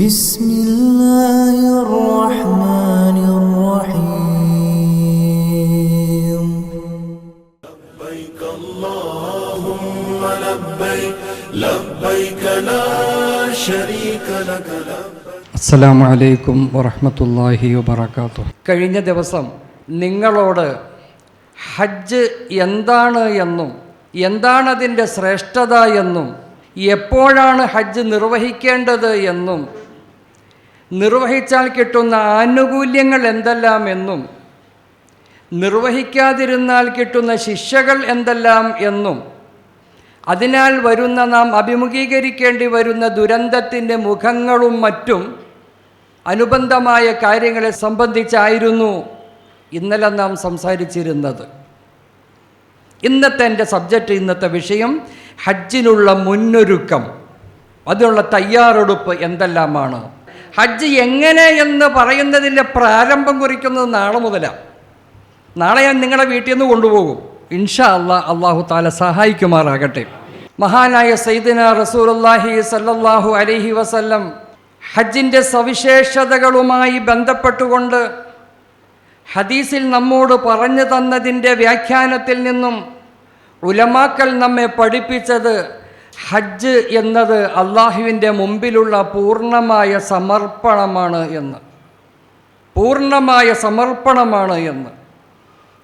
بسم الله الرحمن الرحيم لبيك اللهم لبيك لبيك لا شريك لك അസ്സലാമു അലൈക്കും വറഹ്മത്തുള്ളാഹി വബറകാതുഹു. കഴിഞ്ഞ ദിവസം നിങ്ങളോട് ഹജ്ജ് എന്താണ് എന്നും എന്താണതിൻ്റെ ശ്രേഷ്ഠത എന്നും എപ്പോഴാണ് ഹജ്ജ് നിർവഹിക്കേണ്ടത് എന്നും നിർവഹിച്ചാൽ കിട്ടുന്ന ആനുകൂല്യങ്ങൾ എന്തെല്ലാം എന്നും നിർവഹിക്കാതിരുന്നാൽ കിട്ടുന്ന ശിക്ഷകൾ എന്തെല്ലാം എന്നും അതിനാൽ വരുന്ന നാം അഭിമുഖീകരിക്കേണ്ടി വരുന്ന ദുരന്തത്തിൻ്റെ മുഖങ്ങളും മറ്റും അനുബന്ധമായ കാര്യങ്ങളെ സംബന്ധിച്ചായിരുന്നു ഇന്നലെ നാം സംസാരിച്ചിരുന്നത്. ഇന്നത്തെ സബ്ജക്റ്റ്, വിഷയം ഹജ്ജിനുള്ള മുന്നൊരുക്കം, അതിനുള്ള തയ്യാറെടുപ്പ് എന്തെല്ലാമാണ്. ഹജ്ജ് എങ്ങനെ എന്ന് പറയുന്നതിൻ്റെ പ്രാരംഭം കുറിക്കുന്നത് നാളെ മുതലാണ്. നാളെ ഞാൻ നിങ്ങളെ വീട്ടിൽ നിന്ന് കൊണ്ടുപോകും. ഇൻഷാ അല്ലാഹ്, അല്ലാഹു തആല സഹായിക്കുമാറാകട്ടെ. മഹാനായ സയ്യിദുനാ റസൂലുള്ളാഹി സ്വല്ലല്ലാഹു അലൈഹി വസല്ലം ഹജ്ജിൻ്റെ സവിശേഷതകളുമായി ബന്ധപ്പെട്ടുകൊണ്ട് ഹദീസിൽ നമ്മോട് പറഞ്ഞു തന്നതിൻ്റെ വ്യാഖ്യാനത്തിൽ നിന്നും ഉലമാക്കൾ നമ്മെ പഠിപ്പിച്ചത് ഹജ്ജ് എന്നത് അള്ളാഹുവിൻ്റെ മുമ്പിലുള്ള പൂർണ്ണമായ സമർപ്പണമാണ് എന്ന്. പൂർണ്ണമായ സമർപ്പണമാണ് എന്ന്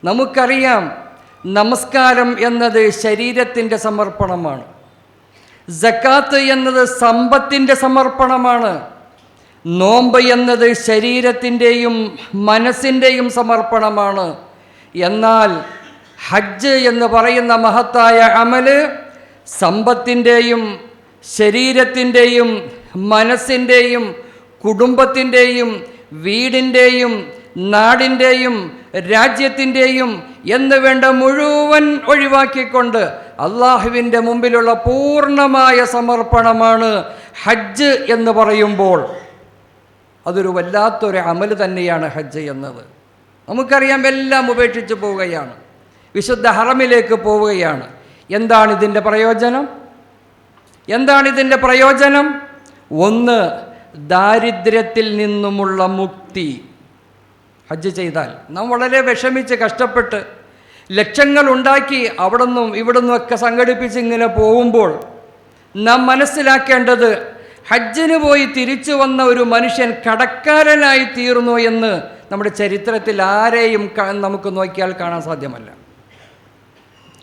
നമുക്കറിയാം. നമസ്കാരം എന്നത് ശരീരത്തിൻ്റെ സമർപ്പണമാണ്. സക്കാത്ത് എന്നത് സമ്പത്തിൻ്റെ സമർപ്പണമാണ്. നോമ്പ് എന്നത് ശരീരത്തിൻ്റെയും മനസ്സിൻ്റെയും സമർപ്പണമാണ്. എന്നാൽ ഹജ്ജ് എന്ന് പറയുന്ന മഹത്തായ അമല് സമ്പത്തിൻ്റെയും ശരീരത്തിൻ്റെയും മനസ്സിൻ്റെയും കുടുംബത്തിൻ്റെയും വീടിൻ്റെയും നാടിൻ്റെയും രാജ്യത്തിൻ്റെയും എന്ന് വേണ്ട മുഴുവൻ ഒഴിവാക്കിക്കൊണ്ട് അള്ളാഹുവിൻ്റെ മുമ്പിലുള്ള പൂർണ്ണമായ സമർപ്പണമാണ് ഹജ്ജ് എന്ന് പറയുമ്പോൾ. അതൊരു വല്ലാത്തൊരു അമല് തന്നെയാണ് ഹജ്ജ് എന്നത്. നമുക്കറിയാം, എല്ലാം ഉപേക്ഷിച്ച് പോവുകയാണ്, വിശുദ്ധ ഹറമിലേക്ക് പോവുകയാണ്. എന്താണിതിൻ്റെ പ്രയോജനം? എന്താണിതിൻ്റെ പ്രയോജനം? ഒന്ന്, ദാരിദ്ര്യത്തിൽ നിന്നുമുള്ള മുക്തി. ഹജ്ജ് ചെയ്താൽ നാം വളരെ വിഷമിച്ച് കഷ്ടപ്പെട്ട് ലക്ഷങ്ങൾ ഉണ്ടാക്കി അവിടെ നിന്നും ഇവിടെ നിന്നുമൊക്കെ സംഘടിപ്പിച്ച് ഇങ്ങനെ പോകുമ്പോൾ നാം മനസ്സിലാക്കേണ്ടത്, ഹജ്ജിന് പോയി തിരിച്ചു വന്ന ഒരു മനുഷ്യൻ കടക്കാരനായി തീർന്നു എന്ന് നമ്മുടെ ചരിത്രത്തിൽ ആരെയും നമുക്ക് നോക്കിയാൽ കാണാൻ സാധ്യമല്ല.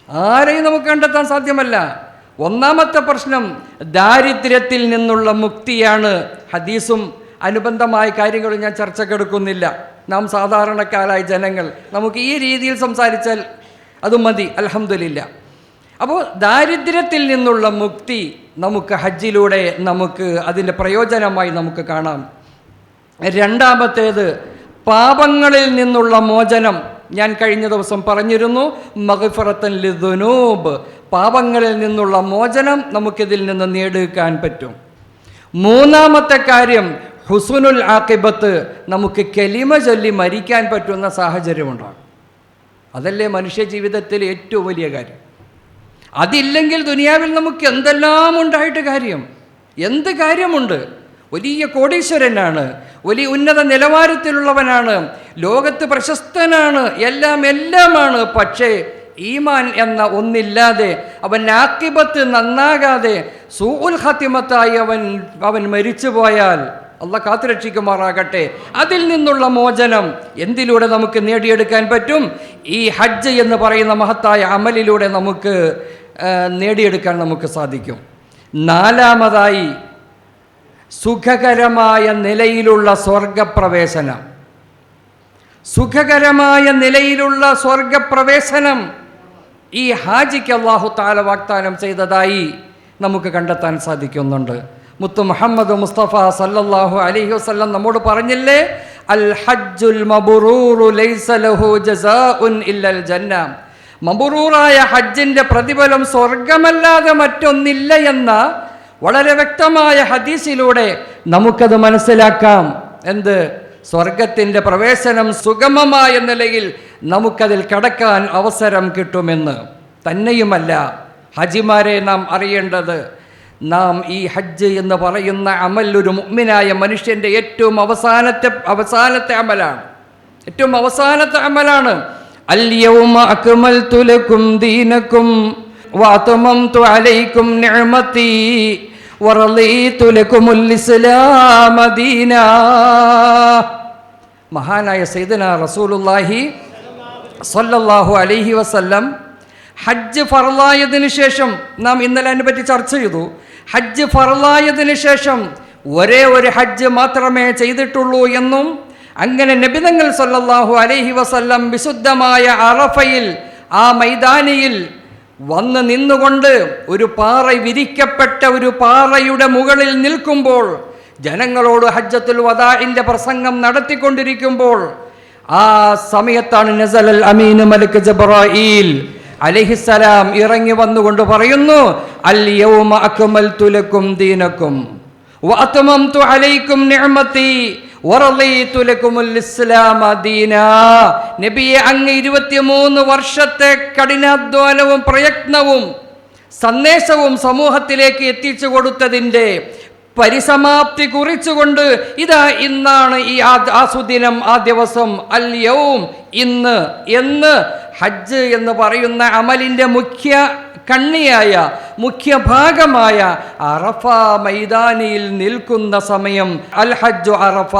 ആരെയും നമുക്ക് കണ്ടെത്താൻ സാധ്യമല്ല. ഒന്നാമത്തെ പ്രശ്നം ദാരിദ്ര്യത്തിൽ നിന്നുള്ള മുക്തിയാണ്. ഹദീസും അനുബന്ധമായ കാര്യങ്ങളും ഞാൻ ചർച്ചക്കെടുക്കുന്നില്ല. നാം സാധാരണക്കാരായ ജനങ്ങൾ നമുക്ക് ഈ രീതിയിൽ സംസാരിച്ചാൽ അത് മതി, അൽഹംദുലില്ലാ. അപ്പോൾ ദാരിദ്ര്യത്തിൽ നിന്നുള്ള മുക്തി നമുക്ക് ഹജ്ജിലൂടെ നമുക്ക് അതിൻ്റെ പ്രയോജനമായി നമുക്ക് കാണാം. രണ്ടാമത്തേത് പാപങ്ങളിൽ നിന്നുള്ള മോചനം. ഞാൻ കഴിഞ്ഞ ദിവസം പറഞ്ഞിരുന്നു, മഗ്ഫിറത്തൻ ലിദുനൂബ്, പാപങ്ങളിൽ നിന്നുള്ള മോചനം നമുക്കിതിൽ നിന്ന് നേടിയെടുക്കാൻ പറ്റും. മൂന്നാമത്തെ കാര്യം ഹുസ്നുൽ ആഖിബത്ത്, നമുക്ക് കലിമ ചൊല്ലി മരിക്കാൻ പറ്റുന്ന സാഹചര്യമുണ്ടാകും. അതല്ലേ മനുഷ്യ ജീവിതത്തിലെ ഏറ്റവും വലിയ കാര്യം. അതില്ലെങ്കിൽ ദുനിയാവിൽ നമുക്ക് എന്തെല്ലാം ഉണ്ടായിട്ട് കാര്യം? എന്ത് കാര്യമുണ്ട്? വലിയ കോടീശ്വരനാണ്, വലിയ ഉന്നത നിലവാരത്തിലുള്ളവനാണ്, ലോകത്ത് പ്രശസ്തനാണ്, എല്ലാമാണ്. പക്ഷേ ഈമാൻ എന്ന ഒന്നില്ലാതെ, അവൻ ആഖിബത്ത് നന്നാകാതെ സൂഉൽ ഖാത്തിമത്തായി അവൻ മരിച്ചു പോയാൽ അള്ളാഹ് കാത്തുരക്ഷിക്കുമാറാകട്ടെ. അതിൽ നിന്നുള്ള മോചനം എന്തിലൂടെ നമുക്ക് നേടിയെടുക്കാൻ പറ്റും? ഈ ഹജ്ജ് എന്ന് പറയുന്ന മഹത്തായ അമലിലൂടെ നമുക്ക് നേടിയെടുക്കാൻ നമുക്ക് സാധിക്കും. നാലാമതായി സുഖകരമായ നിലയിലുള്ള സ്വർഗപ്രവേശനം. സുഖകരമായ നിലയിലുള്ള സ്വർഗപ്രവേശനം ഈ ഹാജിക്ക് അല്ലാഹു തആല വാഗ്ദാനം ചെയ്തതായി നമുക്ക് കണ്ടെത്താൻ സാധിക്കുന്നുണ്ട്. മുത്തു മുഹമ്മദ് മുസ്തഫ സല്ലല്ലാഹു അലൈഹി വസല്ലം നമ്മോട് പറഞ്ഞില്ലേ, അൽ ഹജ്ജുൽ മബ്റൂറു ലൈസ ലഹു ജസാഉൻ ഇല്ലൽ ജന്ന. മബ്റൂറായ ഹജ്ജിൻ്റെ പ്രതിഫലം സ്വർഗമല്ലാതെ മറ്റൊന്നില്ല എന്ന വളരെ വ്യക്തമായ ഹദീസിലൂടെ നമുക്കത് മനസ്സിലാക്കാം. എന്ത്? സ്വർഗത്തിൻ്റെ പ്രവേശനം സുഗമമായ നിലയിൽ നമുക്കതിൽ കടക്കാൻ അവസരം കിട്ടുമെന്ന്. തന്നെയുമല്ല, ഹജിമാരെ നാം അറിയേണ്ടത്, നാം ഈ ഹജ്ജ് എന്ന് പറയുന്ന അമൽ ഒരു മുഅ്മിനായ മനുഷ്യൻ്റെ ഏറ്റവും അവസാനത്തെ അമലാണ്. ഏറ്റവും അവസാനത്തെ അമലാണ്. അൽ യൗമ അക്മൽതു ലക്കും ദീനക്കും വഅത്മംതു അലൈക്കും നിഅമതി വറളീതു ലക്കുമുൽ ഇസ്ലാമ ദീനാ. മഹാനായ സയ്യിദുനാ റസൂലുള്ളാഹി സ്വല്ലല്ലാഹു അലൈഹി വസല്ലം ഹജ്ജ് ഫർളായതിനു ശേഷം, നാം ഇന്നലെ അതിനെപ്പറ്റി ചർച്ച ചെയ്തു, ഹജ്ജ് ഫർളായതിനു ശേഷം ഒരേ ഒരു ഹജ്ജ് മാത്രമേ ചെയ്തിട്ടുള്ളൂ എന്നും, അങ്ങനെ നബി തങ്ങൾ സല്ലല്ലാഹു അലൈഹി വസല്ലം വിശുദ്ധമായ അറഫയിൽ ആ മൈതാനിയിൽ വന്ന് നിന്നുകൊണ്ട് ഒരു പാറ, വിരിക്കപ്പെട്ട ഒരു പാറയുടെ മുകളിൽ നിൽക്കുമ്പോൾ, ജനങ്ങളോട് ഹജ്ജത്തുൽ വദാഇന്റെ പ്രസംഗം നടത്തിക്കൊണ്ടിരിക്കുമ്പോൾ, ആ സമയത്താണ് നസലൽ അമീൻ മലക്ക് ജിബ്രായീൽ അലൈഹിസ്സലാം ഇറങ്ങി വന്നുകൊണ്ട് പറയുന്നു, അൽ യൗമ അക്മൽതു ലക്കും ദീനക്കും വഅത്മംതു അലൈക്കും നിഅമതി വറളീതു ലക്കുമുൽ ഇസ്ലാമ ദീനാ. നബിയെ, അങ്ങ് 23 വർഷത്തെ കഠിനാധ്വാനവും പ്രയത്നവും സന്ദേശവും സമൂഹത്തിലേക്ക് എത്തിച്ചു കൊടുത്തതിൻ്റെ പരിസമാപ്തി കുറിച്ചുകൊണ്ട് ഇതാ ഇന്നാണ് ഈ ആ സുദിനം, ആ ദിവസം, അൽ യൗം, ഇന്ന് എന്ന് ഹജ്ജ് എന്ന് പറയുന്ന അമലിൻ്റെ മുഖ്യ കണ്ണിയായ, മുഖ്യ ഭാഗമായ അറഫ മൈതാനിയിൽ നിൽക്കുന്ന സമയം. അൽ ഹജ്ജു അറഫ.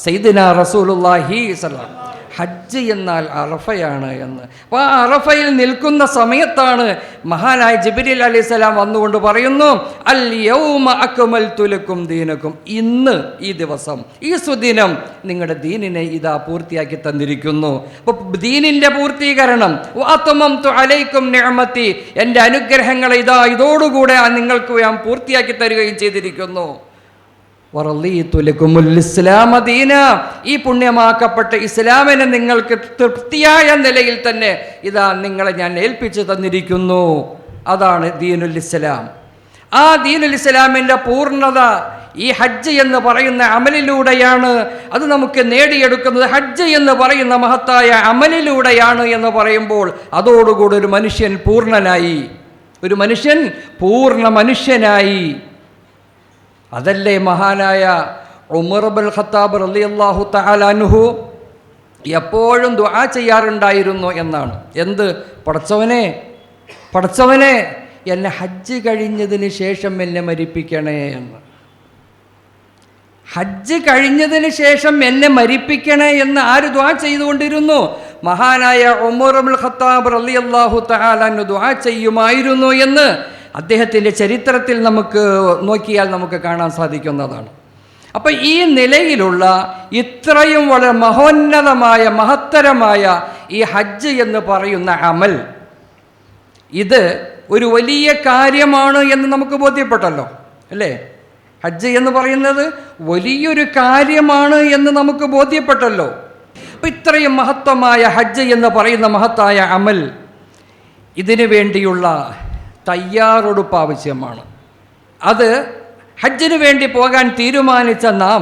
സയ്യിദുനാ റസൂലുള്ളാഹി സ്വല്ലല്ലാഹു അലൈഹി വസല്ലം ഹജ്ജ് എന്നാൽ അറഫയാണ് എന്ന്. അപ്പോൾ ആ അറഫയിൽ നിൽക്കുന്ന സമയത്താണ് മഹാനായ ജിബ്രീൽ അലൈഹിസ്സലാം വന്നുകൊണ്ട് പറയുന്നു, അൽ യൗമ അക്മൽതു ലക്കും ദീനക്കും. ഇന്ന്, ഈ ദിവസം, ഈ സുദിനം നിങ്ങളുടെ ദീനിനെ ഇതാ പൂർത്തിയാക്കി തന്നിരിക്കുന്നു. അപ്പോൾ ദീനിൻ്റെ പൂർത്തീകരണം, വഅത്മംതു അലൈക്കും നിഅമതി, എൻ്റെ അനുഗ്രഹങ്ങളെ ഇതാ ഇതോടുകൂടെ നിങ്ങൾക്ക് ഞാൻ പൂർത്തിയാക്കി തരികയും ചെയ്തിരിക്കുന്നു. വറളീതു ലക്കുമുൽ ഇസ്ലാമ ദീന, ഈ പുണ്യമാക്കപ്പെട്ട ഇസ്ലാമിനെ നിങ്ങൾക്ക് തൃപ്തിയായ നിലയിൽ തന്നെ ഇതാ നിങ്ങളെ ഞാൻ ഏൽപ്പിച്ചു തന്നിരിക്കുന്നു. അതാണ് ദീനുൽ ഇസ്ലാം. ആ ദീനുൽ ഇസ്ലാമിൻ്റെ പൂർണ്ണത ഈ ഹജ്ജ് എന്ന് പറയുന്ന അമലിലൂടെയാണ്. അത് നമുക്ക് നേടിയെടുക്കുന്നത് ഹജ്ജ് എന്ന് പറയുന്ന മഹത്തായ അമലിലൂടെയാണ് എന്ന് പറയുമ്പോൾ അതോടുകൂടി ഒരു മനുഷ്യൻ പൂർണ്ണനായി, ഒരു മനുഷ്യൻ പൂർണ്ണ മനുഷ്യനായി. അതല്ലേ മഹാനായ ഉമർ ഇബ്നുൽ ഖത്താബ് റളിയല്ലാഹു തആല അൻഹു എപ്പോഴും ദുആ ചെയ്യാറുണ്ടായിരുന്നു എന്നാണ്. എന്ത്? പടച്ചവനെ എന്നെ ഹജ്ജ് കഴിഞ്ഞതിന് ശേഷം എന്നെ മരിപ്പിക്കണേ എന്ന്. ഹജ്ജ് കഴിഞ്ഞതിന് ശേഷം എന്നെ മരിപ്പിക്കണേ എന്ന് ആര് ദുആ ചെയ്തുകൊണ്ടിരുന്നു? മഹാനായ ഉമർ ഇബ്നുൽ ഖത്താബ് റളിയല്ലാഹു തആല അൻഹു ദുആ ചെയ്യുമായിരുന്നു എന്ന് അദ്ദേഹത്തിൻ്റെ ചരിത്രത്തിൽ നമുക്ക് നോക്കിയാൽ നമുക്ക് കാണാൻ സാധിക്കുന്നതാണ്. അപ്പോൾ ഈ നിലയിലുള്ള ഇത്രയും വളരെ മഹോന്നതമായ, മഹത്തരമായ ഈ ഹജ്ജ് എന്ന് പറയുന്ന അമൽ, ഇത് ഒരു വലിയ കാര്യമാണ് എന്ന് നമുക്ക് ബോധ്യപ്പെട്ടല്ലോ, അല്ലേ? ഹജ്ജ് എന്ന് പറയുന്നത് വലിയൊരു കാര്യമാണ് എന്ന് നമുക്ക് ബോധ്യപ്പെട്ടല്ലോ. അപ്പം ഇത്രയും മഹത്വമായ ഹജ്ജ് എന്ന് പറയുന്ന മഹത്തായ അമൽ, ഇതിനു വേണ്ടിയുള്ള തയ്യാറെടുപ്പ് ആവശ്യമാണ്. അത് ഹജ്ജിന് വേണ്ടി പോകാൻ തീരുമാനിച്ച നാം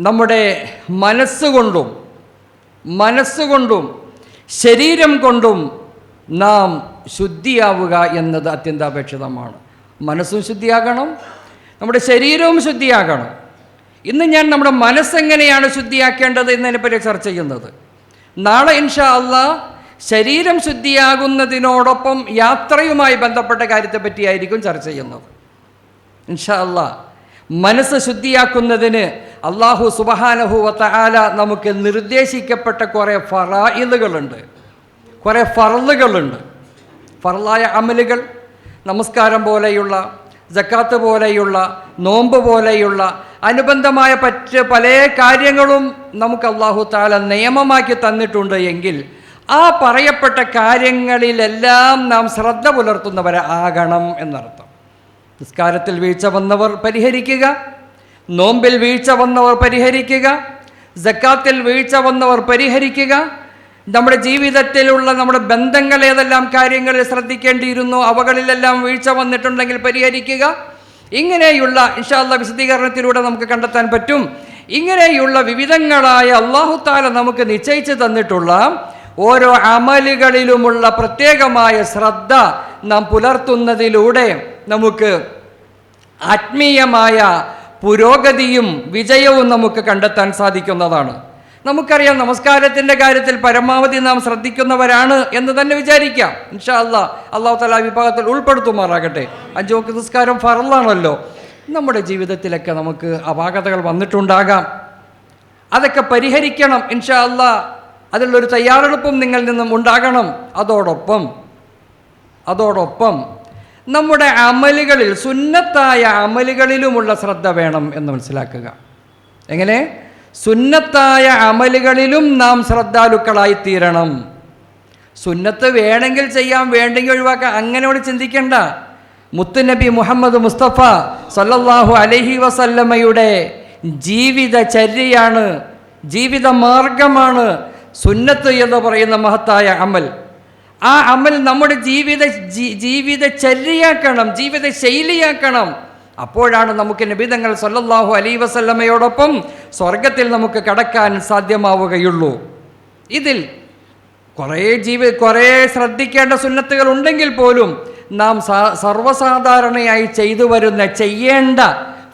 നമ്മുടെ മനസ്സുകൊണ്ടും ശരീരം കൊണ്ടും നാം ശുദ്ധിയാവുക എന്നത് അത്യന്താപേക്ഷിതമാണ്. മനസ്സും ശുദ്ധിയാകണം, നമ്മുടെ ശരീരവും ശുദ്ധിയാകണം. ഇന്ന് ഞാൻ നമ്മുടെ മനസ്സെങ്ങനെയാണ് ശുദ്ധിയാക്കേണ്ടത് എന്നതിനെപ്പറ്റി ചർച്ച ചെയ്യുന്നത്. നാളെ ഇൻഷാ അല്ലാഹ് ശരീരം ശുദ്ധിയാകുന്നതിനോടൊപ്പം യാത്രയുമായി ബന്ധപ്പെട്ട കാര്യത്തെ പറ്റിയായിരിക്കും ചർച്ച ചെയ്യുന്നത്. ഇൻഷാ അല്ലാഹ് മനസ്സ് ശുദ്ധിയാക്കുന്നതിന് അല്ലാഹു സുബ്ഹാനഹു വ തആല നമുക്ക് നിർദ്ദേശിക്കപ്പെട്ട കുറേ ഫറായിലുകളുണ്ട്, കുറേ ഫർളുകളുണ്ട്. ഫർളായ അമലുകൾ, നമസ്കാരം പോലെയുള്ള, സക്കാത്ത് പോലെയുള്ള, നോമ്പ് പോലെയുള്ള അനുബന്ധമായ പല കാര്യങ്ങളും നമുക്ക് അല്ലാഹു തആല നിയമമാക്കി തന്നിട്ടുണ്ട്. എങ്കിൽ ആ പറയപ്പെട്ട കാര്യങ്ങളിലെല്ലാം നാം ശ്രദ്ധ പുലർത്തുന്നവരാകണം എന്നർത്ഥം. നിസ്കാരത്തിൽ വീഴ്ച വന്നവർ പരിഹരിക്കുക, നോമ്പിൽ വീഴ്ച വന്നവർ പരിഹരിക്കുക, സക്കാത്തിൽ വീഴ്ച വന്നവർ പരിഹരിക്കുക, നമ്മുടെ ജീവിതത്തിലുള്ള നമ്മുടെ ബന്ധങ്ങൾ ഏതെല്ലാം കാര്യങ്ങളിൽ ശ്രദ്ധിക്കേണ്ടിയിരുന്നു അവകളിലെല്ലാം വീഴ്ച വന്നിട്ടുണ്ടെങ്കിൽ പരിഹരിക്കുക. ഇങ്ങനെയുള്ള ഇൻഷാ അല്ലാഹ് വിശദീകരണത്തിലൂടെ നമുക്ക് കണ്ടെത്താൻ പറ്റും. ഇങ്ങനെയുള്ള വിവിധങ്ങളായ അല്ലാഹു തആല നമുക്ക് നിശ്ചയിച്ചു തന്നിട്ടുള്ള ഓരോ അമലുകളിലുമുള്ള പ്രത്യേകമായ ശ്രദ്ധ നാം പുലർത്തുന്നതിലൂടെ നമുക്ക് ആത്മീയമായ പുരോഗതിയും വിജയവും നമുക്ക് കണ്ടെത്താൻ സാധിക്കുന്നതാണ്. നമുക്കറിയാം, നമസ്കാരത്തിൻ്റെ കാര്യത്തിൽ പരമാവധി നാം ശ്രദ്ധിക്കുന്നവരാണ് എന്ന് തന്നെ വിചാരിക്കാം. ഇൻഷാ അല്ലാഹ്, അല്ലാഹു തആല വിഭാഗത്തിൽ ഉൾപ്പെടുത്തുമാറാകട്ടെ. 5 വക്ത് നിസ്കാരം ഫർളാണല്ലോ. നമ്മുടെ ജീവിതത്തിലൊക്കെ നമുക്ക് അപാകതകൾ വന്നിട്ടുണ്ടാകാം. അതൊക്കെ പരിഹരിക്കണം ഇൻഷാ അല്ലാഹ്. അതിലുള്ളൊരു തയ്യാറെടുപ്പും നിങ്ങളിൽ നിന്നും ഉണ്ടാകണം. അതോടൊപ്പം നമ്മുടെ അമലുകളിൽ, സുന്നത്തായ അമലുകളിലുമുള്ള ശ്രദ്ധ വേണം എന്ന് മനസ്സിലാക്കുക. എങ്ങനെ? സുന്നത്തായ അമലുകളിലും നാം ശ്രദ്ധാലുക്കളായിത്തീരണം. സുന്നത്ത് വേണമെങ്കിൽ ചെയ്യാം, വേണ്ടെങ്കിൽ ഒഴിവാക്കാം, അങ്ങനെയോട് ചിന്തിക്കേണ്ട. മുത്തുനബി മുഹമ്മദ് മുസ്തഫ സല്ലല്ലാഹു അലൈഹി വസല്ലമയുടെ ജീവിതചര്യയാണ്, ജീവിത മാർഗമാണ് സുന്നത്ത് എന്ന് പറയുന്ന മഹത്തായ അമൽ. ആ അമൽ നമ്മുടെ ജീവിതചര്യയാക്കണം, ജീവിത ശൈലിയാക്കണം. അപ്പോഴാണ് നമുക്ക് നബിതങ്ങൾ സല്ലല്ലാഹു അലൈഹി വസല്ലമയോടൊപ്പം സ്വർഗത്തിൽ നമുക്ക് കടക്കാൻ സാധ്യമാവുകയുള്ളൂ. ഇതിൽ കുറേ ശ്രദ്ധിക്കേണ്ട സുന്നത്തുകൾ ഉണ്ടെങ്കിൽ പോലും നാം സർവ്വസാധാരണയായി ചെയ്യേണ്ട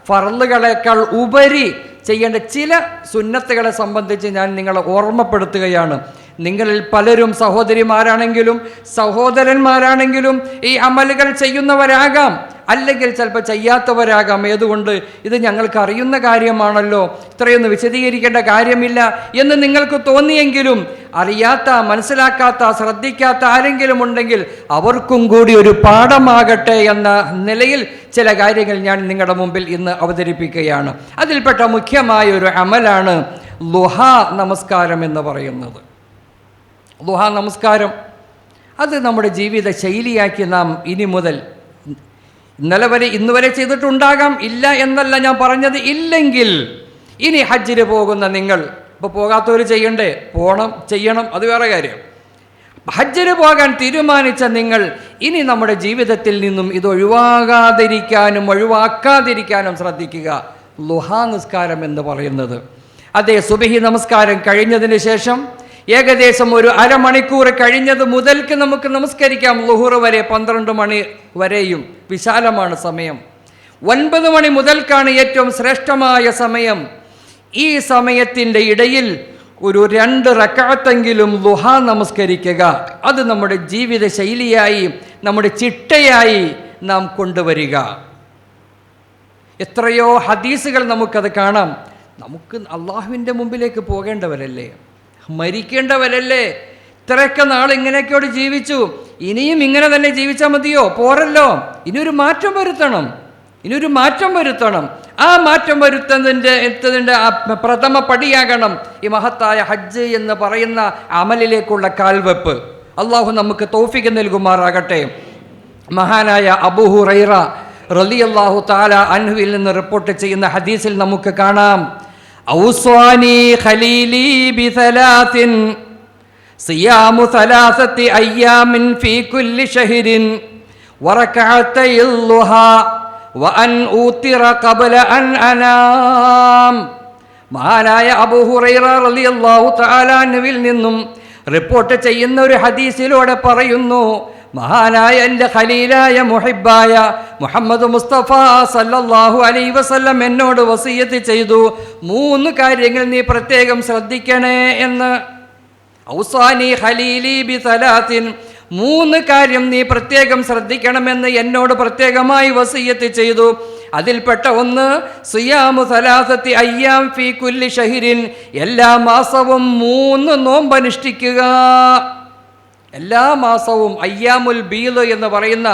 ഫർളുകളേക്കാൾ ഉപരി ചെയ്യേണ്ട ചില സുന്നത്തുകളെ സംബന്ധിച്ച് ഞാൻ നിങ്ങളെ ഓർമ്മപ്പെടുത്തുകയാണ്. നിങ്ങളിൽ പലരും സഹോദരിമാരാണെങ്കിലും സഹോദരന്മാരാണെങ്കിലും ഈ അമലുകൾ ചെയ്യുന്നവരാകാം, അല്ലെങ്കിൽ ചിലപ്പോൾ ചെയ്യാത്തവരാകാം. ഏതുകൊണ്ട്? ഇത് ഞങ്ങൾക്ക് അറിയുന്ന കാര്യമാണല്ലോ, ഇത്രയൊന്നും വിശദീകരിക്കേണ്ട കാര്യമില്ല എന്ന് നിങ്ങൾക്ക് തോന്നിയെങ്കിലും അറിയാത്ത, മനസ്സിലാക്കാത്ത, ശ്രദ്ധിക്കാത്ത ആരെങ്കിലും ഉണ്ടെങ്കിൽ അവർക്കും കൂടി ഒരു പാഠമാകട്ടെ എന്ന നിലയിൽ ചില കാര്യങ്ങൾ ഞാൻ നിങ്ങളുടെ മുമ്പിൽ ഇന്ന് അവതരിപ്പിക്കുകയാണ്. അതിൽപ്പെട്ട മുഖ്യമായ ഒരു അമലാണ് ളുഹാ നമസ്കാരം എന്ന് പറയുന്നത്. ളുഹാ നമസ്കാരം അത് നമ്മുടെ ജീവിത ശൈലിയാക്കി നാം ഇനി മുതൽ, ഇന്ന് വരെ ചെയ്തിട്ടുണ്ടാകാം, ഇല്ല എന്നല്ല ഞാൻ പറഞ്ഞത്. ഇല്ലെങ്കിൽ ഇനി ഹജ്ജിന് പോകുന്ന നിങ്ങൾ, ഇപ്പോൾ പോകാത്തവർ ചെയ്യണം, അത് വേറെ കാര്യം. ഹജ്ജിന് പോകാൻ തീരുമാനിച്ച നിങ്ങൾ ഇനി നമ്മുടെ ജീവിതത്തിൽ നിന്നും ഇത് ഒഴിവാക്കാതിരിക്കാനും ശ്രദ്ധിക്കുക. ളുഹാ നിസ്കാരം എന്ന് പറയുന്നത്, അതേ സുബഹി നമസ്കാരം കഴിഞ്ഞതിന് ശേഷം ഏകദേശം ഒരു അരമണിക്കൂർ കഴിഞ്ഞത് മുതൽക്ക് നമുക്ക് നമസ്കരിക്കാം. ളുഹുർ വരെ 12 മണി വരെയും വിശാലമാണ് സമയം. 9 മണി മുതൽക്കാണ് ഏറ്റവും ശ്രേഷ്ഠമായ സമയം. ഈ സമയത്തിൻ്റെ ഇടയിൽ ഒരു 2 റക്അത്തെങ്കിലും ളുഹാ നമസ്കരിക്കുക. അത് നമ്മുടെ ജീവിത ശൈലിയായി, നമ്മുടെ ചിട്ടയായി നാം കൊണ്ടുവരിക. എത്രയോ ഹദീസുകൾ നമുക്കത് കാണാം. നമുക്ക് അള്ളാഹുവിൻ്റെ മുമ്പിലേക്ക് പോകേണ്ടവരല്ലേ, മരിക്കേണ്ടവരല്ലേ, ഇത്രയൊക്കെ നാൾ ഇങ്ങനെയൊക്കെയോട് ജീവിച്ചു, ഇനിയും ഇങ്ങനെ തന്നെ ജീവിച്ചാൽ മതിയോ? പോരല്ലോ, ഇനിയൊരു മാറ്റം വരുത്തണം. ആ മാറ്റം വരുത്തുന്നതിൻ്റെ പ്രഥമ പടിയാകണം ഈ മഹത്തായ ഹജ്ജ് എന്ന് പറയുന്ന അമലിലേക്കുള്ള കാൽവെപ്പ്. അള്ളാഹു നമുക്ക് തൗഫീഖ് നൽകുമാറാകട്ടെ. മഹാനായ അബൂ ഹുറൈറ റളിയല്ലാഹു തആല അൻഹുവിൽ നിന്ന് റിപ്പോർട്ട് ചെയ്യുന്ന ഹദീസിൽ നമുക്ക് കാണാം, ഔസ്വാനി ഖലീലി ബിസലാസിൻ സിയാമു സലാസത്തി അയ്യാമിൻ ഫീ കുല്ലി ശഹ്രിൻ വറകഅത്തൈ ളുഹാ വഅൻ ഊതിറ ഖബ്ല അൻ അനാം. മഹാനായ അബൂ ഹുറൈറ റളിയല്ലാഹു തആല അൻഹുവിൽ നിന്നും റിപ്പോർട്ട് ചെയ്യുന്ന ഒരു ഹദീസിലൂടെ പറയുന്നു, മഹാനായ എൻ്റെ ഖലീലായ മുഹിബ്ബായ മുഹമ്മദ് മുസ്തഫ സല്ലല്ലാഹു അലൈഹി വസല്ലം എന്നോട് വസിയത്ത് ചെയ്തു, 3 കാര്യങ്ങൾ നീ പ്രത്യേകം ശ്രദ്ധിക്കണേ എന്ന്. ഔസാനി ഖലീലി ബിസലാത്തിൻ, 3 കാര്യം നീ പ്രത്യേകം ശ്രദ്ധിക്കണമെന്ന് എന്നോട് പ്രത്യേകമായി വസിയത്ത് ചെയ്തു. അതിൽപ്പെട്ട ഒന്ന് സിയാമു സലാസത്തി അയ്യാം ഫീ കുല്ലി ശഹ്രിൻ, എല്ലാ മാസവും 3 നോമ്പനുഷ്ഠിക്കുക. എല്ലാ മാസവും അയ്യാമുൽ ബീദ് എന്ന് പറയുന്ന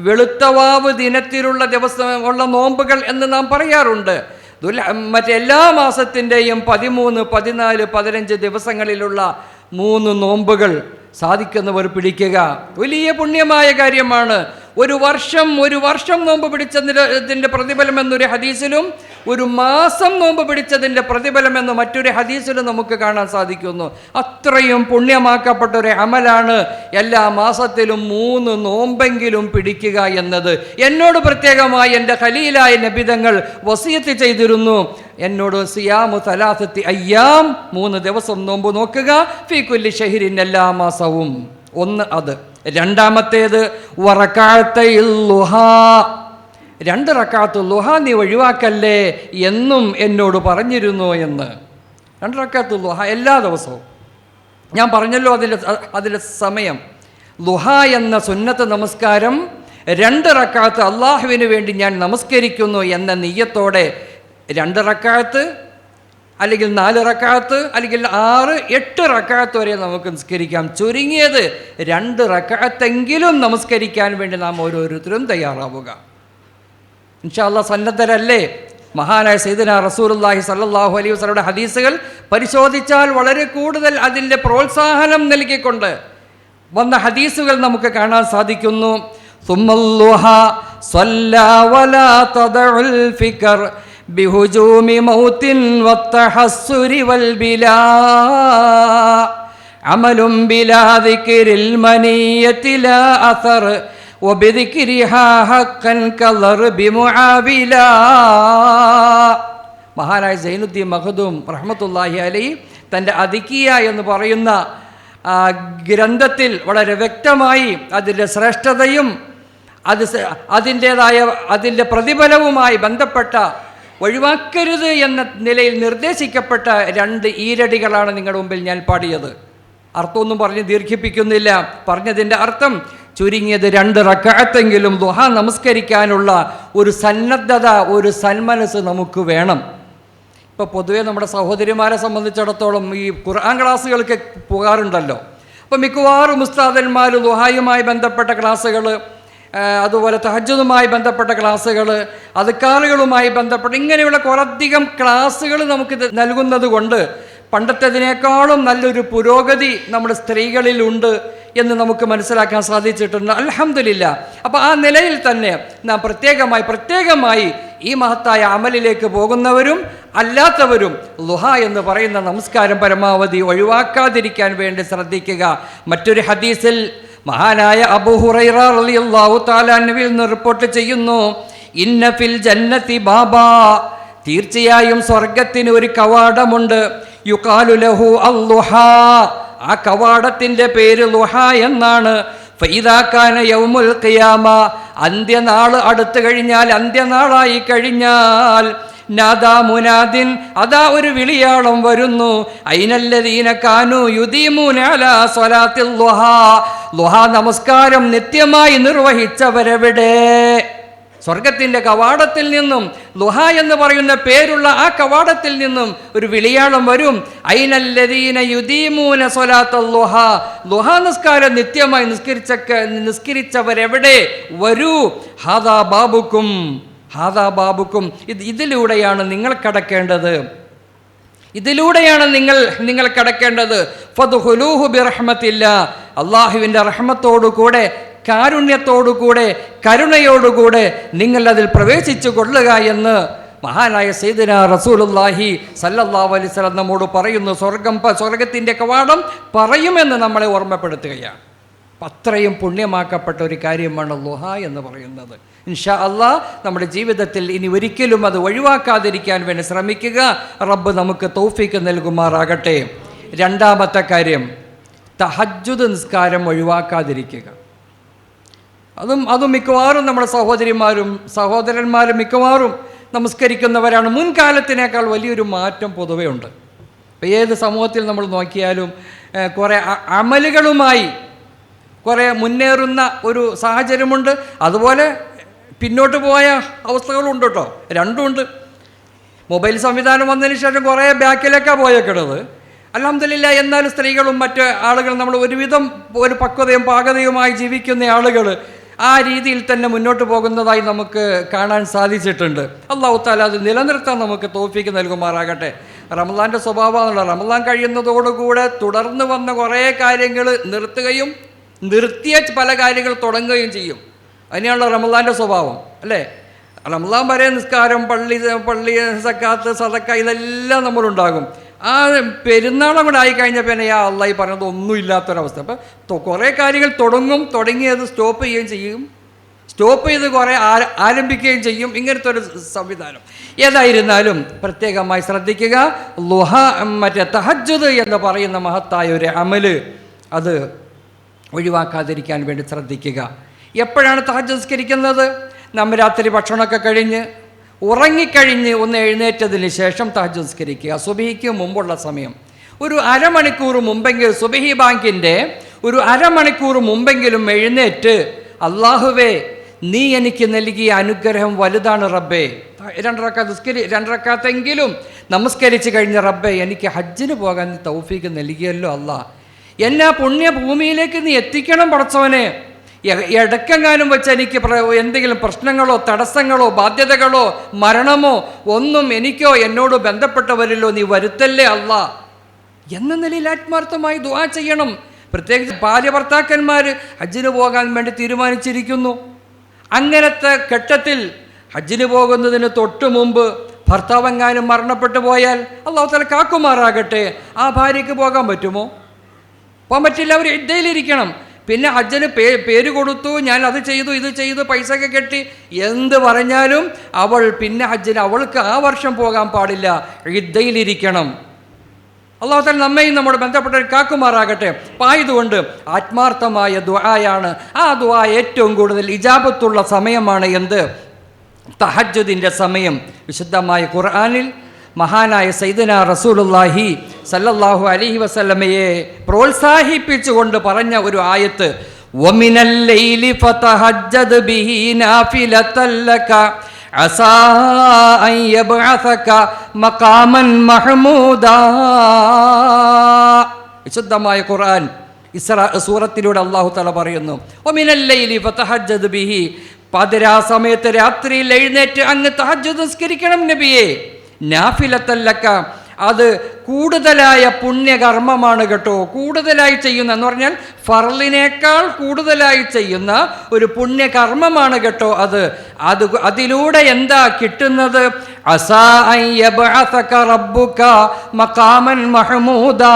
വെളുത്തവാവ് ദിനത്തിലുള്ള ദിവസമുള്ള നോമ്പുകൾ എന്ന് നാം പറയാറുണ്ട്. മറ്റെല്ലാ മാസത്തിൻ്റെയും 13, 14, 15 ദിവസങ്ങളിലുള്ള 3 നോമ്പുകൾ സാധിക്കുന്നവർ പിടിക്കുക. വലിയ പുണ്യമായ കാര്യമാണ്. ഒരു വർഷം നോമ്പ് പിടിച്ചതിൻ്റെ പ്രതിഫലം എന്നൊരു ഹദീസിലും ഒരു മാസം നോമ്പ് പിടിച്ചതിൻ്റെ പ്രതിഫലം എന്ന് മറ്റൊരു ഹദീസിലും നമുക്ക് കാണാൻ സാധിക്കുന്നു. അത്രയും പുണ്യമാക്കപ്പെട്ട ഒരു അമലാണ് എല്ലാ മാസത്തിലും 3 നോമ്പെങ്കിലും പിടിക്കുക എന്നത്. എന്നോട് പ്രത്യേകമായി എൻ്റെ ഖലീലായ നബിതങ്ങൾ വസിയത്ത് ചെയ്തിരുന്നു. എന്നോട് സിയാമു സലാസത്തി അയ്യാം, 3 ദിവസം നോമ്പ് നോക്കുക, ഫീ കുല്ലി ശഹ്രിൻ, എല്ലാ മാസവും. ഒന്ന് അത്. രണ്ടാമത്തേത് വറകഅത്തൈ ളുഹാ, 2 റക്അത്ത് ളുഹ നീ ഒഴിവാക്കല്ലേ എന്നും എന്നോട് പറഞ്ഞിരുന്നു എന്ന്. 2 റക്അത്ത് ളുഹ എല്ലാ ദിവസവും. ഞാൻ പറഞ്ഞല്ലോ അതിലെ സമയം. ളുഹ എന്ന സുന്നത്ത് നമസ്കാരം 2 റക്അത്ത് അള്ളാഹുവിന് വേണ്ടി ഞാൻ നമസ്കരിക്കുന്നു എന്ന നിയ്യത്തോടെ 2 റക്അത്ത് അല്ലെങ്കിൽ 4 റക്അത്ത് അല്ലെങ്കിൽ 6, 8 റക്അത്ത് വരെ നമുക്ക് നിസ്കരിക്കാം. ചുരുങ്ങിയത് 2 റക്അത്തെങ്കിലും നമസ്കരിക്കാൻ വേണ്ടി നാം ഓരോരുത്തരും തയ്യാറാവുക. ഇൻഷാ അല്ലാഹ് സന്നദ്ധരല്ലേ? മഹാനായ സയ്യിദുനാ റസൂലുള്ളാഹി സ്വല്ലല്ലാഹു അലൈഹി വസല്ലമയുടെ ഹദീസുകൾ പരിശോധിച്ചാൽ വളരെ കൂടുതൽ അതിൻ്റെ പ്രോത്സാഹനം നൽകിക്കൊണ്ട് വന്ന ഹദീസുകൾ നമുക്ക് കാണാൻ സാധിക്കുന്നു. സുമ്മല്ലുഹ സ്വല്ലാ വലാ തദഉൽ ഫിക്ർ ബിഹുജൂമി മൗത്തിൻ വത്തഹസ്സുരി വൽബിലാ അമലും ബിലാ ദിക്രിൽ മനിയത്തി ലാ അസർ വബിദിക്രിഹാ ഹഖൻ കദർബി മുആവിലാ. മഹാനായ സൈനുദ്ദീൻ മഖ്ദൂം റഹ്മത്തുള്ളാഹി അലൈഹി തൻ്റെ അദിക്കിയ എന്ന് പറയുന്ന ഗ്രന്ഥത്തിൽ വളരെ വ്യക്തമായി അതിൻ്റെ ശ്രേഷ്ഠതയും അതിൻ്റെ പ്രതിഫലവുമായി ബന്ധപ്പെട്ട ഒഴിവാക്കരുത് എന്ന നിലയിൽ നിർദ്ദേശിക്കപ്പെട്ട 2 ഈരടികളാണ് നിങ്ങളുടെ മുമ്പിൽ ഞാൻ പാടിയത്. അർത്ഥമൊന്നും പറഞ്ഞ് ദീർഘിപ്പിക്കുന്നില്ല. പറഞ്ഞതിൻ്റെ അർത്ഥം ചുരുങ്ങിയത് 2 റക്അത്തെങ്കിലും ദുഹാ നമസ്കരിക്കാനുള്ള ഒരു സന്നദ്ധത, ഒരു സന്മനസ് നമുക്ക് വേണം. ഇപ്പോൾ പൊതുവേ നമ്മുടെ സഹോദരിമാരെ സംബന്ധിച്ചിടത്തോളം ഈ ഖുർആൻ ക്ലാസ്സുകൾക്ക് പോകാറുണ്ടല്ലോ. അപ്പോൾ മിക്കവാറും ഉസ്താദന്മാർ ദുഹായുമായി ബന്ധപ്പെട്ട ക്ലാസ്സുകൾ, അതുപോലെ തഹജ്ജുദുമായി ബന്ധപ്പെട്ട ക്ലാസ്സുകൾ, അദ്കാറുകളുമായി ബന്ധപ്പെട്ട ഇങ്ങനെയുള്ള കുറേയധികം ക്ലാസ്സുകൾ നമുക്ക് നൽകുന്നത് കൊണ്ട് പണ്ടത്തേതിനേക്കാളും നല്ലൊരു പുരോഗതി നമ്മുടെ സ്ത്രീകളിലുണ്ട് എന്ന് നമുക്ക് മനസ്സിലാക്കാൻ സാധിച്ചിട്ടുണ്ട്. അൽഹംദുലില്ലാ. അപ്പോൾ ആ നിലയിൽ തന്നെ നാം പ്രത്യേകമായി ഈ മഹത്തായ അമലിലേക്ക് പോകുന്നവരും അല്ലാത്തവരും ളുഹ എന്ന് പറയുന്ന നമസ്കാരം പരമാവധി ഒഴിവാക്കാതിരിക്കാൻ വേണ്ടി ശ്രദ്ധിക്കുക. മറ്റൊരു ഹദീസിൽ മഹാനായ അബൂ ഹുറൈറ റളിയല്ലാഹു തആല അൻഹുവിൽ നിന്ന് റിപ്പോർട്ട് ചെയ്യുന്നു, ഇന്ന ഫിൽ ജന്നതി ബാബാ, തീർച്ചയായും സ്വർഗത്തിന് ഒരു കവാടമുണ്ട്, യുഖാലു ലഹു അൽളുഹ, ആ കവാടത്തിൻ്റെ പേര് ളുഹ എന്നാണ്. ഫഇദാ കാന യൗമുൽ ഖിയാമ, അന്ത്യനാൾ അടുത്തു കഴിഞ്ഞാൽ, അന്ത്യനാളായി കഴിഞ്ഞാൽ, നാദാ മുനാദിൻ, അതാ ഒരു വിളിയാളം വരുന്നു, ഐനല്ലദീന കാനു യുദീമൂന അലാ സ്വലാത്തിൽ ളുഹ, ളുഹ നമസ്കാരം നിത്യമായി നിർവഹിച്ചവരെവിടെ? സ്വർഗത്തിൻ്റെ കവാടത്തിൽ നിന്നും, ളുഹ എന്ന് പറയുന്ന പേരുള്ള ആ കവാടത്തിൽ നിന്നും ഒരു വിളിയാളം വരും, ഐനല്ലദീന യുദീമൂന സ്വലാത്തൽ ളുഹ, ളുഹ നിസ്കാരം നിത്യമായി നിസ്കരിച്ചവരെവിടെ? വരൂ, ഹാദാ ബാബുക്കും, ഹാദാ ബാബുക്കും, ഇതിലൂടെയാണ് നിങ്ങൾ കടക്കേണ്ടത്, ഇതിലൂടെയാണ് നിങ്ങൾ കടക്കേണ്ടത്. ഫദ്ഖുലൂഹു ബിറഹ്മത്തില്ലാ, അല്ലാഹുവിൻ്റെ റഹ്മത്തോടുകൂടെ, കാരുണ്യത്തോടുകൂടെ, കരുണയോടുകൂടെ നിങ്ങൾ അതിൽ പ്രവേശിച്ചു കൊള്ളുക എന്ന് മഹാനായ സയ്യിദുനാ റസൂലുള്ളാഹി സല്ലല്ലാഹു അലൈഹി വസല്ലം നമ്മോട് പറയുന്നു. സ്വർഗത്തിൻ്റെ കവാടം പറയുമെന്ന് നമ്മളെ ഓർമ്മപ്പെടുത്തുകയാണ്. അത്രയും പുണ്യമാക്കപ്പെട്ട ഒരു കാര്യമാണ് ളുഹ എന്ന് പറയുന്നത്. ഇൻഷാ അല്ലാഹ് നമ്മുടെ ജീവിതത്തിൽ ഇനി ഒരിക്കലും അത് ഒഴിവാക്കാതിരിക്കാൻ വേണ്ടി ശ്രമിക്കുക. റബ്ബ് നമുക്ക് തൗഫീക്ക് നൽകുമാറാകട്ടെ. 2ാമത്തെ കാര്യം, തഹജ്ജുദ് നിസ്കാരം ഒഴിവാക്കാതിരിക്കുക. അതും മിക്കവാറും നമ്മുടെ സഹോദരന്മാരും മിക്കവാറും നമസ്കരിക്കുന്നവരാണ്. മുൻകാലത്തിനേക്കാൾ വലിയൊരു മാറ്റം പൊതുവേ ഉണ്ട്. ഇപ്പോൾ ഏത് സമൂഹത്തിൽ നമ്മൾ നോക്കിയാലും കുറേ അമലുകളുമായി കുറേ മുന്നേറുന്ന ഒരു സാഹചര്യമുണ്ട്, അതുപോലെ പിന്നോട്ട് പോയ അവസ്ഥകളുണ്ട് കേട്ടോ. രണ്ടുമുണ്ട്. മൊബൈൽ സംവിധാനം വന്നതിന് ശേഷം കുറേ ബാക്കിലേക്കാണ് പോയേക്കുന്നത്. അൽഹംദുലില്ലാ. എന്നാലും സ്ത്രീകളും മറ്റ് ആളുകൾ, നമ്മൾ ഒരുവിധം ഒരു പക്വതയും പാകതയുമായി ജീവിക്കുന്ന ആളുകൾ ആ രീതിയിൽ തന്നെ മുന്നോട്ട് പോകുന്നതായി നമുക്ക് കാണാൻ സാധിച്ചിട്ടുണ്ട്. അല്ലാഹു തആല അത് നിലനിർത്താൻ നമുക്ക് തൗഫീക്ക് നൽകുമാറാകട്ടെ. റമളാൻ്റെ സ്വഭാവമാണല്ലോ, റമളാൻ കഴിയുന്നതോടുകൂടെ തുടർന്ന് വന്ന കുറേ കാര്യങ്ങൾ നിർത്തുകയും നിർത്തിയ പല കാര്യങ്ങൾ തുടങ്ങുകയും ചെയ്യും. അതിനെയുള്ള റമളാൻ്റെ സ്വഭാവം അല്ലേ? റമളാൻ വരെ നിസ്കാരം, പള്ളി സക്കാത്ത്, സദക്ക ഇതെല്ലാം നമ്മളുണ്ടാകും. ആ പെരുന്നാളും കൂടെ ആയിക്കഴിഞ്ഞാൽ പിന്നെ അള്ളാഹി പറഞ്ഞത് ഒന്നും ഇല്ലാത്തൊരവസ്ഥ. അപ്പോൾ കുറേ കാര്യങ്ങൾ തുടങ്ങിയത് സ്റ്റോപ്പ് ചെയ്യുകയും ചെയ്യും, സ്റ്റോപ്പ് ചെയ്ത് കുറേ ആരംഭിക്കുകയും ചെയ്യും. ഇങ്ങനത്തെ ഒരു സംവിധാനം. ഏതായിരുന്നാലും പ്രത്യേകമായി ശ്രദ്ധിക്കുക. ളുഹ, മറ്റേ തഹജ്ജുദ് എന്ന് പറയുന്ന മഹത്തായ ഒരു അമല്, അത് ഒഴിവാക്കാതിരിക്കാൻ വേണ്ടി ശ്രദ്ധിക്കുക. എപ്പോഴാണ് തഹജ്ജുദ് നിസ്കരിക്കുന്നത്? നമ്മൾ രാത്രി ഭക്ഷണമൊക്കെ കഴിഞ്ഞ് ഉറങ്ങിക്കഴിഞ്ഞ് ഒന്ന് എഴുന്നേറ്റതിന് ശേഷം തഹജ്ജുദ് നിസ്കരിക്കുക. സുബഹിക്ക് മുമ്പുള്ള സമയം ഒരു അരമണിക്കൂർ മുമ്പെങ്കിലും, സുബഹി ബാങ്കിൻ്റെ ഒരു അരമണിക്കൂർ മുമ്പെങ്കിലും എഴുന്നേറ്റ് അള്ളാഹുവേ നീ എനിക്ക് നൽകിയ അനുഗ്രഹം വലുതാണ് റബ്ബേ, രണ്ടറക്കാത്തെങ്കിലും നമസ്കരിച്ച് കഴിഞ്ഞ റബ്ബേ എനിക്ക് ഹജ്ജിന് പോകാൻ നീ തൗഫീക്ക് നൽകിയല്ലോ അല്ലാ, എന്നെ പുണ്യഭൂമിയിലേക്ക് നീ എത്തിക്കണം പടച്ചവനെ. ഇടക്കെങ്ങാനും വെച്ച് എനിക്ക് എന്തെങ്കിലും പ്രശ്നങ്ങളോ തടസ്സങ്ങളോ ബാധ്യതകളോ മരണമോ ഒന്നും എനിക്കോ എന്നോട് ബന്ധപ്പെട്ടവരിലോ നീ വരുത്തല്ലേ അല്ലാ എന്ന നിലയിൽ ആത്മാർത്ഥമായി ദുആ ചെയ്യണം. പ്രത്യേകിച്ച് ഭാര്യ ഭർത്താക്കന്മാർ ഹജ്ജിന് പോകാൻ വേണ്ടി തീരുമാനിച്ചിരിക്കുന്നു. അങ്ങനത്തെ ഘട്ടത്തിൽ ഹജ്ജിന് പോകുന്നതിന് തൊട്ട് മുമ്പ് ഭർത്താവെങ്ങാനും മരണപ്പെട്ടു പോയാൽ അല്ലാഹു തആല കാക്കുമാറാകട്ടെ, ആ ഭാര്യയ്ക്ക് പോകാൻ പറ്റുമോ? പോകാൻ പറ്റില്ല. അവർ ഇദ്ദയിലിരിക്കണം. പിന്നെ ഹജ്ജിന് പേര് കൊടുത്തു, ഞാൻ അത് ചെയ്തു ഇത് ചെയ്തു പൈസയൊക്കെ കെട്ടി എന്ത് പറഞ്ഞാലും അവൾ പിന്നെ ഹജ്ജിന് അവൾക്ക് ആ വർഷം പോകാൻ പാടില്ല, ഇദ്ദയിലിരിക്കണം. അല്ലാഹു തആല നമ്മയും നമ്മുടെ ബന്ധപ്പെട്ടവർ കാക്കുമാറാകട്ടെ. അപ്പം ആയതുകൊണ്ട് ആത്മാർത്ഥമായ ദുആയാണ്. ആ ദുആ ഏറ്റവും കൂടുതൽ ഇജാബത്തുള്ള സമയമാണ് എന്ത്? തഹജ്ജുദിൻ്റെ സമയം. വിശുദ്ധമായ ഖുർആനിൽ മഹാനായ സയ്യിദുനാ റസൂലുള്ളാഹി സല്ലല്ലാഹു അലൈഹി വസല്ലമയെ പ്രോത്സാഹിപ്പിച്ചുകൊണ്ട് പറഞ്ഞ ഒരു ആയത്ത്, വമിനൽ ലൈലി ഫതഹജ്ജദ് ബിഹി നാഫിലതൻ ലക അസാ അൻ യബ്അസക മഖാമൻ മഹ്മൂദാ. വിശുദ്ധമായ ഖുർആൻ ഇസ്രാ സൂറത്തിലൂടെ അല്ലാഹു തആല പറയുന്നു, വമിനൽ ലൈലി ഫതഹജ്ജദ് ബിഹി, പാതിരാ സമയത്ത് രാത്രിയിൽ എഴുന്നേറ്റ് അങ്ങ് തഹജ്ജുദ് നിസ്കരിക്കണം നബിയെ. നാഫിലതൻ ലക, അത് കൂടുതലായ പുണ്യകർമ്മമാണ് കേട്ടോ. കൂടുതലായി ചെയ്യുന്ന എന്ന് പറഞ്ഞാൽ ഫർളിനേക്കാൾ കൂടുതലായി ചെയ്യുന്ന ഒരു പുണ്യകർമ്മമാണ് കേട്ടോ അത്. അതിലൂടെ എന്താ കിട്ടുന്നത്? അസാ അൻ യബ്അസക റബ്ബുക മഖാമൻ മഹ്മൂദാ,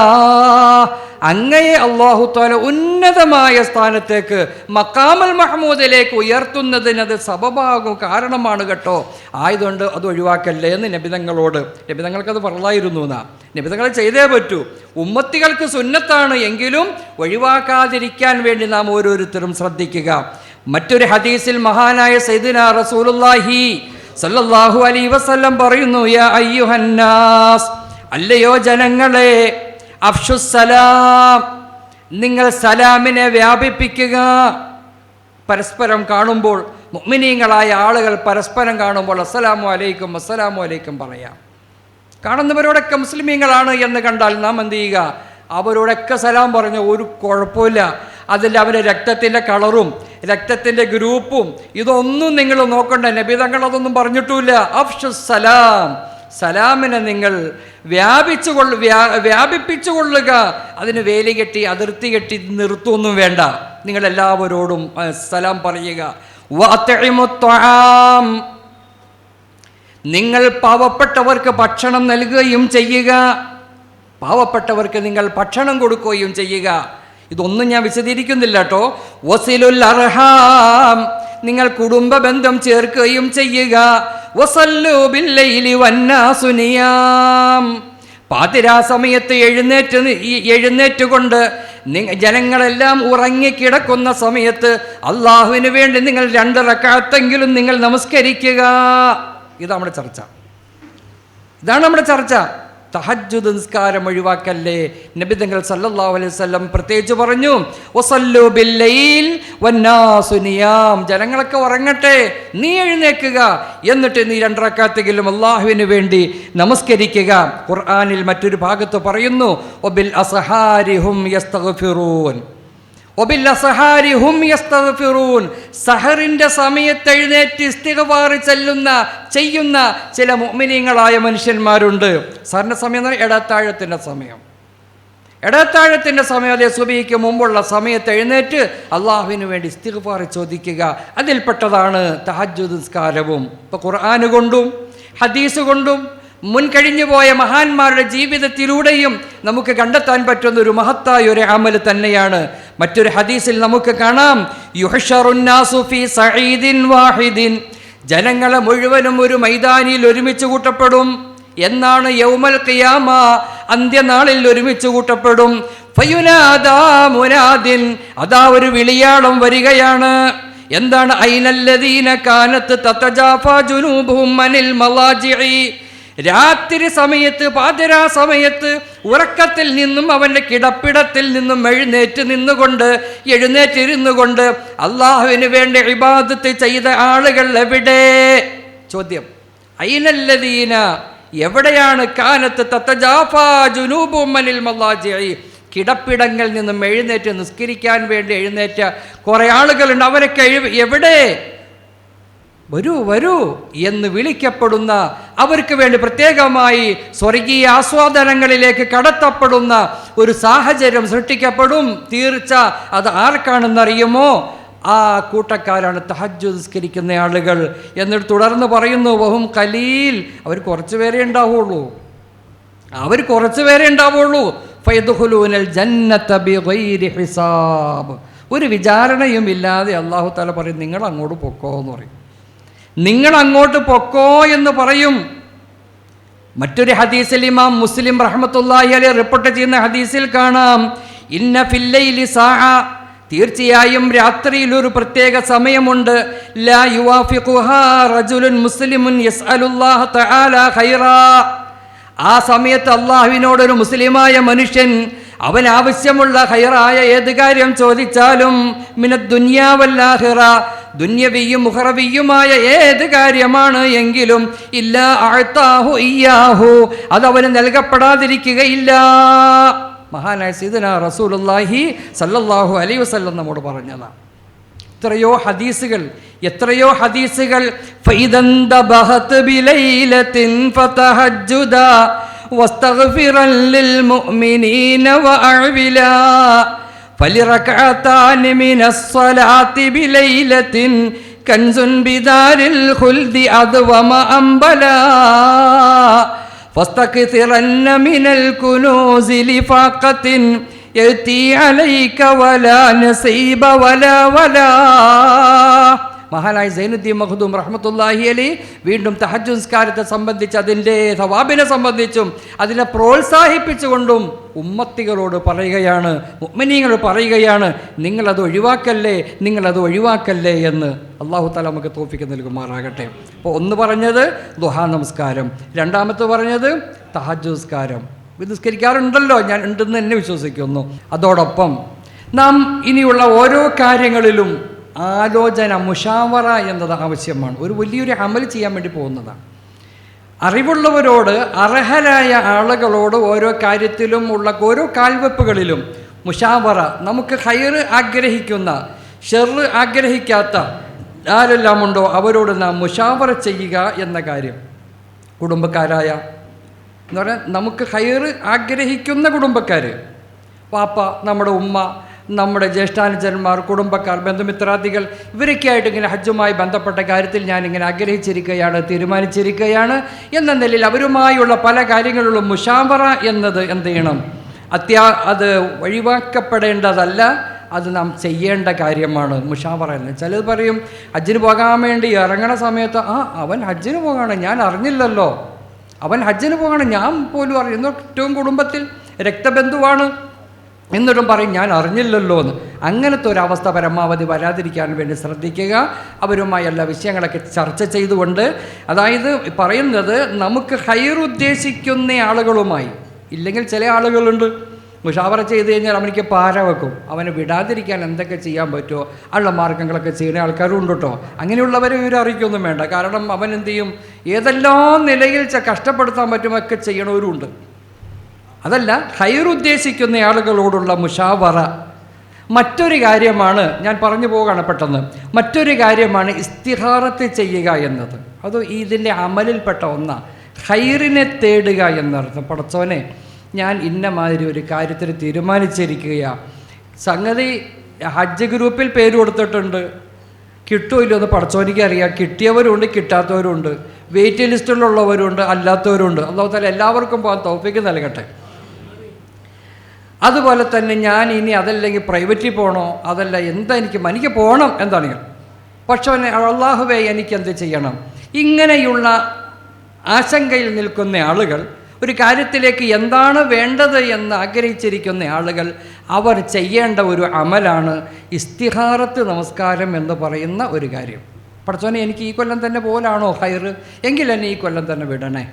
അങ്ങയെ അല്ലാഹു തആല ഉന്നതമായ സ്ഥാനത്തേക്ക് മഖാമുൽ മഹ്മൂദിലേക്ക് ഉയർത്തുന്നതിനത് സബബാകും, കാരണമാണ് കേട്ടോ. ആയതുകൊണ്ട് അത് ഒഴിവാക്കല്ലേ എന്ന് നബിതങ്ങളോട്. നബിതങ്ങൾക്കത് ഫർളായിരുന്നു എന്നാ, നബിതങ്ങൾ ചെയ്തേ പറ്റൂ. ഉമ്മത്തികൾക്ക് സുന്നത്താണ് എങ്കിലും ഒഴിവാക്കാതിരിക്കാൻ വേണ്ടി നാം ഓരോരുത്തരും ശ്രദ്ധിക്കുക. മറ്റൊരു ഹദീസിൽ മഹാനായ സയ്യിദുനാ റസൂലുള്ളാഹി സല്ലല്ലാഹു അലൈഹി വസല്ലം പറയുന്നു, യാ അയ്യുഹന്നാസ്, അല്ലയോ ജനങ്ങളെ, അഫ്ഷുസ്സലാം, നിങ്ങൾ സലാമിനെ വ്യാപിപ്പിക്കുക. പരസ്പരം കാണുമ്പോൾ മുഅ്മിനീങ്ങളായ ആളുകൾ പരസ്പരം കാണുമ്പോൾ അസ്സലാമു അലൈക്കും അസ്സലാമു അലൈക്കും പറയാം. കാണുന്നവരോടൊക്കെ മുസ്ലിമീങ്ങളാണ് എന്ന് കണ്ടാൽ നാം എന്ത് ചെയ്യുക? അവരോടൊക്കെ സലാം പറഞ്ഞ ഒരു കുഴപ്പമില്ല. അതിൽ അവരുടെ രക്തത്തിൻ്റെ കളറും രക്തത്തിൻ്റെ ഗ്രൂപ്പും ഇതൊന്നും നിങ്ങൾ നോക്കണ്ട. നബി തങ്ങൾ അതൊന്നും പറഞ്ഞിട്ടുമില്ല. അഫ്ഷുസ്സലാം, സലാമിനെ നിങ്ങൾ വ്യാപിപ്പിച്ചുകൊള്ളുക. അതിന് വേലി കെട്ടി അതിർത്തി കെട്ടി നിർത്തുമൊന്നും വേണ്ട. നിങ്ങളെല്ലാവരോടും സലാം പറയുക. വഅത്ഇമുത്ത്വആം, നിങ്ങൾ പാവപ്പെട്ടവർക്ക് ഭക്ഷണം നൽകുകയും ചെയ്യുക. പാവപ്പെട്ടവർക്ക് നിങ്ങൾ ഭക്ഷണം കൊടുക്കുകയും ചെയ്യുക. ഇതൊന്നും ഞാൻ വിശദീകരിക്കുന്നില്ല കേട്ടോ. വസിലുൽ അർഹാം, നിങ്ങൾ കുടുംബ ബന്ധം ചേർക്കുകയും ചെയ്യുക. വസല്ലു ബില്ലൈലി വന്നാസു നിയാം, പാതിരാ സമയത്ത് എഴുന്നേറ്റുകൊണ്ട് ജനങ്ങളെല്ലാം ഉറങ്ങിക്കിടക്കുന്ന സമയത്ത് അള്ളാഹുവിന് വേണ്ടി നിങ്ങൾ 2 റക്അത്തെങ്കിലും നിങ്ങൾ നമസ്കരിക്കുക. ഇതാണ് നമ്മുടെ ചർച്ച. തഹജ്ജുദ് നിസ്കാരം ഒഴിവാക്കല്ലേ. നബി തങ്ങൾ സല്ലല്ലാഹു അലൈഹി വസല്ലം പ്രത്യേകിച്ച് പറഞ്ഞു, വസല്ലു ബില്ലൈൽ വന്നാസു നിയാം, ജനങ്ങളൊക്കെ ഉറങ്ങട്ടെ, നീ എഴുന്നേൽക്കുക, എന്നിട്ട് നീ 2 റക്അത്തെങ്കിലും അല്ലാഹുവിന് വേണ്ടി നമസ്കരിക്കുക. ഖുർആനിൽ മറ്റൊരു ഭാഗത്ത് പറയുന്നു, വബിൽ അസ്ഹാരിഹും യസ്തഗ്ഫിറൂൻ, വബിൽ അസ്ഹാരിഹും യസ്തഗ്ഫിറൂൻ, സഹറിന്റെ സമയത്ത് എഴുന്നേറ്റ് ഇസ്തിഗ്ഫാർ ചെയ്യുന്ന ചില മുഅ്മിനീങ്ങളായ മനുഷ്യന്മാരുണ്ട്. സഹറിന്റെ സമയം എന്ന് പറഞ്ഞാൽ ഇടത്താഴത്തിൻ്റെ സമയം, അതേ സുബഹിക്ക് മുമ്പുള്ള സമയത്ത് എഴുന്നേറ്റ് അള്ളാഹുവിന് വേണ്ടി ഇസ്തിഗ്ഫാർ ചോദിക്കുക. അതിൽപ്പെട്ടതാണ് തഹജ്ജുദ് നിസ്കാരവും. ഇപ്പോൾ ഖുർആൻ കൊണ്ടും ഹദീസ് കൊണ്ടും മുൻകഴിഞ്ഞു പോയ മഹാന്മാരുടെ ജീവിതത്തിലൂടെയും നമുക്ക് കണ്ടെത്താൻ പറ്റുന്ന ഒരു മഹത്തായ ഒരു അമൽ തന്നെയാണ്. മറ്റൊരു ഹദീസിൽ നമുക്ക് കാണാം, യുഹ്ശറുന്നാസു ഫീ സഈദിൻ വാഹിദിൻ, ജനങ്ങളെ മുഴുവനും ഒരു മൈതാനിയിൽ ഒരുമിച്ച് കൂട്ടപ്പെടും. എന്നാണ് യൗമൽ ഖിയാമ, അന്ത്യനാളിൽ ഒരുമിച്ച് കൂട്ടപ്പെടും. ഫയുനാദാ മുനാദിൻ, അതാ ഒരു വിളിയാളം വരികയാണ്. എന്താണ് ഐനല്ലദീന കാനത്ത് തതജാഫാ ജുനൂബുഹും അനിൽ മലാജിഇ, രാത്രി സമയത്ത് പാതിരാ സമയത്ത് ഉറക്കത്തിൽ നിന്നും അവൻ്റെ കിടപ്പിടത്തിൽ നിന്നും എഴുന്നേറ്റിരുന്നു കൊണ്ട് അള്ളാഹുവിന് വേണ്ടി ഇബാദത്ത് ചെയ്ത ആളുകൾ എവിടെ? ചോദ്യം. ഐനല്ലദീന, എവിടെയാണ്? കാനത്ത് തതജാഫാ ജുനൂബുഹും അനിൽ മലാജിഇ, കിടപ്പിടങ്ങളിൽ നിന്നും നിസ്കരിക്കാൻ വേണ്ടി എഴുന്നേറ്റ കുറേ ആളുകളുണ്ട്. അവരൊക്കെ എവിടെ? വരൂ വരൂ എന്ന് വിളിക്കപ്പെടുന്ന, അവർക്ക് വേണ്ടി പ്രത്യേകമായി സ്വർഗീയ ആസ്വാദനങ്ങളിലേക്ക് കടത്തപ്പെടുന്ന ഒരു സാഹചര്യം സൃഷ്ടിക്കപ്പെടും. തീർച്ച അത് ആർക്കാണെന്നറിയുമോ? ആ കൂട്ടക്കാരാണ് തഹജ്ജുദ് നിസ്കരിക്കുന്ന ആളുകൾ. എന്നിട്ട് തുടർന്ന് പറയുന്നു, വഹും ഖലീൽ, അവർ കുറച്ച് പേരെ ഉണ്ടാവുള്ളൂ. ഫയദ്ഖുലൂനൽ ജന്നത ബിഗൈരി ഹിസാബ്, ഒരു വിചാരണയും ഇല്ലാതെ അല്ലാഹു തആല പറയും നിങ്ങൾ അങ്ങോട്ട് പൊക്കോ എന്ന് പറയും. നിങ്ങൾ അങ്ങോട്ട് പൊക്കോ എന്ന് പറയും. മറ്റൊരു ഹദീസിൽ ഇമാം മുസ്ലിം റഹ്മത്തുള്ളാഹി അലൈഹി റിപ്പോർട്ട് ചെയ്യുന്ന ഹദീസിൽ കാണാം, ഇന്ന ഫിൽ ലൈലി സാഅ, തീർച്ചയായും രാത്രിയിൽ ഒരു പ്രത്യേക സമയമുണ്ട്, ലാ യുവാഫിഖുഹാ റജുലുൻ മുസ്ലിമുൻ യസ്അലുല്ലാഹ തആല ഖൈറാ, ആ സമയത്ത് അള്ളാഹുവിനോടൊരു മുസ്ലിമായ മനുഷ്യൻ അവൻ ആവശ്യമുള്ള ഖൈറായ ഏത് കാര്യം ചോദിച്ചാലും, മിനദ് ദുനിയാ വൽ ആഖിറ, ദുന്യവിയും ഉഖറവിയുമായ ഏത് കാര്യമാണ് എങ്കിലും, ഇല്ലാ അഅതാഹു ഇയ്യാഹു, അതവന് നൽകപ്പെടാതിരിക്കുകയില്ല. മഹാനായ സയ്യിദുനാ റസൂലുള്ളാഹി സല്ലല്ലാഹു അലൈഹി വസല്ലം നമ്മോട് പറഞ്ഞതാണ്. എത്രയോ ഹദീസുകൾ ഫൈദന്തബഹത് ബിലൈലത്തിൻ ഫതഹജ്ജുദാ വസ്തഗ്ഫിറൻ ലിൽ മുഅ്മിനീന വഅഅ്വിലാ ഫലിറകഅതാനി മിനസ് സ്വലാത്തി ബിലൈലത്തിൻ കൻസുൻ ബിദാരിൽ ഖുൽദി അദ്വമ അംബലാ ഫസ്തക്തിറന്ന മിനൽ കുനൂസി ലിഫാഖത്തിൻ യഅതി അലൈക വലാ നസീബ വലാ. മഹാനായ സൈനുദ്ദീൻ മഖ്ദൂം റഹ്മത്തുള്ളാഹി അലൈഹി വീണ്ടും തഹജ്ജുദ് നിസ്കാരത്തെ സംബന്ധിച്ച്, അതിൻ്റെ സവാബിനെ സംബന്ധിച്ചും അതിനെ പ്രോത്സാഹിപ്പിച്ചുകൊണ്ടും ഉമ്മത്തികളോട് പറയുകയാണ്, മുഅ്മിനീങ്ങൾ പറയുകയാണ്, നിങ്ങളത് ഒഴിവാക്കല്ലേ എന്ന്. അല്ലാഹു തആല നമുക്ക് തൗഫീഖ് നൽകുമാറാകട്ടെ. അപ്പോൾ ഒന്ന് പറഞ്ഞത് ദുഹാ നമസ്കാരം, രണ്ടാമത്തെ പറഞ്ഞത് തഹജ്ജുദ് നിസ്കാരം. ഇത് നിസ്കരിക്കാറുണ്ടല്ലോ, ഞാൻ ഉണ്ടെന്ന് തന്നെ വിശ്വസിക്കുന്നു. അതോടൊപ്പം നാം ഇനിയുള്ള ഓരോ കാര്യങ്ങളിലും ആലോചന, മുഷാവറ എന്നത് ആവശ്യമാണ്. ഒരു വലിയൊരു അമൽ ചെയ്യാൻ വേണ്ടി പോകുന്നതാണ്. അറിവുള്ളവരോട്, അർഹരായ ആളുകളോട് ഓരോ കാര്യത്തിലും ഉള്ള ഓരോ കാൽവെപ്പുകളിലും മുഷാവറ, നമുക്ക് ഖൈർ ആഗ്രഹിക്കുന്ന, ഷർറ് ആഗ്രഹിക്കാത്ത ആരെല്ലാം ഉണ്ടോ അവരോട് നാം മുഷാവറ ചെയ്യുക എന്ന കാര്യം. കുടുംബക്കാരായ എന്ന് പറഞ്ഞാൽ നമുക്ക് ഖൈർ ആഗ്രഹിക്കുന്ന കുടുംബക്കാർ, പാപ്പ, നമ്മുടെ ഉമ്മ, നമ്മുടെ ജ്യേഷ്ഠാനുജന്മാർ, കുടുംബക്കാർ, ബന്ധുമിത്രാദികൾ, ഇവരൊക്കെ ആയിട്ട് ഇങ്ങനെ ഹജ്ജുമായി ബന്ധപ്പെട്ട കാര്യത്തിൽ ഞാനിങ്ങനെ ആഗ്രഹിച്ചിരിക്കുകയാണ്, തീരുമാനിച്ചിരിക്കുകയാണ് എന്ന നിലയിൽ അവരുമായുള്ള പല കാര്യങ്ങളിലും മുഷാവറ എന്നത് എന്ത് ചെയ്യണം? അത് ഒഴിവാക്കപ്പെടേണ്ടതല്ല, അത് നാം ചെയ്യേണ്ട കാര്യമാണ്. മുഷാവറ എന്ന് ചിലത് പറയും, ഹജ്ജിന് പോകാൻ വേണ്ടി ഇറങ്ങണ സമയത്ത് അവൻ ഹജ്ജിന് പോകണം, ഞാൻ അറിഞ്ഞില്ലല്ലോ, അവൻ ഹജ്ജിന് പോകണം, ഞാൻ പോലും അറിയുന്നു, ഏറ്റവും കുടുംബത്തിൽ രക്തബന്ധുവാണ് എന്നിട്ടും പറയും ഞാൻ അറിഞ്ഞില്ലല്ലോ എന്ന്. അങ്ങനത്തെ ഒരവസ്ഥ പരമാവധി വരാതിരിക്കാൻ വേണ്ടി ശ്രദ്ധിക്കുക. അവരുമായി എല്ലാ വിഷയങ്ങളൊക്കെ ചർച്ച ചെയ്തുകൊണ്ട്, അതായത് പറയുന്നത് നമുക്ക് ഖൈർ ഉദ്ദേശിക്കുന്ന ആളുകളുമായി. ഇല്ലെങ്കിൽ ചില ആളുകളുണ്ട് മുഷാവറ ചെയ്ത് കഴിഞ്ഞാൽ അവനിക്ക് പാര വെക്കും, അവനെ വിടാതിരിക്കാൻ എന്തൊക്കെ ചെയ്യാൻ പറ്റുമോ ഉള്ള മാർഗങ്ങളൊക്കെ ചെയ്യുന്ന ആൾക്കാരും ഉണ്ട് കേട്ടോ. അങ്ങനെയുള്ളവരെ ഇവർ അറിയിക്കൊന്നും വേണ്ട. കാരണം അവൻ എന്ത് ചെയ്യും, ഏതെല്ലാം നിലയിൽ കഷ്ടപ്പെടുത്താൻ പറ്റുമൊക്കെ ചെയ്യണവരുമുണ്ട്. അതല്ല, ഖൈർ ഉദ്ദേശിക്കുന്ന ആളുകളോടുള്ള മുഷാവറ. മറ്റൊരു കാര്യമാണ്, ഞാൻ പറഞ്ഞു പോവുകയാണ് പെട്ടെന്ന്, മറ്റൊരു കാര്യമാണ് ഇസ്തിഖാറത്ത് ചെയ്യുക എന്നത്. അത് ഇതിൻ്റെ അമലിൽപ്പെട്ട ഒന്നാണ്. ഖൈറിനെ തേടുക എന്നർത്ഥം. പടച്ചോനെ, ഞാൻ ഇന്ന മാതിരി ഒരു കാര്യത്തിന് തീരുമാനിച്ചിരിക്കുകയാണ്, സംഗതി ഹജ്ജ് ഗ്രൂപ്പിൽ പേര് കൊടുത്തിട്ടുണ്ട്, കിട്ടുമില്ലോ എന്ന് പടച്ചോനിക്ക് അറിയാം. കിട്ടിയവരുണ്ട്, കിട്ടാത്തവരുണ്ട്, വെയിറ്റ് ലിസ്റ്റിലുള്ളവരുണ്ട്, അല്ലാത്തവരുണ്ട്. അല്ലാഹു തആല എല്ലാവർക്കും പോകാൻ തൗഫീഖ് നൽകട്ടെ. അതുപോലെ തന്നെ ഞാൻ ഇനി അതല്ലെങ്കിൽ പ്രൈവറ്റിൽ പോകണോ, അതല്ല എന്താ എനിക്ക് പോകണം എന്താണെങ്കിൽ, പക്ഷേ അല്ലാഹുവേ എനിക്കെന്ത് ചെയ്യണം, ഇങ്ങനെയുള്ള ആശങ്കയിൽ നിൽക്കുന്ന ആളുകൾ, ഒരു കാര്യത്തിലേക്ക് എന്താണ് വേണ്ടത് എന്ന് ആഗ്രഹിച്ചിരിക്കുന്ന ആളുകൾ അവർ ചെയ്യേണ്ട ഒരു അമലാണ് ഇസ്തിഖാറത്ത് നമസ്കാരം എന്ന് പറയുന്ന ഒരു കാര്യം. പടച്ചോനെ, എനിക്ക് ഈ കൊല്ലം തന്നെ പോലാണോ ഹൈറ്, എങ്കിൽ എന്നെ ഈ കൊല്ലം തന്നെ വിടണേ,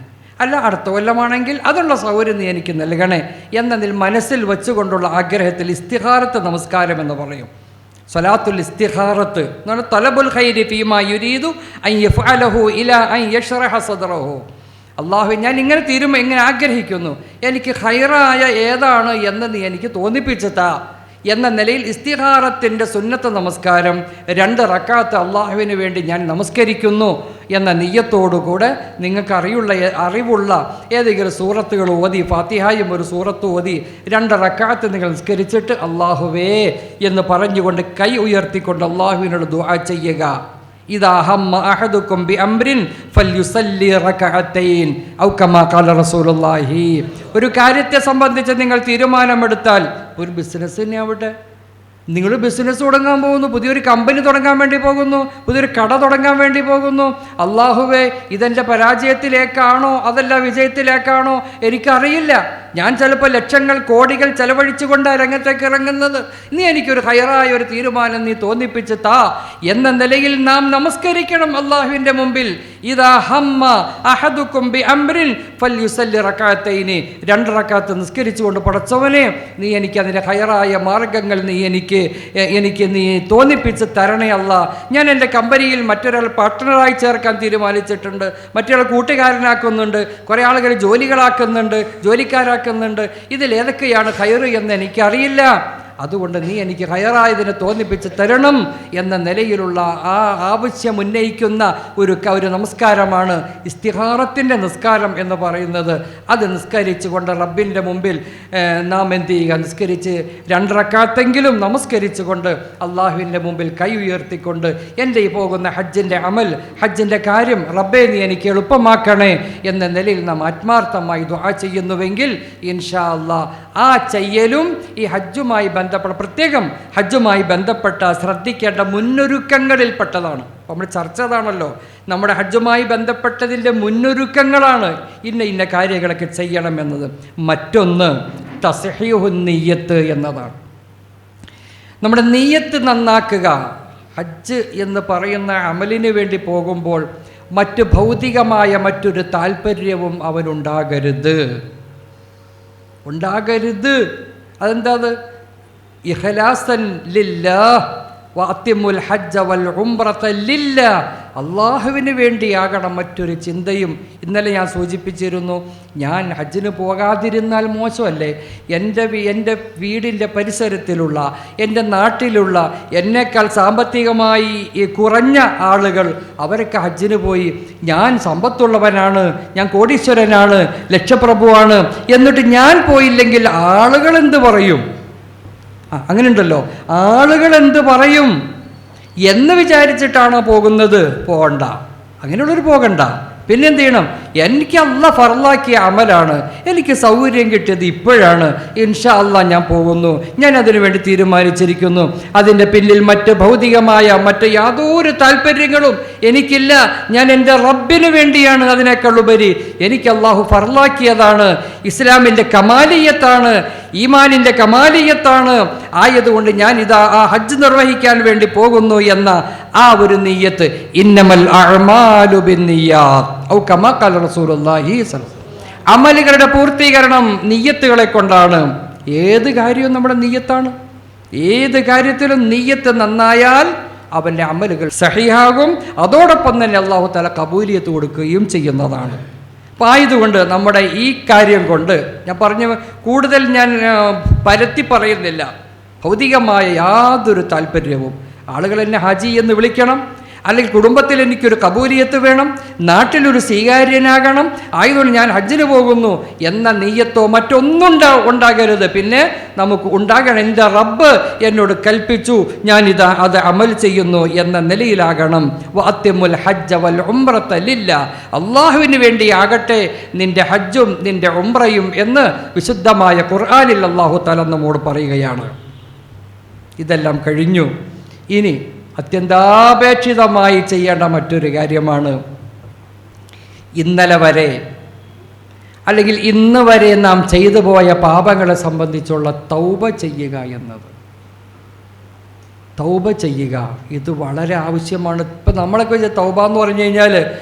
അല്ല അടുത്ത കൊല്ലമാണെങ്കിൽ അതുള്ള സൗകര്യം നീ എനിക്ക് നൽകണേ എന്നതിൽ മനസ്സിൽ വെച്ചുകൊണ്ടുള്ള ആഗ്രഹത്തിൽ ഇസ്തിഖാറത്ത് നമസ്കാരം എന്ന് പറയും. സ്വലാത്തുൽ ഇസ്തിഖാറത്ത് എന്നാണ് തലബുൽ ഖൈരി ഫീമാ യുരീദു അൻ യഫ്അലഹു ഇലാ അൻ യശ്റഹ സദ്റഹു. അല്ലാഹു, ഞാൻ ഇങ്ങനെ തീരുമ്പോൾ എങ്ങനെ ആഗ്രഹിക്കുന്നു, എനിക്ക് ഖൈറായ ഏതാണ് എന്ന് നീ എനിക്ക് തോന്നിപ്പിച്ചിട്ടാ എന്ന നിലയിൽ ഇസ്തിഖാറത്തിൻ്റെ സുന്നത്ത് നമസ്കാരം 2 റക്അത്ത് അള്ളാഹുവിന് വേണ്ടി ഞാൻ നമസ്കരിക്കുന്നു എന്ന നിയ്യത്തോടുകൂടെ നിങ്ങൾക്ക് അറിവുള്ള ഏതെങ്കിലും സൂറത്തുകൾ ഓതി, ഫാത്തിഹായും ഒരു സൂറത്ത് ഓതി 2 റക്അത്ത് നിങ്ങൾ നിസ്കരിച്ചിട്ട് അള്ളാഹുവേ എന്ന് പറഞ്ഞുകൊണ്ട് കൈ ഉയർത്തിക്കൊണ്ട് അള്ളാഹുവിനോട് ദുആ ചെയ്യുക. ഇദാ ഹമ്മ അഹദുക്കും ബിഅംരിൻ ഫൽയുസല്ലി റകഅത്തൈൻ ഔ കമാ ഖാല റസൂലുള്ളാഹി. ഒരു കാര്യത്തെ സംബന്ധിച്ച് നിങ്ങൾ തീരുമാനമെടുത്താൽ, ഒരു ബിസിനസ്സിനെ ആവട്ടെ, നിങ്ങൾ ബിസിനസ് തുടങ്ങാൻ പോകുന്നു, പുതിയൊരു കമ്പനി തുടങ്ങാൻ വേണ്ടി പോകുന്നു, പുതിയൊരു കട തുടങ്ങാൻ വേണ്ടി പോകുന്നു. അള്ളാഹുവേ, ഇതെൻ്റെ പരാജയത്തിലേക്കാണോ അതല്ല വിജയത്തിലേക്കാണോ എനിക്കറിയില്ല. ഞാൻ ചിലപ്പോൾ ലക്ഷങ്ങൾ കോടികൾ ചെലവഴിച്ചുകൊണ്ടാണ് രംഗത്തേക്ക് ഇറങ്ങുന്നത്. നീ എനിക്കൊരു ഹൈറായ ഒരു തീരുമാനം നീ തോന്നിപ്പിച്ച് താ എന്ന നിലയിൽ നാം നമസ്കരിക്കണം അള്ളാഹുവിൻ്റെ മുമ്പിൽ. ഇദാ ഹമ്മ അഹദുക്കും ബിഅംരിൻ ഫൽയുസല്ലി റകഅത്തൈനി. 2 റക്അത്ത് നിസ്കരിച്ചുകൊണ്ട്, പടച്ചവനെ നീ എനിക്ക് അതിൻ്റെ ഹൈറായ മാർഗങ്ങൾ നീ എനിക്ക് നീ തോന്നിപ്പിച്ച് തരണേ അല്ല. ഞാൻ എൻ്റെ കമ്പനിയിൽ മറ്റൊരാൾ പാർട്ട്ണറായി ചേർക്കാൻ തീരുമാനിച്ചിട്ടുണ്ട്, മറ്റൊരാൾ കൂട്ടുകാരനാക്കുന്നുണ്ട്, കുറേ ആളുകൾ ജോലിക്കാരാക്കുന്നുണ്ട്. ഇതിലേതൊക്കെയാണ് ഖൈറ് എന്ന് എനിക്കറിയില്ല. അതുകൊണ്ട് നീ എനിക്ക് ഹയറായതിനെ തോന്നിപ്പിച്ച് തരണം എന്ന നിലയിലുള്ള ആ ആവശ്യം ഉന്നയിക്കുന്ന ഒരു നമസ്കാരമാണ് ഇസ്തിഖാറത്തിൻ്റെ നിസ്കാരം എന്ന് പറയുന്നത്. അത് നിസ്കരിച്ചുകൊണ്ട് റബ്ബിൻ്റെ മുമ്പിൽ നാം എന്ത് ചെയ്യുക, നിസ്കരിച്ച് 2 റക്അത്തെങ്കിലും നമസ്കരിച്ചുകൊണ്ട് അള്ളാഹുവിൻ്റെ മുമ്പിൽ കൈ ഉയർത്തിക്കൊണ്ട് എൻ്റെ ഈ പോകുന്ന ഹജ്ജിൻ്റെ കാര്യം റബ്ബേ നീ എനിക്ക് എളുപ്പമാക്കണേ എന്ന നിലയിൽ നാം ആത്മാർത്ഥമായി ദുആ ചെയ്യുന്നുവെങ്കിൽ ഇൻഷാ അല്ലാഹ് ആ ചെയ്യലും ഈ ഹജ്ജുമായി പ്രത്യേകം ഹജ്ജുമായി ബന്ധപ്പെട്ട ശ്രദ്ധിക്കേണ്ട മുന്നൊരുക്കങ്ങളിൽപ്പെട്ടതാണ്. നമ്മൾ ചർച്ച അതാണല്ലോ, നമ്മുടെ ഹജ്ജുമായി ബന്ധപ്പെട്ടതിൻ്റെ മുന്നൊരുക്കങ്ങളാണ് ഇന്ന കാര്യങ്ങളൊക്കെ ചെയ്യണമെന്നത്. മറ്റൊന്ന് തസ്ഹീഹുൻ നിയ്യത്ത് എന്നതാണ്. നമ്മുടെ നിയ്യത്ത് നന്നാക്കുക. ഹജ്ജ് എന്ന് പറയുന്ന അമലിന് വേണ്ടി പോകുമ്പോൾ മറ്റ് ഭൗതികമായ മറ്റൊരു താല്പര്യവും അവനുണ്ടാകരുത്. അതെന്താ? ഇഖ്ലാസൻ ലില്ലാഹ് വഅത്തിമുൽ ഹജ്ജ വൽ ഉംറത ലില്ലാഹ്. അള്ളാഹുവിന് വേണ്ടിയാകണം മറ്റൊരു ചിന്തയും. ഇന്നലെ ഞാൻ സൂചിപ്പിച്ചിരുന്നു, ഞാൻ ഹജ്ജിന് പോകാതിരുന്നാൽ മോശമല്ലേ? എൻ്റെ വീടിൻ്റെ പരിസരത്തിലുള്ള, എൻ്റെ നാട്ടിലുള്ള എന്നേക്കാൾ സാമ്പത്തികമായി കുറഞ്ഞ ആളുകൾ അവരൊക്കെ ഹജ്ജിന് പോയി, ഞാൻ സമ്പത്തുള്ളവനാണ്, ഞാൻ കോടീശ്വരനാണ്, ലക്ഷപ്രഭുവാണ്, എന്നിട്ട് ഞാൻ പോയില്ലെങ്കിൽ ആളുകൾ എന്ത് പറയും? അങ്ങനെയുണ്ടല്ലോ, ആളുകൾ എന്ത് പറയും എന്ന് വിചാരിച്ചിട്ടാണോ പോകുന്നത്? പോകണ്ട, അങ്ങനെയുള്ളവർ പോകണ്ട. പിന്നെന്ത് ചെയ്യണം? എനിക്ക് അല്ലാഹ് ഫർളാക്കിയ അമലാണ്, എനിക്ക് സൗകര്യം കിട്ടിയത് ഇപ്പോഴാണ്, ഇൻഷാ അല്ലാഹ് ഞാൻ പോകുന്നു, ഞാൻ അതിനു വേണ്ടി തീരുമാനിച്ചിരിക്കുന്നു. അതിൻ്റെ പിന്നിൽ മറ്റ് ഭൗതികമായ മറ്റ് യാതൊരു താല്പര്യങ്ങളും എനിക്കില്ല. ഞാൻ എൻ്റെ റബ്ബിന് വേണ്ടിയാണ്. അതിനേക്കാൾ ഉപരി എനിക്ക് അല്ലാഹു ഫർളാക്കിയതാണ്, ഇസ്ലാമിൻ്റെ കമാലിയത്താണ്, ഈമാനിൻ്റെ കമാലിയത്താണ്. ആയതുകൊണ്ട് ഞാൻ ഇതാ ആ ഹജ്ജ് നിർവഹിക്കാൻ വേണ്ടി പോകുന്നു എന്ന ആ ഒരു നിയ്യത്ത്. ഇന്നമൽ അഅ്മാലു ബിന്നിയ്യാത്ത് ഔ കമാ ഖാല റസൂലുള്ളാഹി സ്വല്ലല്ലാഹു അലൈഹി വസല്ലം. അമലുകളുടെ പൂർത്തീകരണം നിയ്യത്തുകളെ കൊണ്ടാണ്. ഏത് കാര്യവും നമ്മുടെ നിയ്യത്താണ്. ഏത് കാര്യത്തിലും നിയ്യത്ത് നന്നായാൽ അവൻ്റെ അമലുകൾ സഹിഹാകും. അതോടൊപ്പം തന്നെ അല്ലാഹു തആല കബൂലിയത്ത് കൊടുക്കുകയും ചെയ്യുന്നതാണ്. അപ്പോൾ ആയതുകൊണ്ട് നമ്മുടെ ഈ കാര്യം കൊണ്ട് ഞാൻ കൂടുതൽ ഞാൻ പരത്തി പറയുന്നില്ല. ഭൗതികമായ യാതൊരു താല്പര്യവും, ആളുകൾ എന്നെ ഹാജി എന്ന് വിളിക്കണം, അല്ലെങ്കിൽ കുടുംബത്തിൽ എനിക്കൊരു കബൂലിയത്ത് വേണം, നാട്ടിലൊരു സ്വീകാര്യനാകണം, ആയതുകൊണ്ട് ഞാൻ ഹജ്ജിന് പോകുന്നു എന്ന നിയ്യത്തോ മറ്റൊന്നും ഉണ്ടാകരുത്. പിന്നെ നമുക്ക് ഉണ്ടാകണം, എൻ്റെ റബ്ബ് എന്നോട് കൽപ്പിച്ചു, ഞാനിതാ അത് അമൽ ചെയ്യുന്നു എന്ന നിലയിലാകണം. വഅത്തിമുൽ ഹജ്ജ വൽ ഉംറത ലില്ലാഹ്. അള്ളാഹുവിന് വേണ്ടിയാകട്ടെ നിൻ്റെ ഹജ്ജും നിൻ്റെ ഉംറയും എന്ന് വിശുദ്ധമായ ഖുർആനിൽ അല്ലാഹു തആല നമ്മോട് പറയുകയാണ്. ഇതെല്ലാം കഴിഞ്ഞു. ഇനി അത്യന്താപേക്ഷിതമായി ചെയ്യേണ്ട മറ്റൊരു കാര്യമാണ്, ഇന്നലെ വരെ അല്ലെങ്കിൽ ഇന്ന് വരെ നാം ചെയ്തു പോയ പാപങ്ങളെ സംബന്ധിച്ചുള്ള തൗബ ചെയ്യുക എന്നത്. തൗബ ചെയ്യുക ഇത് വളരെ ആവശ്യമാണ്. ഇപ്പം നമ്മളൊക്കെ തൗബ എന്ന് പറഞ്ഞു കഴിഞ്ഞാൽ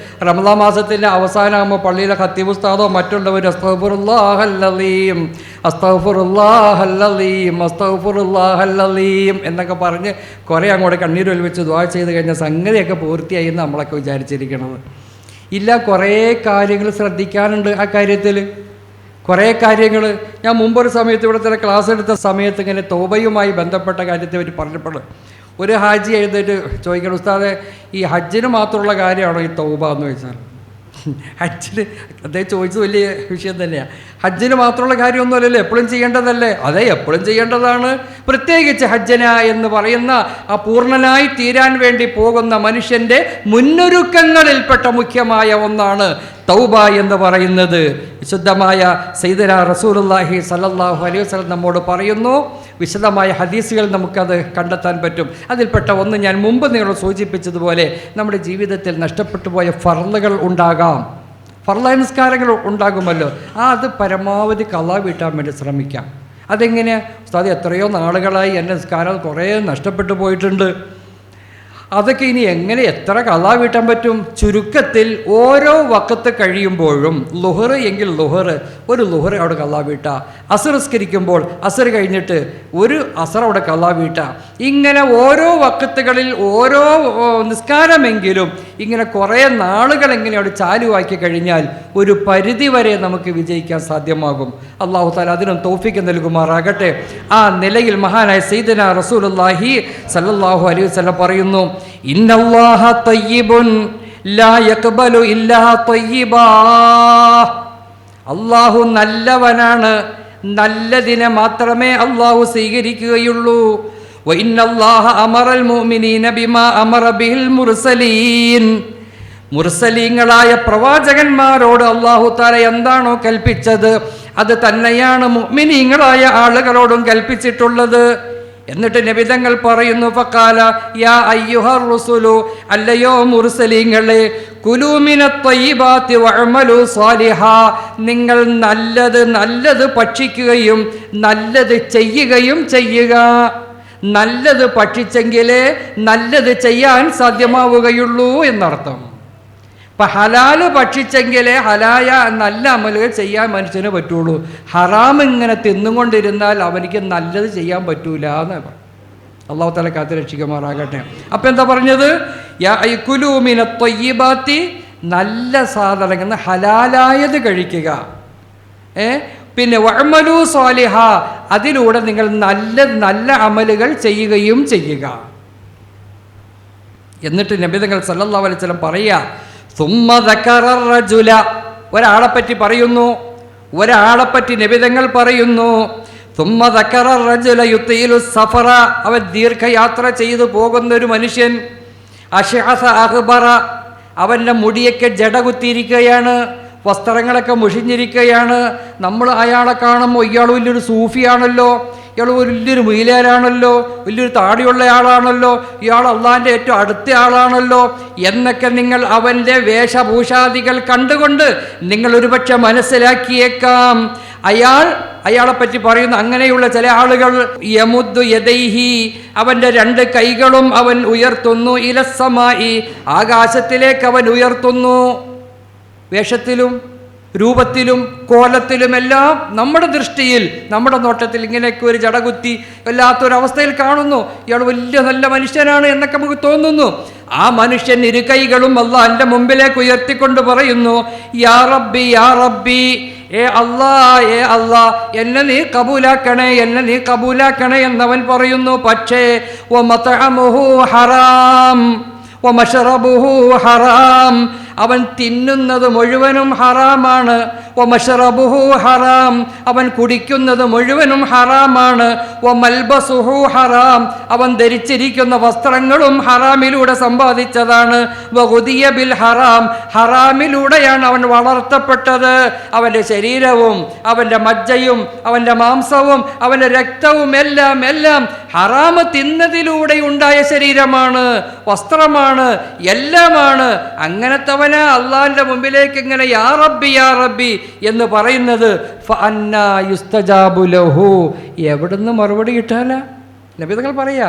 റമദാൻ മാസത്തിൻ്റെ അവസാനമാകുമ്പോൾ പള്ളിയിലെ ഖത്തീബ് ഉസ്താദോ മറ്റുള്ളവർ അസ്തഗ്ഫിറുല്ലാഹൽ-അലീം അസ്തഗ്ഫിറുല്ലാഹൽ-അലീം അസ്തഗ്ഫിറുല്ലാഹൽ-അലീം എന്നൊക്കെ പറഞ്ഞ് കുറേ അങ്ങോട്ട് കണ്ണീരൊലിപ്പിച്ച് ദുആ ചെയ്ത് കഴിഞ്ഞ സംഗതിയൊക്കെ പൂർത്തിയായി എന്ന് നമ്മളൊക്കെ വിചാരിച്ചിരിക്കുന്നത്. ഇല്ല, കുറേ കാര്യങ്ങൾ ശ്രദ്ധിക്കാനുണ്ട്. ആ കാര്യത്തിൽ കുറേ കാര്യങ്ങൾ ഞാൻ മുമ്പൊരു സമയത്ത് ഇവിടെ തന്നെ ക്ലാസ് എടുത്ത സമയത്ത് ഇങ്ങനെ തൗബയുമായി ബന്ധപ്പെട്ട കാര്യത്തെ പറ്റി പറഞ്ഞപ്പോൾ ഒരു ഹാജി എഴുതിയിട്ട് ചോദിക്കണം, ഉസ്താദെ ഈ ഹജ്ജിന് മാത്രമുള്ള കാര്യമാണോ ഈ തൗബ എന്ന് ചോദിച്ചാൽ? ഹജ്ജിന് അദ്ദേഹം ചോദിച്ചത് വലിയ വിഷയം തന്നെയാണ്. ഹജ്ജിന് മാത്രമുള്ള കാര്യമൊന്നുമല്ലല്ലോ, എപ്പോഴും ചെയ്യേണ്ടതല്ലേ? അതെ, എപ്പോഴും ചെയ്യേണ്ടതാണ്. പ്രത്യേകിച്ച് ഹജ്ജന എന്ന് പറയുന്ന ആ പൂർണ്ണനായി തീരാൻ വേണ്ടി പോകുന്ന മനുഷ്യൻ്റെ മുന്നൊരുക്കങ്ങളിൽപ്പെട്ട മുഖ്യമായ ഒന്നാണ് തൗബ എന്ന് പറയുന്നത്. വിശുദ്ധമായ സയ്യിദനാ റസൂലുള്ളാഹി സ്വല്ലല്ലാഹു അലൈഹി വസല്ലം നമ്മോട് പറയുന്നു. വിശദമായ ഹദീസുകൾ നമുക്കത് കണ്ടെത്താൻ പറ്റും. അതിൽപ്പെട്ട ഒന്ന് ഞാൻ മുമ്പ് നിങ്ങൾ സൂചിപ്പിച്ചതുപോലെ നമ്മുടെ ജീവിതത്തിൽ നഷ്ടപ്പെട്ടു പോയ ഫർളുകൾ ഉണ്ടാകാം, ഫർളായ നിസ്കാരങ്ങൾ ഉണ്ടാകുമല്ലോ. അത് പരമാവധി ഖളാ വീട്ടാൻ വേണ്ടി ശ്രമിക്കാം. അതെങ്ങനെയാണ് ഉസ്താദ്? എത്രയോ നാളുകളായി എൻ്റെ നിസ്കാരം കുറേ നഷ്ടപ്പെട്ടു പോയിട്ടുണ്ട്. അതൊക്കെ ഇനി എങ്ങനെ എത്ര ഖളാ വീട്ടാൻ പറ്റും? ചുരുക്കത്തിൽ ഓരോ വഖത്ത് കഴിയുമ്പോഴും ളുഹർ എങ്കിൽ ളുഹർ, ഒരു ളുഹർ അവിടെ ഖളാ വീട്ടാ. അസർ നിസ്കരിക്കുമ്പോൾ അസർ കഴിഞ്ഞിട്ട് ഒരു അസർ അവിടെ ഖളാ വീട്ടാ. ഇങ്ങനെ ഓരോ വഖത്തുകളിൽ ഓരോ നിസ്കാരമെങ്കിലും ഇങ്ങനെ കുറേ നാളുകൾ എങ്ങനെ അവിടെ ചാലുവാക്കി കഴിഞ്ഞാൽ ഒരു പരിധി വരെ നമുക്ക് വിജയിക്കാൻ സാധ്യമാകും. അല്ലാഹു തആല അതിനും തൗഫീഖ് നൽകുമാറാകട്ടെ. ആ നിലയിൽ മഹാനായ സയ്യിദനാ റസൂലുള്ളാഹി സ്വല്ലല്ലാഹു അലൈഹി വസല്ലം പറയുന്നു, ഇന്നല്ലാഹ തയ്യിബുൻ ലാ യഖ്ബലു ഇല്ലാ തയ്യിബാ. അല്ലാഹു നല്ലവനാണ്, നല്ലതിനെ മാത്രമേ അല്ലാഹു സ്വീകരിക്കുകയുള്ളൂ. വ ഇന്നല്ലാഹ അമറൽ മുഅ്മിനീന ബിമാ അമറ ബിഹിൽ മുർസലീൻ. മുർസലീങ്ങളായ പ്രവാചകന്മാരോട് അല്ലാഹു തആല എന്താണോ കൽപ്പിച്ചത് അത് തന്നെയാണ് മുഅ്മിനീങ്ങളായ ആളുകളോടും കൽപ്പിച്ചിട്ടുള്ളത്. എന്നിട്ട് നബിതങ്ങൾ പറയുന്നു, ഫഖാല യാ അയ്യുഹർ റുസുലു, അല്ലയോ മുർസലീങ്ങളെ, കുലൂ മിനത് ത്വയ്യിബാതി വഅമലു സാലിഹാ, നിങ്ങൾ നല്ലത് ഭക്ഷിക്കുകയും നല്ലത് ചെയ്യുകയും ചെയ്യുക. നല്ലത് ഭക്ഷിച്ചെങ്കിലേ നല്ലത് ചെയ്യാൻ സാധ്യമാവുകയുള്ളൂ എന്നർത്ഥം. അപ്പം ഹലാല് ഭക്ഷിച്ചെങ്കിലേ ഹലായ നല്ല അമലുകൾ ചെയ്യാൻ മനുഷ്യന് പറ്റുള്ളൂ. ഹറാം ഇങ്ങനെ തിന്നുകൊണ്ടിരുന്നാൽ അവനിക്ക് നല്ലത് ചെയ്യാൻ പറ്റൂല എന്ന് പറയും. അല്ലാഹു തആല കാത്ത് രക്ഷിക്കുമാറാകട്ടെ. അപ്പം എന്താ പറഞ്ഞത്? യാ കുലൂ മിനത് ത്വയ്യിബാതി, നല്ല സാധനങ്ങൾ ഹലാലായത് കഴിക്കുക. പിന്നെ വഅമലു സാലിഹാ, അതിലൂടെ നിങ്ങൾ നല്ല അമലുകൾ ചെയ്യുകയും ചെയ്യുക. എന്നിട്ട് നബിതങ്ങൾ സല്ലല്ലാഹു അലൈഹി വസല്ലം പറയുക, സുമ്മ ദക്കറ റജുല, ഒരാളെപ്പറ്റി പറയുന്നു, ഒരാളെപ്പറ്റി നബിതങ്ങൾ പറയുന്നു. സുമ്മ ദക്കറ റജുല യുതീലു സഫറ, അവൻ ദീർഘയാത്ര ചെയ്തു പോകുന്ന ഒരു മനുഷ്യൻ. അശ്അസ അഖ്ബറ, അവൻ്റെ മുടിയൊക്കെ ജട കുത്തിയിരിക്കുകയാണ്, വസ്ത്രങ്ങളൊക്കെ മുഷിഞ്ഞിരിക്കുകയാണ്. നമ്മൾ അയാളെ കാണുമ്പോൾ ഇയാൾ വലിയൊരു സൂഫിയാണല്ലോ, ഇയാൾ വലിയൊരു മീലാരാണല്ലോ, വലിയൊരു താടിയുള്ള ആളാണല്ലോ, ഇയാൾ അള്ളാഹിൻ്റെ ഏറ്റവും അടുത്ത ആളാണല്ലോ എന്നൊക്കെ നിങ്ങൾ അവൻ്റെ വേഷഭൂഷാദികൾ കണ്ടുകൊണ്ട് നിങ്ങൾ ഒരുപക്ഷെ മനസ്സിലാക്കിയേക്കാം. അയാളെപ്പറ്റി പറയുന്ന അങ്ങനെയുള്ള ചില ആളുകൾ, യമുദ്ദു യദൈഹി, അവൻ്റെ രണ്ട് കൈകളും അവൻ ഉയർത്തുന്നു, ഇലസ്സമായി, ആകാശത്തിലേക്ക് അവൻ ഉയർത്തുന്നു. വേഷത്തിലും രൂപത്തിലും കോലത്തിലുമെല്ലാം നമ്മുടെ ദൃഷ്ടിയിൽ, നമ്മുടെ നോട്ടത്തിൽ ഇങ്ങനെയൊക്കെ ഒരു ജടകുത്തി വല്ലാത്തൊരവസ്ഥയിൽ കാണുന്നു. ഇയാൾ വലിയ നല്ല മനുഷ്യനാണ് എന്നൊക്കെ നമുക്ക് തോന്നുന്നു. ആ മനുഷ്യൻ ഇരു കൈകളും അല്ലാഹുവിൻ്റെ മുമ്പിലേക്ക് ഉയർത്തിക്കൊണ്ട് പറയുന്നു, യാ റബ്ബി യാ റബ്ബി, ഏ അല്ലാ എന്നെ നീ കബൂലാക്കണേ എന്നവൻ പറയുന്നു. പക്ഷേ വമത്അമുഹു ഹറാം വമശ്റബുഹു ഹറാം, അവൻ തിന്നുന്നത് മുഴുവനും ഹറാമാണ്. വമശ്റബുഹു ഹറാം, അവൻ കുടിക്കുന്നത് മുഴുവനും ഹറാമാണ്. വമൽബസുഹു ഹറാം, അവൻ ധരിച്ചിരിക്കുന്ന വസ്ത്രങ്ങളും ഹറാമിലൂടെ സമ്പാദിച്ചതാണ്. വഗുദിയ ബിൽ ഹറാം, ഹറാമിലൂടെയാണ് അവൻ വളർത്തപ്പെട്ടത്. അവൻ്റെ ശരീരവും അവൻ്റെ മജ്ജയും അവൻ്റെ മാംസവും അവൻ്റെ രക്തവും എല്ലാം ഹറാമ് തിന്നതിലൂടെ ഉണ്ടായ ശരീരമാണ്, വസ്ത്രമാണ്, എല്ലാമാണ്. അങ്ങനത്തവൻ എവന അള്ളാഹിൻ്റെ മുമ്പിലേക്ക് ഇങ്ങനെ യാ റബ്ബി യാ റബ്ബി എന്ന് പറയുന്നത് ഫഅന്നാ യുസ്തജാബു ലഹു, എവിടുന്ന് മറുപടി കിട്ടാനാ? നബി തങ്ങൾ പറയാ,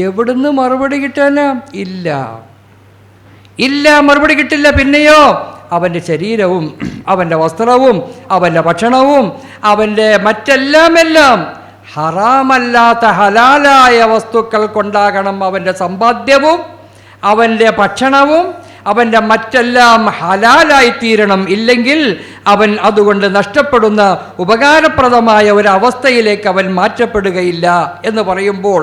എവിടുന്ന് മറുപടി കിട്ടാനാ? ഇല്ല, മറുപടി കിട്ടില്ല. പിന്നെയോ അവൻ്റെ ശരീരവും അവൻ്റെ വസ്ത്രവും അവൻ്റെ ഭക്ഷണവും അവൻ്റെ മറ്റെല്ലാം ഹറാമല്ലാത്ത ഹലാലായ വസ്തുക്കൾ കൊണ്ടാകണം അവൻ്റെ സമ്പാദ്യവും അവൻ്റെ ഭക്ഷണവും അവൻ്റെ മറ്റെല്ലാം ഹലാലായി തീരണം. ഇല്ലെങ്കിൽ അവൻ അതുകൊണ്ട് നഷ്ടപ്പെടുന്ന ഉപകാരപ്രദമായ ഒരവസ്ഥയിലേക്ക് അവൻ മാറ്റപ്പെടുകയില്ല എന്ന് പറയുമ്പോൾ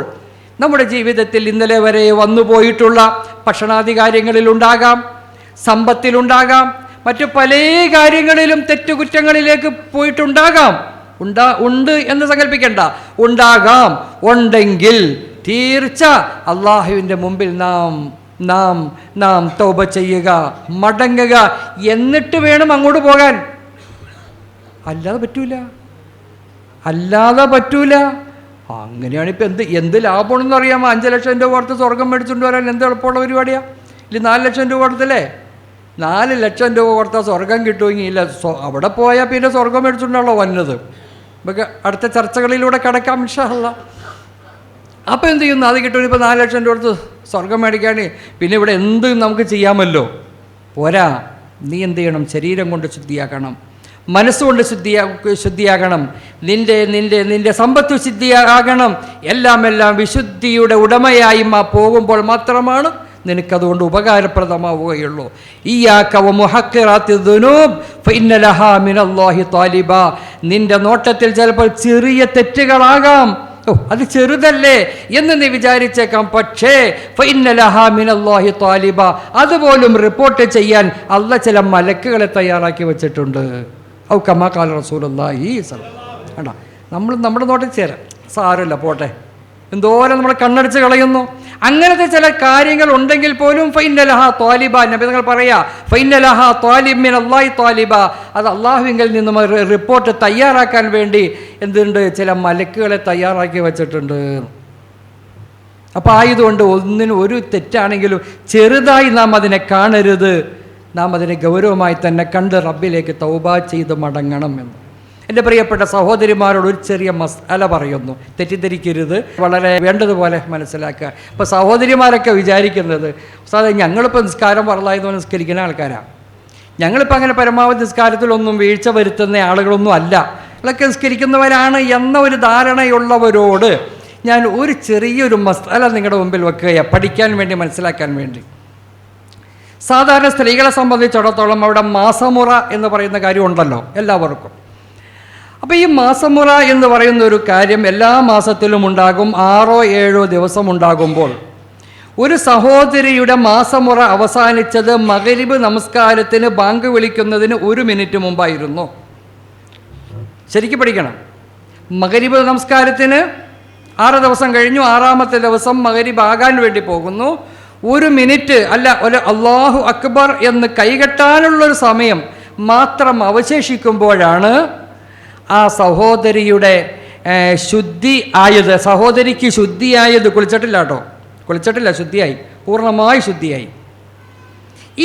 നമ്മുടെ ജീവിതത്തിൽ ഇന്നലെ വരെ വന്നുപോയിട്ടുള്ള ഭക്ഷണാദി കാര്യങ്ങളിലുണ്ടാകാം, സമ്പത്തിലുണ്ടാകാം, മറ്റു പല കാര്യങ്ങളിലും തെറ്റുകുറ്റങ്ങളിലേക്ക് പോയിട്ടുണ്ടാകാം. ഉണ്ട് എന്ന് സങ്കല്പിക്കേണ്ട, ഉണ്ടാകാം. ഉണ്ടെങ്കിൽ തീർച്ച അള്ളാഹുവിൻ്റെ മുമ്പിൽ നാം തൗബ ചെയ്യുക, മടങ്ങുക, എന്നിട്ട് വേണം അങ്ങോട്ട് പോകാൻ. അല്ലാതെ പറ്റൂല. അങ്ങനെയാണിപ്പോൾ എന്ത് ലാഭമാണെന്ന് അറിയാമോ? 5 ലക്ഷം രൂപ കൊടുത്ത് സ്വർഗം മേടിച്ചുകൊണ്ട് വരാൻ എന്ത് എളുപ്പമുള്ള പരിപാടിയാണ്? ഇല്ല 4 ലക്ഷം രൂപ കൊടുത്തല്ലേ? 4 ലക്ഷം രൂപ കൊടുത്താൽ സ്വർഗം കിട്ടുമെങ്കിൽ ഇല്ല, അവിടെ പോയാൽ പിന്നെ സ്വർഗം മേടിച്ചുകൊണ്ടാണല്ലോ വന്നത്. നമുക്ക് അടുത്ത ചർച്ചകളിലൂടെ കിടക്കാം ഇൻഷാ അല്ലാഹ്. അപ്പോൾ എന്ത് ചെയ്യുന്നു? അത് കിട്ടും. ഇപ്പോൾ 4 ലക്ഷം രൂപ കൊടുത്ത് സ്വർഗം മേടിക്കാൻ പിന്നെ ഇവിടെ എന്ത് നമുക്ക് ചെയ്യാമല്ലോ? പോരാ, നീ എന്ത് ചെയ്യണം? ശരീരം കൊണ്ട് ശുദ്ധിയാക്കണം, മനസ്സുകൊണ്ട് ശുദ്ധിയാകണം, നിന്റെ സമ്പത്ത് ശുദ്ധിയാകണം. എല്ലാം വിശുദ്ധിയുടെ ഉടമയായി പോകുമ്പോൾ മാത്രമാണ് നിനക്കതുകൊണ്ട് ഉപകാരപ്രദമാവുകയുള്ളൂ. ഇയ്യാക വമുഹഖിറാത്തി ദുനൂബ് ഫഇന്ന ലഹാ മിനല്ലാഹി താലിബ. നിന്റെ നോട്ടത്തിൽ ചിലപ്പോൾ ചെറിയ തെറ്റുകളാകാം, അത് ചെറുതല്ലേ എന്ന് നീ വിചാരിച്ചേക്കാം. പക്ഷേ ഫഇന്ന ലഹാ മിനല്ലാഹി താലിബ, അതുപോലും റിപ്പോർട്ട് ചെയ്യാൻ അല്ലാഹ് ചില മലക്കുകളെ തയ്യാറാക്കി വെച്ചിട്ടുണ്ട്. ഔ കമാ ഖാല റസൂലുള്ളാഹി സ്വല്ലല്ലാഹു അലൈഹി. നമ്മൾ നമ്മുടെ നോട്ടിൽ ചേരാം, സാരമില്ല പോട്ടെ, എന്തോരം നമ്മൾ കണ്ണടിച്ച് കളയുന്നു. അങ്ങനത്തെ ചില കാര്യങ്ങൾ ഉണ്ടെങ്കിൽ പോലും ഫഇന്ന ലഹാ ത്വാലിബ, നബി തങ്ങൾ പറയാ ഫഇന്ന ലഹാ ത്വാലിബ് മിനല്ലാഹി ത്വാലിബ, അത് അള്ളാഹുവിങ്കിൽ നിന്നും റിപ്പോർട്ട് തയ്യാറാക്കാൻ വേണ്ടി എന്തുണ്ട്? ചില മലക്കുകളെ തയ്യാറാക്കി വെച്ചിട്ടുണ്ട്. അപ്പോൾ ആയതുകൊണ്ട് ഒരു തെറ്റാണെങ്കിലും ചെറുതായി നാം അതിനെ കാണരുത്, നാം അതിനെ ഗൗരവമായി തന്നെ കണ്ട് റബ്ബിലേക്ക് തൗബ ചെയ്ത് മടങ്ങണം എന്ന്. എൻ്റെ പ്രിയപ്പെട്ട സഹോദരിമാരോട് ഒരു ചെറിയ മസാല പറയുന്നു, തെറ്റിദ്ധരിക്കരുത്, വളരെ വേണ്ടതുപോലെ മനസ്സിലാക്കുക. ഇപ്പോൾ സഹോദരിമാരൊക്കെ വിചാരിക്കുന്നത് ഞങ്ങളിപ്പോൾ നിസ്കാരം ഫർളായതുപോലെ നിസ്കരിക്കുന്ന ആൾക്കാരാണ്, ഞങ്ങളിപ്പോൾ അങ്ങനെ പരമാവധി നിസ്കാരത്തിലൊന്നും വീഴ്ച വരുത്തുന്ന ആളുകളൊന്നും അല്ല, ഇതൊക്കെ നിസ്കരിക്കുന്നവരാണ് എന്ന ഒരു ധാരണയുള്ളവരോട് ഞാൻ ഒരു ചെറിയൊരു മസാല നിങ്ങളുടെ മുമ്പിൽ വെക്കുകയാണ്, പഠിക്കാൻ വേണ്ടി, മനസ്സിലാക്കാൻ വേണ്ടി. സാധാരണ സ്ത്രീകളെ സംബന്ധിച്ചിടത്തോളം അവിടെ മാസമുറ എന്ന് പറയുന്ന കാര്യം ഉണ്ടല്ലോ എല്ലാവർക്കും. അപ്പോൾ ഈ മാസമുറ എന്ന് പറയുന്ന ഒരു കാര്യം എല്ലാ മാസത്തിലും ഉണ്ടാകും. 6-7 ദിവസം ഉണ്ടാകുമ്പോൾ ഒരു സഹോദരിയുടെ മാസമുറ അവസാനിച്ചത് മഗ്രിബ് നമസ്കാരത്തിന് ബാങ്ക് വിളിക്കുന്നതിന് 1 മിനിറ്റ് മുമ്പായിരുന്നു. ശരിക്കും പഠിക്കണം. മഗ്രിബ് നമസ്കാരത്തിന് 6 ദിവസം കഴിഞ്ഞു, 6ാമത്തെ ദിവസം മഗ്രിബ് ആകാൻ വേണ്ടി പോകുന്നു. 1 മിനിറ്റ് അല്ല, ഒരു അല്ലാഹു അക്ബർ എന്ന് കൈകെട്ടാനുള്ളൊരു സമയം മാത്രം അവശേഷിക്കുമ്പോഴാണ് ആ സഹോദരിയുടെ ശുദ്ധി ആയത്. സഹോദരിക്ക് ശുദ്ധിയായത്, കുളിച്ചിട്ടില്ല, ശുദ്ധിയായി, പൂർണ്ണമായി ശുദ്ധിയായി.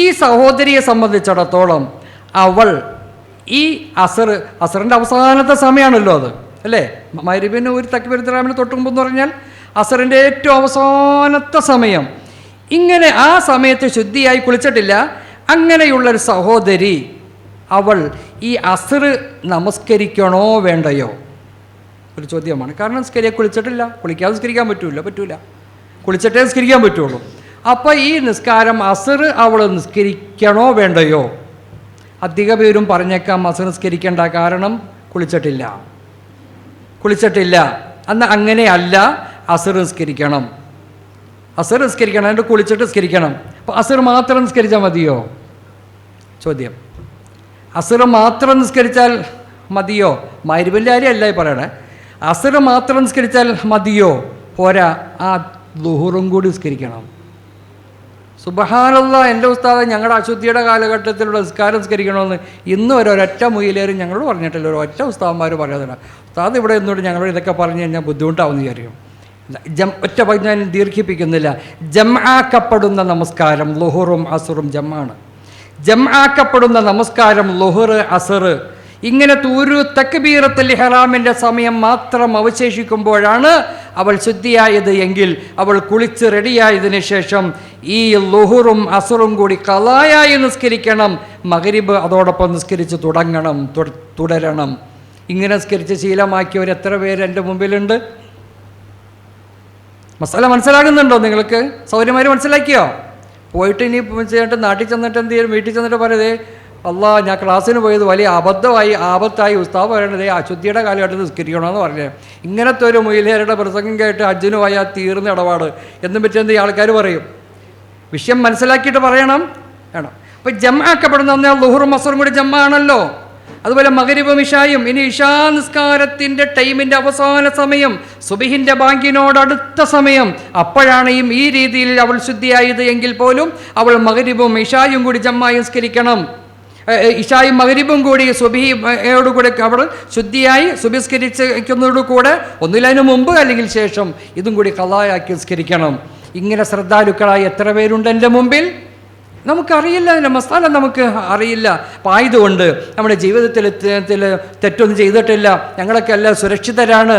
ഈ സഹോദരിയെ സംബന്ധിച്ചിടത്തോളം അവൾ ഈ അസറിൻ്റെ അവസാനത്തെ സമയമാണല്ലോ അത്, അല്ലേ? മഗ്രിബിന് ഒരു തക്ബീറത്തുൽ തൊട്ട് മുമ്പെന്ന് പറഞ്ഞാൽ അസറിൻ്റെ ഏറ്റവും അവസാനത്തെ സമയം. ഇങ്ങനെ ആ സമയത്ത് ശുദ്ധിയായി കുളിച്ചിട്ടില്ല. അങ്ങനെയുള്ളൊരു സഹോദരി അവൾ ഈ അസർ നമസ്കരിക്കണോ വേണ്ടയോ? ഒരു ചോദ്യമാണ്. കാരണം കുളിച്ചിട്ടില്ല, കുളിക്കാതെ നിസ്കരിക്കാൻ പറ്റൂല, കുളിച്ചിട്ടേ നിസ്കരിക്കാൻ പറ്റുള്ളൂ. അപ്പോൾ ഈ നിസ്കാരം അസർ അവൾ നിസ്കരിക്കണോ വേണ്ടയോ? അധിക പേരും പറഞ്ഞേക്കാം അസർ നിസ്കരിക്കേണ്ട, കാരണം കുളിച്ചിട്ടില്ല. അന്ന് അങ്ങനെയല്ല, അസർ നിസ്കരിക്കണം, എന്നിട്ട് കുളിച്ചിട്ട് നിസ്കരിക്കണം. അപ്പോൾ അസർ മാത്രം നിസ്കരിച്ചാൽ മതിയോ? ചോദ്യം. അസർ മാത്രം നിസ്കരിച്ചാൽ മതിയോ? മഗ്രിബിൻ്റെ കാര്യമല്ല ഈ പറയണേ. അസർ മാത്രം നിസ്കരിച്ചാൽ മതിയോ? പോരാ, ആ ളുഹുറും കൂടി നിസ്കരിക്കണം. സുബ്ഹാനല്ലാഹ്, എൻ്റെ ഉസ്താദ് ഞങ്ങളുടെ അശുദ്ധിയുടെ കാലഘട്ടത്തിലുള്ള നിസ്കാരം നിസ്കരിക്കണമെന്ന് ഇന്ന് ഒരൊറ്റ മുയിലേരും ഞങ്ങളോട് പറഞ്ഞിട്ടില്ല, ഒരൊറ്റ ഉസ്താദന്മാർ പറയാതില്ല. ഉസ്താദ് ഇവിടെ നിന്നോട് ഞങ്ങളോട് ഇതൊക്കെ പറഞ്ഞു കഴിഞ്ഞാൽ ബുദ്ധിമുട്ടാവുമെന്ന് വിചാരിക്കും. ഒറ്റ ഞാൻ ദീർഘിപ്പിക്കുന്നില്ല. ജംആക്കപ്പെടുന്ന നമസ്കാരം ളുഹുറും അസുറും ജമ്മാണ്. ജംആക്കപ്പെടുന്ന നമസ്കാരം ളുഹർ, അസർ, ഇങ്ങനെ ഒരു തക്ബീറത്തുൽ ഇഹ്റാമിൻ്റെ സമയം മാത്രം അവശേഷിക്കുമ്പോഴാണ് അവൾ ശുദ്ധിയായത് എങ്കിൽ അവൾ കുളിച്ച് റെഡിയായതിനു ശേഷം ഈ ളുഹറും അസറും കൂടി ഖളായായി നിസ്കരിക്കണം. മഗ്രിബ് അതോടൊപ്പം നിസ്കരിച്ച് തുടരണം. ഇങ്ങനെ നിസ്കരിച്ച് ശീലമാക്കിയവർ എത്ര പേര് എൻ്റെ മുമ്പിലുണ്ട്? മസാല മനസ്സിലാകുന്നുണ്ടോ നിങ്ങൾക്ക്? സൗകര്യമാര് മനസ്സിലാക്കിയോ? പോയിട്ട് ഇനി ചെയ്തിട്ട് നാട്ടിൽ ചെന്നിട്ട് എന്ത് ചെയ്യും? വീട്ടിൽ ചെന്നിട്ട് പറയതേ അല്ലാ ഞാൻ ക്ലാസ്സിന് പോയത് വലിയ ആപത്തായി ഉസ്താദ് പറയണത് അശുദ്ധിയുടെ കാലഘട്ടത്തിൽ നിസ്കരിക്കണമെന്ന് പറഞ്ഞത്. ഇങ്ങനത്തെ ഒരു മൊയ്ലിയാരുടെ പ്രസംഗം കേട്ട് ഹജ്ജിന് പോയാൽ തീർന്ന ഇടപാട് എന്നും പറ്റിയെന്ന് ഈ ആൾക്കാർ പറയും. വിഷയം മനസ്സിലാക്കിയിട്ട് പറയണം വേണം. അപ്പം ജംആക്കപ്പെടുന്ന ളുഹറും അസറും കൂടി ജംആണല്ലോ. അതുപോലെ മഗ്രിബും ഇശായും. ഇനി ഇശാ നിസ്കാരത്തിൻ്റെ ടൈമിൻ്റെ അവസാന സമയം, സുബഹിൻ്റെ ബാങ്കിനോടടുത്ത സമയം, അപ്പോഴാണ് ഈ രീതിയിൽ അവൾ ശുദ്ധിയായത് എങ്കിൽ പോലും അവൾ മഗ്രിബും ഇശായും കൂടി ജംആയി നിസ്കരിക്കണം. ഇശായും മഗ്രിബും കൂടി സുബഹിയോടുകൂടെ അവൾ ശുദ്ധിയായി സുബഹിസ്കരിക്കുന്നതോടുകൂടെ ഒന്നിലതിനു മുമ്പ് അല്ലെങ്കിൽ ശേഷം ഇതും കൂടി ഖളായാക്കി നിസ്കരിക്കണം. ഇങ്ങനെ ശ്രദ്ധാലുക്കളായി എത്ര പേരുണ്ട് എൻ്റെ മുമ്പിൽ? നമുക്കറിയില്ല, അതിൻ്റെ മസാല നമുക്ക് അറിയില്ല. അപ്പം ആയതുകൊണ്ട് നമ്മുടെ ജീവിതത്തിൽ തെറ്റൊന്നും ചെയ്തിട്ടില്ല, ഞങ്ങളൊക്കെ എല്ലാം സുരക്ഷിതരാണ്,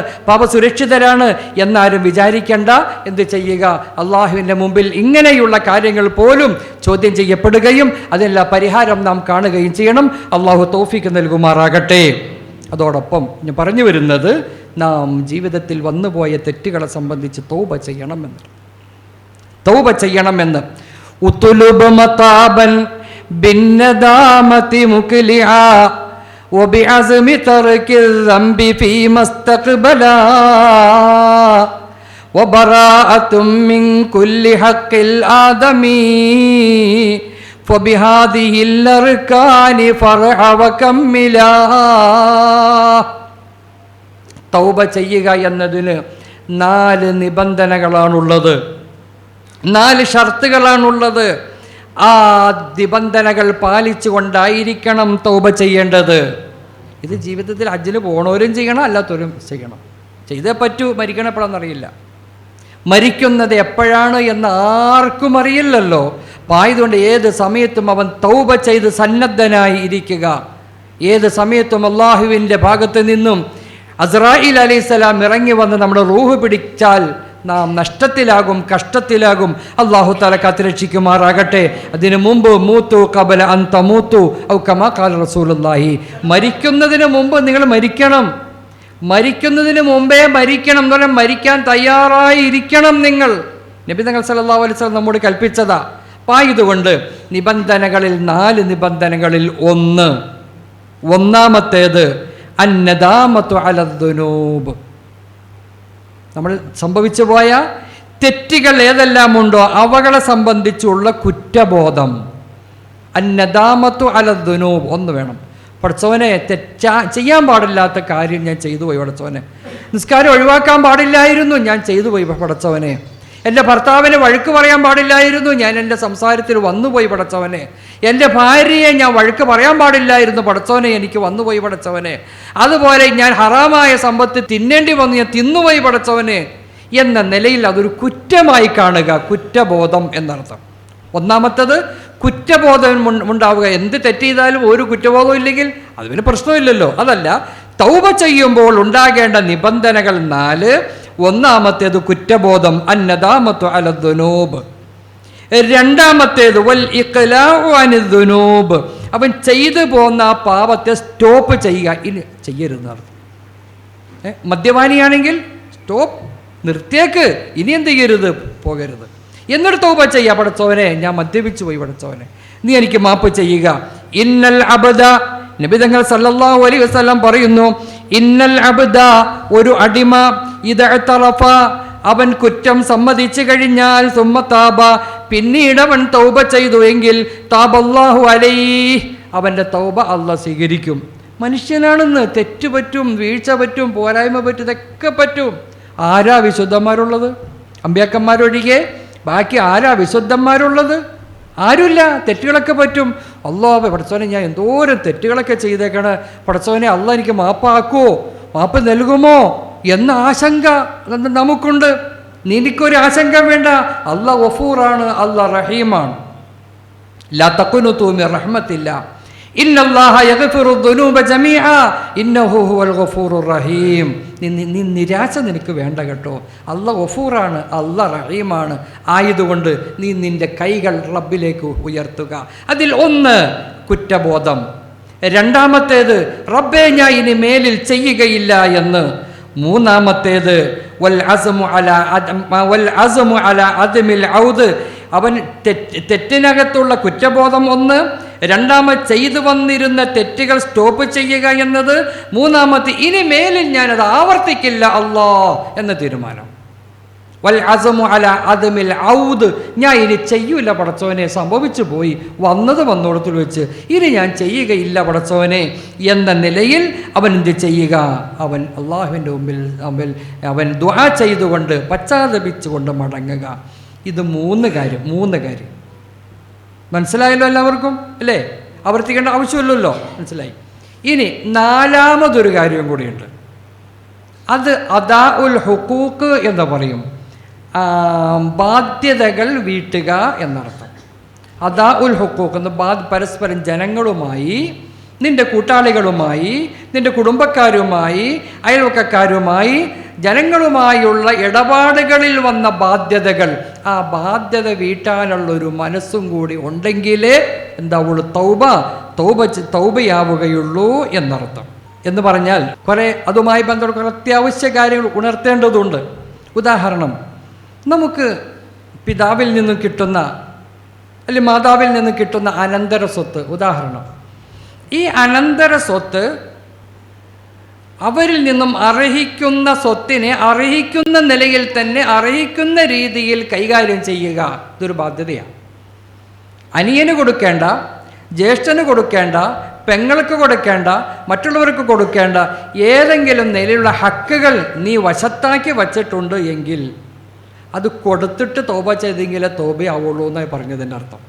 സുരക്ഷിതരാണ് എന്നാരും വിചാരിക്കേണ്ട. എന്ത് ചെയ്യുക? അള്ളാഹുവിൻ്റെ മുമ്പിൽ ഇങ്ങനെയുള്ള കാര്യങ്ങൾ പോലും ചോദ്യം ചെയ്യപ്പെടുകയും അതിനുള്ള പരിഹാരം നാം കാണുകയും ചെയ്യണം. അള്ളാഹു തൗഫീക്ക് നൽകുമാറാകട്ടെ. അതോടൊപ്പം ഞാൻ പറഞ്ഞു വരുന്നത്, നാം ജീവിതത്തിൽ വന്നുപോയ തെറ്റുകളെ സംബന്ധിച്ച് തൗബ ചെയ്യണമെന്ന്. ഉതുലുബ മതാബൻ ബിന്നദാമതി മുക്ലിആ വബിഅസ്മി തർകിൽ ദംബി ഫീമസ്തഖ്ബലാ വബറാഅതും മിൻ കുല്ലി ഹഖ്ഖിൽ ആദമി ഫബിഹാദിഹിൽ അർകാനി ഫർഅ വകമ്മിലാ. തൗബ ചെയ്യുക എന്നതിന് 4 നിബന്ധനകളാണുള്ളത്, 4 ഷർത്തുകളാണുള്ളത്. ആ നിബന്ധനകൾ പാലിച്ചുകൊണ്ടായിരിക്കണം തൗബ ചെയ്യേണ്ടത്. ഇത് ജീവിതത്തിൽ ഹജ്ജിന് പോണവരും ചെയ്യണം, അല്ലാത്തവരും ചെയ്യണം. ചെയ്തേ പറ്റൂ. മരിക്കണപ്പോഴെന്നറിയില്ല, മരിക്കുന്നത് എപ്പോഴാണ് എന്ന് ആർക്കും അറിയില്ലല്ലോ. അപ്പം ആയതുകൊണ്ട് ഏത് സമയത്തും അവൻ തൗബ ചെയ്ത് സന്നദ്ധനായി ഇരിക്കുക. ഏത് സമയത്തും അള്ളാഹുവിൻ്റെ ഭാഗത്ത് നിന്നും അസ്രായീൽ അലൈഹിസ്സലാം ഇറങ്ങി വന്ന് നമ്മുടെ റൂഹ് പിടിച്ചാൽ നാം നഷ്ടത്തിലാകും, കഷ്ടത്തിലാകും. അല്ലാഹു തആല കാത്തുരക്ഷിക്കുമാറാകട്ടെ. അതിനു മുമ്പ് മൂത്തു ഖബല അൻ തമൂത്തു ഔ കമാ ഖാല റസൂലുള്ളാഹി, മരിക്കുന്നതിന് മുമ്പ് നിങ്ങൾ മരിക്കണം. മരിക്കുന്നതിന് മുമ്പേ മരിക്കണം എന്ന് പറഞ്ഞാൽ മരിക്കാൻ തയ്യാറായിരിക്കണം നിങ്ങൾ. നബി തങ്ങൾ സല്ലല്ലാഹു അലൈഹി വസല്ലം നമ്മോട് കൽപ്പിച്ചതാ. ആയതുകൊണ്ട് നിബന്ധനകളിൽ 4 നിബന്ധനകളിൽ ഒന്നാമത്തേത് അന്നദാമത്തു അലദ്ദുനൂബ്. നമ്മൾ സംഭവിച്ചു പോയ തെറ്റുകൾ ഏതെല്ലാം ഉണ്ടോ അവകളെ സംബന്ധിച്ചുള്ള കുറ്റബോധം. അന്നദാമത്തു അലദ്ദുനൂബ്. ഒന്ന് വേണം, പടച്ചവനെ ചെയ്യാൻ പാടില്ലാത്ത കാര്യം ഞാൻ ചെയ്തു പോയി പടച്ചവനെ. നിസ്കാരം ഒഴിവാക്കാൻ പാടില്ലായിരുന്നു, ഞാൻ ചെയ്തു പോയി പടച്ചവനെ. എൻ്റെ ഭർത്താവിനെ വഴക്ക് പറയാൻ പാടില്ലായിരുന്നു, ഞാൻ എൻ്റെ സംസാരത്തിൽ വന്നുപോയി പടച്ചവനെ. എൻ്റെ ഭാര്യയെ ഞാൻ വഴക്ക് പറയാൻ പാടില്ലായിരുന്നു പടച്ചവനെ, എനിക്ക് വന്നുപോയി പടച്ചവനെ. അതുപോലെ ഞാൻ ഹറാമായ സമ്പത്ത് തിന്നേണ്ടി വന്നു, ഞാൻ തിന്നുപോയി പടച്ചവനെ എന്ന നിലയിൽ അതൊരു കുറ്റമായി കാണുക. കുറ്റബോധം എന്നർത്ഥം. ഒന്നാമത്തത് കുറ്റബോധം ഉണ്ടാവുക. എന്ത് തെറ്റ് ചെയ്താലും ഒരു കുറ്റബോധം ഇല്ലെങ്കിൽ അത് പിന്നെ പ്രശ്നമില്ലല്ലോ. അതല്ല, തൗബ ചെയ്യുമ്പോൾ ഉണ്ടാകേണ്ട നിബന്ധനകൾ 4. ഒന്നാമത്തേത് കുറ്റബോധം, അന്നദാമത്തു അലദ്ദുനൂബ്. രണ്ടാമത്തേത് വൽ ഇഖ്ലാഉ അനിദ്ദുനൂബ്. അവൻ ചെയ്തു പോന്ന ആ പാപത്തെ സ്റ്റോപ്പ് ചെയ്യുക. ഇനി ചെയ്യരുതെന്ന്. മദ്യപാനിയാണെങ്കിൽ സ്റ്റോപ്പ്, നിർത്തിയേക്ക്, ഇനി എന്ത് ചെയ്യരുത്, പോകരുത്. എന്നിട്ട് തൗബ ചെയ്യുക. പടച്ചവനെ ഞാൻ മദ്യപിച്ചു പോയി പടച്ചവനെ, നീ എനിക്ക് മാപ്പ് ചെയ്യുക. ഇന്നൽ അബ്ദ, നബി തങ്ങൾ സല്ലല്ലാഹു അലൈഹി വസല്ലം പറയുന്നു, ഇന്നൽ അബ്ദ, ഒരു അടിമ, ഇദഅ്തറഫ, അവൻ കുറ്റം സമ്മതിച്ചു കഴിഞ്ഞാൽ, സുമ്മ താബ, പിന്നീട് അവൻ തൗബ ചെയ്തു എങ്കിൽ, താബല്ലാഹു അലൈഹി, അവൻ്റെ തൗബ അല്ലാഹ് സ്വീകരിക്കും. മനുഷ്യനാണെന്ന് തെറ്റ് പറ്റും, വീഴ്ച പറ്റും, പോരായ്മ പറ്റും, ഇതൊക്കെ പറ്റും. ആരാ വിശുദ്ധന്മാരുള്ളത്? അമ്പിയാക്കന്മാരൊഴികെ ബാക്കി ആരാ വിശുദ്ധന്മാരുള്ളത്? ആരുമില്ല. തെറ്റുകളൊക്കെ പറ്റും. അല്ലാഹ് പടച്ചവനെ ഞാൻ എന്തോരം തെറ്റുകളൊക്കെ ചെയ്തേക്കണേ, പടച്ചവനെ അല്ലാഹ് എനിക്ക് മാപ്പാക്കുമോ, മാപ്പ് നൽകുമോ എന്ന ആശങ്ക നമുക്കുണ്ട്. നിനക്കൊരു ആശങ്ക വേണ്ട. അല്ലാഹ് ഗഫൂറാണ്, അല്ലാഹ് റഹീമാണ്. ലാ തഖ്നുതു മിർ റഹ്മത്തില്ലാ ഇന്നല്ലാഹ യഗ്ഫിറു ദുനൂബ ജമീഅ ഇന്നഹു ഹുവൽ ഗഫൂറുർ റഹീം. നീ നിരാശ നിനക്ക് വേണ്ട കേട്ടോ. അല്ലാഹ് ഗഫൂറാണ്, അല്ലാഹ് റഹീമാണ്. ആയതുകൊണ്ട് നീ നിന്റെ കൈകൾ റബ്ബിലേക്ക് ഉയർത്തുക. അതിൽ ഒന്ന് കുറ്റബോധം, രണ്ടാമത്തേത് റബ്ബേ ഞാൻ ഇനി മേലിൽ ചെയ്യുകയില്ല എന്ന്, മൂന്നാമത്തേത് വൽ അസ്മു അലാ അദ്മിൽ ഔദ്, അവൻ തെറ്റിനകത്തുള്ള കുറ്റബോധം ഒന്ന്, രണ്ടാമത് ചെയ്തു വന്നിരുന്ന തെറ്റുകൾ സ്റ്റോപ്പ് ചെയ്യുക എന്നത്, മൂന്നാമത് ഇനി മേലിൽ ഞാനത് ആവർത്തിക്കില്ല അല്ലാ എന്ന തീരുമാനം. വൽ അസ്മു അലാ അദ്മിൽ ഔദ്, ഞാൻ ഇനി ചെയ്യൂല പടച്ചോനെ, സംഭവിച്ചു പോയി, വന്നത് വന്നോടത്തിൽ വെച്ച് ഇനി ഞാൻ ചെയ്യുകയില്ല പടച്ചോനെ എന്ന നിലയിൽ അവൻ എന്ത് ചെയ്യുക? അവൻ അള്ളാഹുവിൻ്റെ മുമ്പിൽ അവൻ ദുആ ചെയ്തുകൊണ്ട് പശ്ചാത്തപിച്ചുകൊണ്ട് മടങ്ങുക. ഇത് മൂന്ന് കാര്യം മനസ്സിലായല്ലോ എല്ലാവർക്കും അല്ലേ? ആവർത്തിക്കേണ്ട ആവശ്യമില്ലല്ലോ, മനസ്സിലായി. ഇനി നാലാമതൊരു കാര്യം കൂടിയുണ്ട്. അത് അദാ ഉൽ ഹുഖൂഖ് എന്ന് പറയും, ബാധ്യതകൾ വീട്ടുക എന്നർത്ഥം. അദാ ഉൽ ഹുഖൂഖ് എന്ന് പരസ്പരം ജനങ്ങളുമായി, നിന്റെ കൂട്ടാളികളുമായി, നിന്റെ കുടുംബക്കാരുമായി, അയൽവക്കക്കാരുമായി, ജനങ്ങളുമായുള്ള ഇടപാടുകളിൽ വന്ന ബാധ്യതകൾ, ആ ബാധ്യത വീട്ടാനുള്ളൊരു മനസ്സും കൂടി ഉണ്ടെങ്കിലേ എന്താവുള്ളൂ? തൗബയാവുകയുള്ളൂ എന്നർത്ഥം. എന്ന് പറഞ്ഞാൽ കുറേ അതുമായി ബന്ധപ്പെട്ട അത്യാവശ്യ കാര്യങ്ങൾ ഉണർത്തേണ്ടതുണ്ട്. ഉദാഹരണം, നമുക്ക് പിതാവിൽ നിന്നും കിട്ടുന്ന അല്ലെങ്കിൽ മാതാവിൽ നിന്നും കിട്ടുന്ന അനന്തര സ്വത്ത്. ഉദാഹരണം, ഈ അനന്തര സ്വത്ത് അവരിൽ നിന്നും അർഹിക്കുന്ന സ്വത്തിനെ അർഹിക്കുന്ന നിലയിൽ തന്നെ അർഹിക്കുന്ന രീതിയിൽ കൈകാര്യം ചെയ്യുക, ഇതൊരു ബാധ്യതയാണ്. അനിയന് കൊടുക്കേണ്ട, ജ്യേഷ്ഠന് കൊടുക്കേണ്ട, പെങ്ങൾക്ക് കൊടുക്കേണ്ട, മറ്റുള്ളവർക്ക് കൊടുക്കേണ്ട ഏതെങ്കിലും നിലയിലുള്ള ഹക്കുകൾ നീ വശത്താക്കി വച്ചിട്ടുണ്ട് എങ്കിൽ അത് കൊടുത്തിട്ട് തോബ ചെയ്തെങ്കിലേ തോബയാവുള്ളൂ എന്നായി പറഞ്ഞതിൻ്റെ അർത്ഥം.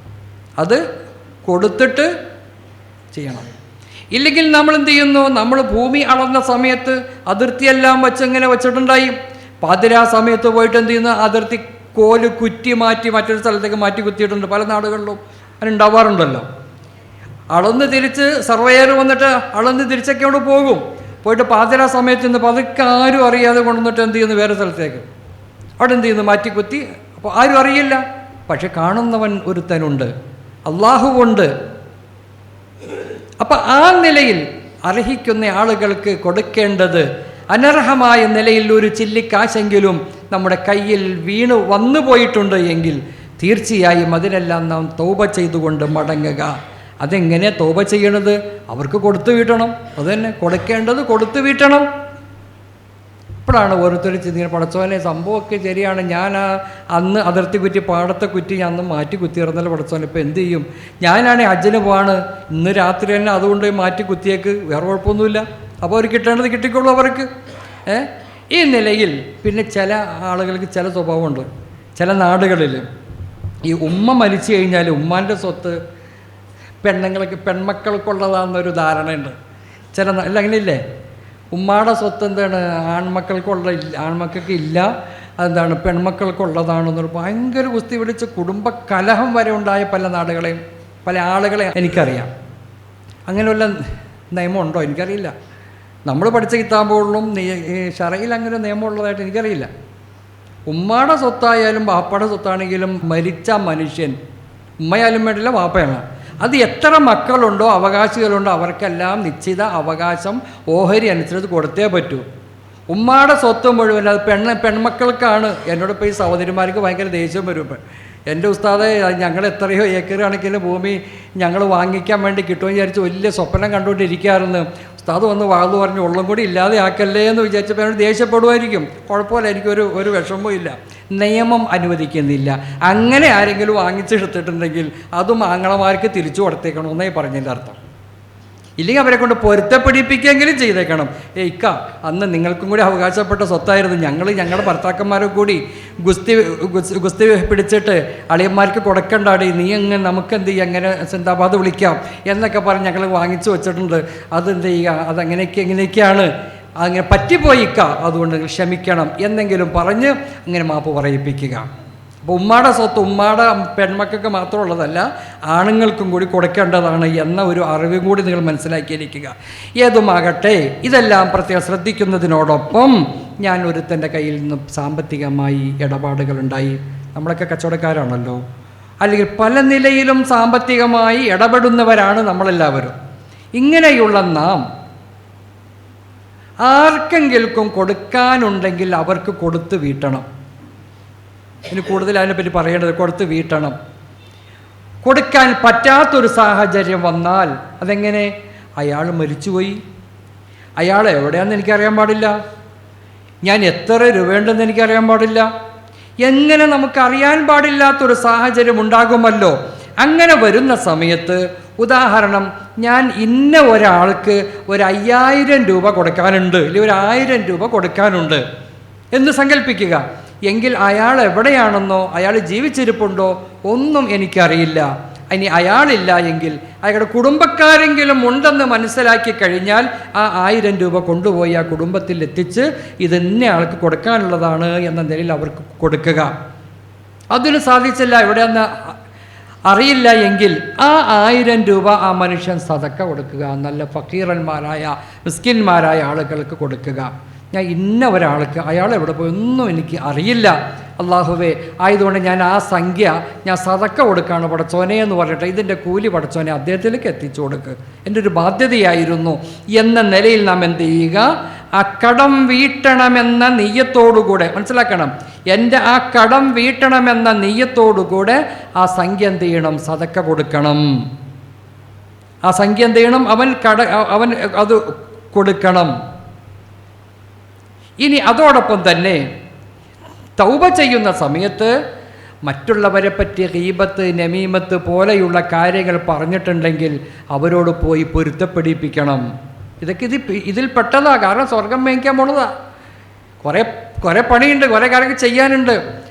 അത് കൊടുത്തിട്ട് ചെയ്യണം. ഇല്ലെങ്കിൽ നമ്മൾ എന്ത് ചെയ്യുന്നു? നമ്മൾ ഭൂമി അളന്ന സമയത്ത് അതിർത്തിയെല്ലാം വെച്ചിങ്ങനെ വെച്ചിട്ടുണ്ടായി. പാതിരാ സമയത്ത് പോയിട്ട് എന്ത് ചെയ്യുന്നു? അതിർത്തി കോല് കുറ്റി മാറ്റി മറ്റൊരു സ്ഥലത്തേക്ക് മാറ്റി കുത്തിയിട്ടുണ്ട്. പല നാടുകളിലും അതുണ്ടാവാറുണ്ടല്ലോ. അളന്ന് തിരിച്ച് സർവേയർ വന്നിട്ട് അളന്ന് തിരിച്ചൊക്കെ അവിടെ പോകും. പോയിട്ട് പാതിരാ സമയത്ത് നിന്ന് പതുക്കെ ആരും അറിയാതെ കൊണ്ടുവന്നിട്ട് എന്ത് ചെയ്യുന്നു? വേറെ സ്ഥലത്തേക്ക് അവിടെ എന്ത് ചെയ്യുന്നു? മാറ്റിക്കുത്തി. അപ്പോൾ ആരും അറിയില്ല. പക്ഷെ കാണുന്നവൻ ഒരുത്തനുണ്ട്, അള്ളാഹുവുണ്ട്. അപ്പം ആ നിലയിൽ അർഹിക്കുന്ന ആളുകൾക്ക് കൊടുക്കേണ്ടത് അനർഹമായ നിലയിൽ ഒരു ചില്ലിക്കാശെങ്കിലും നമ്മുടെ കയ്യിൽ വീണ് വന്നു പോയിട്ടുണ്ട് എങ്കിൽ തീർച്ചയായും അതിനെല്ലാം നാം തൗബ ചെയ്തുകൊണ്ട് മടങ്ങുക. അതെങ്ങനെ തൗബ ചെയ്യണത്? അവർക്ക് കൊടുത്തു വീട്ടണം. അതുതന്നെ, കൊടുക്കേണ്ടത് കൊടുത്തു വീട്ടണം. ഇപ്പോഴാണ് ഓരോരുത്തർ ചിന്തിക്കുന്നത്, പടച്ചോനെ സംഭവമൊക്കെ ശരിയാണ്, ഞാൻ അന്ന് അതിർത്തി കുറ്റി പാടത്തെ കുറ്റി ഞാൻ അന്ന് മാറ്റി കുത്തിയിരുന്നല്ലോ പടച്ചോനെ, ഇപ്പോൾ എന്ത് ചെയ്യും? ഞാനാണെങ്കിൽ ഹജ്ജിന് പോവാണ്, ഇന്ന് രാത്രി തന്നെ അതുകൊണ്ട് മാറ്റി കുത്തിയേക്ക്, വേറെ കുഴപ്പമൊന്നുമില്ല, അപ്പോൾ അവർ കിട്ടേണ്ടത് കിട്ടിക്കോളൂ അവർക്ക്. ഈ നിലയിൽ പിന്നെ ചില ആളുകൾക്ക് ചില സ്വഭാവമുണ്ട്. ചില നാടുകളിൽ ഈ ഉമ്മ മരിച്ചു കഴിഞ്ഞാൽ ഉമ്മാൻ്റെ സ്വത്ത് പെൺമക്കൾക്കുള്ളതാണെന്നൊരു ധാരണയുണ്ട്. അല്ല അങ്ങനെയില്ലേ? ഉമ്മാടെ സ്വത്ത് എന്താണ് ആൺമക്കൾക്ക് ഇല്ല, അതെന്താണ് പെൺമക്കൾക്കുള്ളതാണെന്നൊരു ഭയങ്കര കുസ്തി പിടിച്ച് കുടുംബ കലഹം വരെ ഉണ്ടായ പല നാടുകളെയും പല ആളുകളെയും എനിക്കറിയാം. അങ്ങനെയുള്ള നിയമമുണ്ടോ എനിക്കറിയില്ല. നമ്മൾ പഠിച്ച കിതാബുകളിലും ശറയിൽ അങ്ങനെ നിയമമുള്ളതായിട്ട് എനിക്കറിയില്ല. ഉമ്മാടെ സ്വത്തായാലും വാപ്പയുടെ സ്വത്താണെങ്കിലും മരിച്ച മനുഷ്യൻ, ഉമ്മയാലും വേണ്ടില്ല വാപ്പയാണ്, അത് എത്ര മക്കളുണ്ടോ അവകാശികളുണ്ടോ അവർക്കെല്ലാം നിശ്ചിത അവകാശം ഓഹരി അനുസരിച്ച് കൊടുത്തേ പറ്റൂ. ഉമ്മാടെ സ്വത്ത് മുഴുവൻ അത് പെൺമക്കൾക്കാണ്. എന്നോട് ഇപ്പോൾ ഈ സഹോദരിമാർക്ക് ഭയങ്കര ദേഷ്യം വരും. എൻ്റെ ഉസ്താദെ, ഞങ്ങൾ എത്രയോ ഏക്കർ കണക്കിന് ഭൂമി ഞങ്ങൾ വാങ്ങിക്കാൻ വേണ്ടി കിട്ടുമെന്ന് വിചാരിച്ച് വലിയ സ്വപ്നം കണ്ടുകൊണ്ടിരിക്കുകയായിരുന്നു. ഉസ്താദ് വന്ന് വാഴ്ന്നു പറഞ്ഞു ഉള്ളും കൂടി ഇല്ലാതെ ആക്കല്ലേ എന്ന് വിചാരിച്ചപ്പോൾ എന്നോട് ദേഷ്യപ്പെടുമായിരിക്കും. കുഴപ്പമില്ല, എനിക്കൊരു വിഷമവും ഇല്ല. നിയമം അനുവദിക്കുന്നില്ല. അങ്ങനെ ആരെങ്കിലും വാങ്ങിച്ചെടുത്തിട്ടുണ്ടെങ്കിൽ അതും ആങ്ങളമാർക്ക് തിരിച്ചു കൊടുത്തേക്കണമെന്നേ പറഞ്ഞതിൻ്റെ അർത്ഥം. ഇല്ലെങ്കിൽ അവരെ കൊണ്ട് പൊരുത്തപ്പെടിപ്പിക്കെങ്കിലും ചെയ്തേക്കണം. ഇക്ക അന്ന് നിങ്ങൾക്കും കൂടി അവകാശപ്പെട്ട സ്വത്തായിരുന്നു, ഞങ്ങളുടെ ഭർത്താക്കന്മാരെ കൂടി ഗുസ്തി പിടിച്ചിട്ട് അളിയന്മാർക്ക് കൊടുക്കണ്ടാടി, നീ അങ്ങ് നമുക്കെന്ത് ചെയ്യുക, എങ്ങനെ സിന്ദാബാദ് വിളിക്കാം എന്നൊക്കെ പറഞ്ഞ് ഞങ്ങൾ വാങ്ങിച്ചു വെച്ചിട്ടുണ്ട്, അതെന്ത് ചെയ്യുക, എങ്ങനെയൊക്കെയാണ് അങ്ങനെ പറ്റിപ്പോയിക്ക, അതുകൊണ്ട് ക്ഷമിക്കണം എന്നെങ്കിലും പറഞ്ഞ് അങ്ങനെ മാപ്പ് പറയിപ്പിക്കുക. അപ്പോൾ ഉമ്മാടെ സ്വത്ത് ഉമ്മാടെ പെൺമക്കൾക്ക് മാത്രമുള്ളതല്ല, ആണുങ്ങൾക്കും കൂടി കൊടുക്കേണ്ടതാണ് എന്ന ഒരു അറിവും കൂടി നിങ്ങൾ മനസ്സിലാക്കിയിരിക്കുക. ഏതുമാകട്ടെ, ഇതെല്ലാം പ്രത്യേകം ശ്രദ്ധിക്കുന്നതിനോടൊപ്പം ഞാൻ ഒരുത്തൻ്റെ കയ്യിൽ നിന്നും സാമ്പത്തികമായി ഇടപാടുകളുണ്ടായി. നമ്മളൊക്കെ കച്ചവടക്കാരാണല്ലോ, അല്ലെങ്കിൽ പല നിലയിലും സാമ്പത്തികമായി ഇടപെടുന്നവരാണ് നമ്മളെല്ലാവരും. ഇങ്ങനെയുള്ള നാം ആർക്കെങ്കിലും കൊടുക്കാനുണ്ടെങ്കിൽ അവർക്ക് കൊടുത്ത് വീട്ടണം. ഇനി കൂടുതൽ അതിനെപ്പറ്റി പറയേണ്ടത് കൊടുത്ത് വീട്ടണം. കൊടുക്കാൻ പറ്റാത്തൊരു സാഹചര്യം വന്നാൽ അതെങ്ങനെ? അയാൾ മരിച്ചുപോയി, അയാൾ എവിടെയാണെന്ന് എനിക്കറിയാൻ പാടില്ല, ഞാൻ എത്ര രൂപയുണ്ടെന്ന് എനിക്കറിയാൻ പാടില്ല, എങ്ങനെ നമുക്കറിയാൻ പാടില്ലാത്തൊരു സാഹചര്യം ഉണ്ടാകുമല്ലോ. അങ്ങനെ വരുന്ന സമയത്ത്, ഉദാഹരണം, ഞാൻ ഇന്ന ഒരാൾക്ക് 5000 രൂപ കൊടുക്കാനുണ്ട്, അല്ലെങ്കിൽ 1000 രൂപ കൊടുക്കാനുണ്ട് എന്ന് സങ്കല്പിക്കുക. എങ്കിൽ അയാൾ എവിടെയാണെന്നോ അയാൾ ജീവിച്ചിരിപ്പുണ്ടോ ഒന്നും എനിക്കറിയില്ല. ഇനി അയാളില്ല എങ്കിൽ അയാളുടെ കുടുംബക്കാരെങ്കിലും ഉണ്ടെന്ന് മനസ്സിലാക്കി കഴിഞ്ഞാൽ ആ 1000 രൂപ കൊണ്ടുപോയി ആ കുടുംബത്തിൽ എത്തിച്ച് ഇത് ഇന്ന ആൾക്ക് കൊടുക്കാനുള്ളതാണ് എന്ന നിലയിൽ അവർക്ക് കൊടുക്കുക. അതിന് സാധിച്ചില്ല, എവിടെയെന്ന് അറിയില്ല എങ്കിൽ ആ 1000 രൂപ ആ മനുഷ്യൻ സദക്ക കൊടുക്കുക, നല്ല ഫക്കീറന്മാരായ മിസ്കിന്മാരായ ആളുകൾക്ക് കൊടുക്കുക. ഞാൻ ഇന്ന ഒരാൾക്ക്, അയാൾ എവിടെ പോയി ഒന്നും എനിക്ക് അറിയില്ല അള്ളാഹുവേ, ആയതുകൊണ്ട് ഞാൻ ആ സംഖ്യ ഞാൻ സദക്ക കൊടുക്കുകയാണ് പടച്ചോനെ എന്ന് പറഞ്ഞിട്ട് ഇതിൻ്റെ കൂലി പടച്ചോനെ അദ്ദേഹത്തിലേക്ക് എത്തിച്ചു കൊടുക്കുക, എൻ്റെ ഒരു ബാധ്യതയായിരുന്നു എന്ന നിലയിൽ നാം എന്ത് ചെയ്യുക? ആ കടം വീട്ടണമെന്ന നെയ്യത്തോടുകൂടെ, മനസ്സിലാക്കണം, എൻ്റെ ആ കടം വീട്ടണമെന്ന നെയ്യത്തോടുകൂടെ ആ സംഖ്യ എന്ത് ചെയ്യണം? സദക്ക കൊടുക്കണം. ആ സംഖ്യ എന്ത് ചെയ്യണം? അവൻ അത് കൊടുക്കണം. ഇനി അതോടൊപ്പം തന്നെ തൗബ ചെയ്യുന്ന സമയത്ത് മറ്റുള്ളവരെ പറ്റി ഗീബത്ത്, നമീമത്ത് പോലെയുള്ള കാര്യങ്ങൾ പറഞ്ഞിട്ടുണ്ടെങ്കിൽ അവരോട് പോയി പൊരുത്തപ്പെടിപ്പിക്കണം. ഇതൊക്കെ ഇതിൽ പെട്ടതാ. കാരണം സ്വർഗം മേടിക്കാൻ പോണതാ. കുറേ പണിയുണ്ട്, കുറേ കാര്യങ്ങൾ ചെയ്യാനുണ്ട്.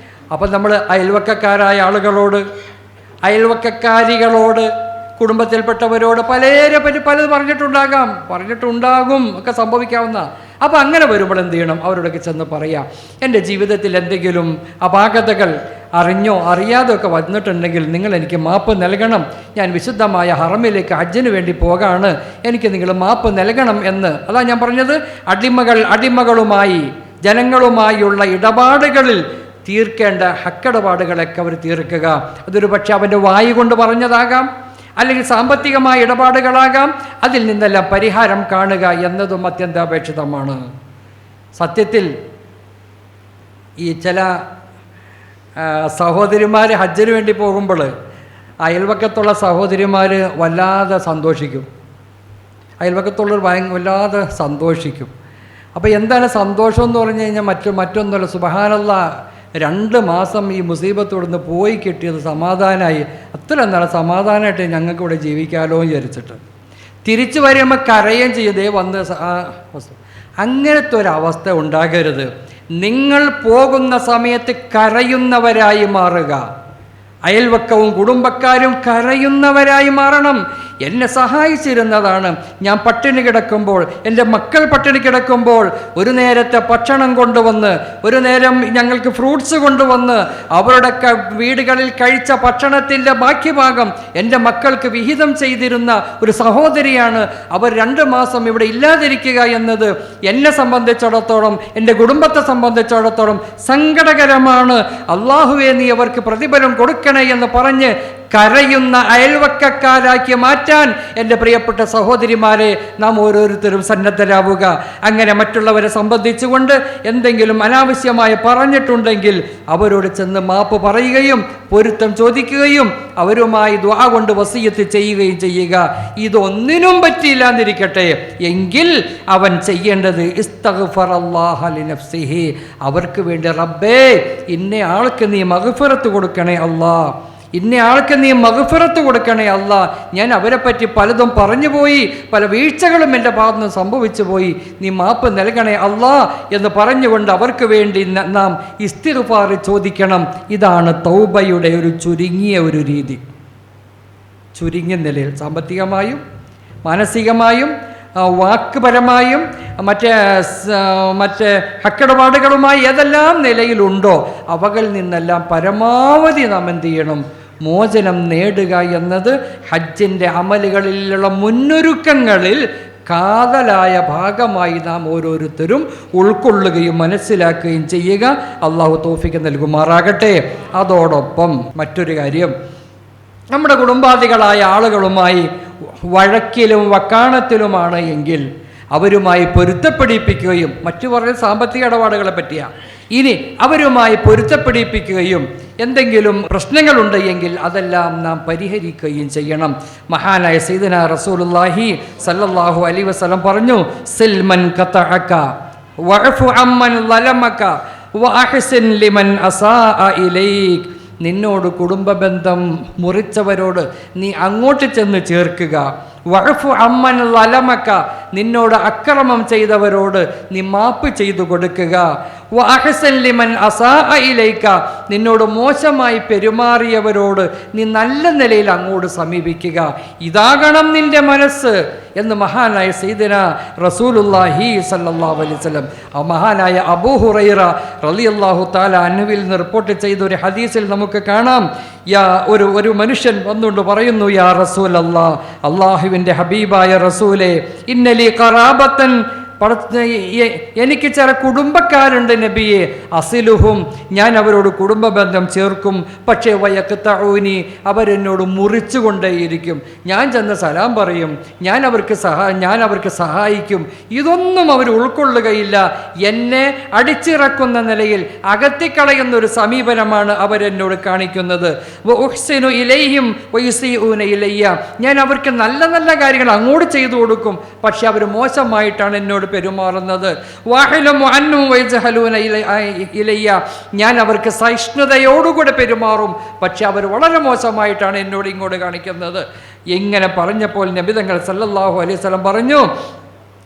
അപ്പം നമ്മൾ അയൽവക്കക്കാരായ ആളുകളോട്, അയൽവക്കക്കാരികളോട്, കുടുംബത്തിൽപ്പെട്ടവരോട് പലരെ പറ്റി പലത് പറഞ്ഞിട്ടുണ്ടാകും ഒക്കെ സംഭവിക്കാവുന്ന. അപ്പോൾ അങ്ങനെ വരുമ്പോൾ എന്ത് ചെയ്യണം? അവരോടൊക്കെ ചെന്ന് പറയാം, എൻ്റെ ജീവിതത്തിൽ എന്തെങ്കിലും അപാകതകൾ അറിഞ്ഞോ അറിയാതെ ഒക്കെ വന്നിട്ടുണ്ടെങ്കിൽ നിങ്ങൾ എനിക്ക് മാപ്പ് നൽകണം. ഞാൻ വിശുദ്ധമായ ഹറമിലേക്ക് ഹജ്ജിന് വേണ്ടി പോകാണ്, എനിക്ക് നിങ്ങൾ മാപ്പ് നൽകണം എന്ന്. അതാ ഞാൻ പറഞ്ഞത്, അടിമകളുമായി ജനങ്ങളുമായുള്ള ഇടപാടുകളിൽ തീർക്കേണ്ട ഹക്കിടപാടുകളൊക്കെ അവർ തീർക്കുക. അതൊരു പക്ഷേ അവൻ്റെ വായു കൊണ്ട് പറഞ്ഞതാകാം, അല്ലെങ്കിൽ സാമ്പത്തികമായ ഇടപാടുകളാകാം. അതിൽ നിന്നെല്ലാം പരിഹാരം കാണുക എന്നതും അത്യന്താപേക്ഷിതമാണ്. സത്യത്തിൽ ഈ ചില സഹോദരിമാർ ഹജ്ജിന് വേണ്ടി പോകുമ്പോൾ അയൽവക്കത്തുള്ള സഹോദരിമാർ വല്ലാതെ സന്തോഷിക്കും, അയൽവക്കത്തുള്ളവർ വല്ലാതെ സന്തോഷിക്കും. അപ്പോൾ എന്താണ് സന്തോഷം എന്ന് പറഞ്ഞു കഴിഞ്ഞാൽ മറ്റൊന്നുമല്ല, സുബ്ഹാനല്ലാഹ്, 2 മാസം ഈ മുസീബത്തോടുന്ന് പോയി കിട്ടിയത് സമാധാനമായി. അത്ര എന്താണ് സമാധാനമായിട്ട് ഞങ്ങൾക്ക് ഇവിടെ ജീവിക്കാമല്ലോ എന്ന് വിചാരിച്ചിട്ട് തിരിച്ചു വരുമ്പോൾ കരയുകയും ചെയ്തേ വന്ന് അങ്ങനത്തെ ഒരവസ്ഥ ഉണ്ടാകരുത്. നിങ്ങൾ പോകുന്ന സമയത്ത് കരയുന്നവരായി മാറുക. അയൽവക്കവും കുടുംബക്കാരും കരയുന്നവരായി മാറണം. എന്നെ സഹായിച്ചിരുന്നതാണ്. ഞാൻ പട്ടിണി കിടക്കുമ്പോൾ, എൻ്റെ മക്കൾ പട്ടിണി കിടക്കുമ്പോൾ ഒരു നേരത്തെ ഭക്ഷണം കൊണ്ടുവന്ന്, ഒരു നേരം ഞങ്ങൾക്ക് ഫ്രൂട്ട്സ് കൊണ്ടുവന്ന് അവരുടെ വീടുകളിൽ കഴിച്ച ഭക്ഷണത്തിൻ്റെ ബാക്കി ഭാഗം എൻ്റെ മക്കൾക്ക് വിഹിതം ചെയ്തിരുന്ന ഒരു സഹോദരിയാണ്. അവർ 2 മാസം ഇവിടെ ഇല്ലാതിരിക്കുക എന്നത് എന്നെ സംബന്ധിച്ചിടത്തോളം, എൻ്റെ കുടുംബത്തെ സംബന്ധിച്ചിടത്തോളം സങ്കടകരമാണ്. അള്ളാഹുവേ, നീ അവർക്ക് പ്രതിഫലം കൊടുക്കണേ എന്ന് പറഞ്ഞ് കരയുന്ന അയൽവക്കക്കാരാക്കി മാറ്റാൻ എൻ്റെ പ്രിയപ്പെട്ട സഹോദരിമാരെ നാം ഓരോരുത്തരും സന്നദ്ധരാവുക. അങ്ങനെ മറ്റുള്ളവരെ സംബന്ധിച്ചുകൊണ്ട് എന്തെങ്കിലും അനാവശ്യമായി പറഞ്ഞിട്ടുണ്ടെങ്കിൽ അവരോട് ചെന്ന് മാപ്പ് പറയുകയും പൊരുത്തം ചോദിക്കുകയും അവരുമായി ദുആ കൊണ്ട് വസിയത്ത് ചെയ്യുകയും ചെയ്യുക. ഇതൊന്നിനും പറ്റിയില്ല എന്നിരിക്കട്ടെ എങ്കിൽ അവൻ ചെയ്യേണ്ടത് ഇസ്തഗ്ഫറല്ലാഹ ലിനഫ്സിഹി, അവർക്ക് വേണ്ടി റബ്ബേ ഇന്ന ആൾക്ക് നീ മഗ്ഫിറത്ത് കൊടുക്കണേ അല്ലാ, ഇന്ന ആൾക്ക് നീ മഗ്ഫിറത്ത് കൊടുക്കണേ അല്ലാ, ഞാൻ അവരെ പറ്റി പലതും പറഞ്ഞു പോയി, പല വീഴ്ചകളും എൻ്റെ ഭാഗത്ത് നിന്ന് സംഭവിച്ചു പോയി, നീ മാപ്പ് നൽകണേ അല്ലാ എന്ന് പറഞ്ഞുകൊണ്ട് അവർക്ക് വേണ്ടി നാം ഇസ്തിഗ്ഫാർ ചോദിക്കണം. ഇതാണ് തൗബയുടെ ഒരു ചുരുങ്ങിയ ഒരു രീതി. ചുരുങ്ങിയ നിലയിൽ സാമ്പത്തികമായും മാനസികമായും വാക്കുപരമായും മറ്റേ ഹക്കിടപാടുകളുമായി ഏതെല്ലാം നിലയിലുണ്ടോ അവകളിൽ നിന്നെല്ലാം പരമാവധി നാം എന്ത് ചെയ്യണം? മോചനം നേടുക എന്നത് ഹജ്ജിൻ്റെ അമലുകളിലുള്ള മുന്നൊരുക്കങ്ങളിൽ കാതലായ ഭാഗമായി നാം ഓരോരുത്തരും ഉൾക്കൊള്ളുകയും മനസ്സിലാക്കുകയും ചെയ്യുക. അള്ളാഹു തൗഫീഖ് നൽകുമാറാകട്ടെ. അതോടൊപ്പം മറ്റൊരു കാര്യം, നമ്മുടെ കുടുംബാദികളായ ആളുകളുമായി വഴക്കിലും വക്കാണത്തിലുമാണ് എങ്കിൽ അവരുമായി പൊരുത്തപ്പെടിപ്പിക്കുകയും മറ്റു പറഞ്ഞ സാമ്പത്തിക ഇടപാടുകളെ പറ്റിയാണ്. ഇനി അവരുമായി പൊരുത്തപ്പെടിപ്പിക്കുകയും എന്തെങ്കിലും പ്രശ്നങ്ങളുണ്ട് എങ്കിൽ അതെല്ലാം നാം പരിഹരിക്കുകയും ചെയ്യണം. മഹാനായ സയ്യിദുനാ റസൂലുള്ളാഹി സല്ലല്ലാഹു അലൈഹി വസല്ലം പറഞ്ഞു, സിൽമൻ ഖതഅക വഅഫു അമ്മൻ ളലമക വഅഹ്സിൻ ലിമൻ അസാഅ ഇലൈക്. നിന്നോട് കുടുംബബന്ധം മുറിച്ചവരോട് നീ അങ്ങോട്ട് ചെന്ന് ചേർക്കുക. വഅഫു അമ്മൻ ളലമക, നിന്നോട് അക്രമം ചെയ്തവരോട് നീ മാപ്പ് ചെയ്തു കൊടുക്കുക. വഅഹ്സിൻ ലിമൻ അസാഅ ഇലൈക, നിന്നോട് മോശമായി പെരുമാറിയവരോട് നീ നല്ല നിലയിൽ അങ്ങോട്ട് സമീപിക്കുക. ഇതാകണം നിന്റെ മനസ്സ് എന്ന് മഹാനായ സയ്യിദുനാ റസൂലുള്ളാഹി സല്ലല്ലാഹു അലൈഹി വസല്ലം മഹാനായ അബൂ ഹുറൈറ റളിയല്ലാഹു തആല അൻഹുവിൽ നിന്ന് റിപ്പോർട്ട് ചെയ്ത ഒരു ഹദീസിൽ നമുക്ക് കാണാം. ഒരു മനുഷ്യൻ വന്നുകൊണ്ട് പറയുന്നു, യാ റസൂലല്ലാഹ്, അല്ലാഹുവിൻ്റെ ഹബീബായ റസൂലേ, ഇന്നലി ഖറാബത്തൻ, എനിക്ക് ചില കുടുംബക്കാരുണ്ട് നബിയെ, അസിലുഹും, ഞാൻ അവരോട് കുടുംബ ബന്ധം ചേർക്കും, പക്ഷേ വയക്തഊനി, അവരെന്നോട് മുറിച്ചുകൊണ്ടേയിരിക്കും. ഞാൻ ചെന്ന് സലാം പറയും, ഞാൻ അവർക്ക് സഹായിക്കും, ഇതൊന്നും അവർ ഉൾക്കൊള്ളുകയില്ല. എന്നെ അടിച്ചിറക്കുന്ന നിലയിൽ അകത്തിക്കളയുന്നൊരു സമീപനമാണ് അവരെന്നോട് കാണിക്കുന്നത്. വഉഹ്സിനു ഇലൈഹിം വയുസീഊന ഇലയ്യ, ഞാൻ അവർക്ക് നല്ല നല്ല കാര്യങ്ങൾ അങ്ങോട്ട് ചെയ്തു കൊടുക്കും, പക്ഷെ അവർ മോശമായിട്ടാണ് എന്നോട് പെരുമാറുന്നത്. ഞാൻ അവർക്ക് സഹിഷ്ണുതയോടുകൂടെ പെരുമാറും, പക്ഷെ അവർ വളരെ മോശമായിട്ടാണ് എന്നോട് ഇങ്ങോട്ട് കാണിക്കുന്നത്. ഇങ്ങനെ പറഞ്ഞപ്പോൾ നബി തങ്ങൾ സല്ലല്ലാഹു അലൈഹി വസല്ലം പറഞ്ഞു,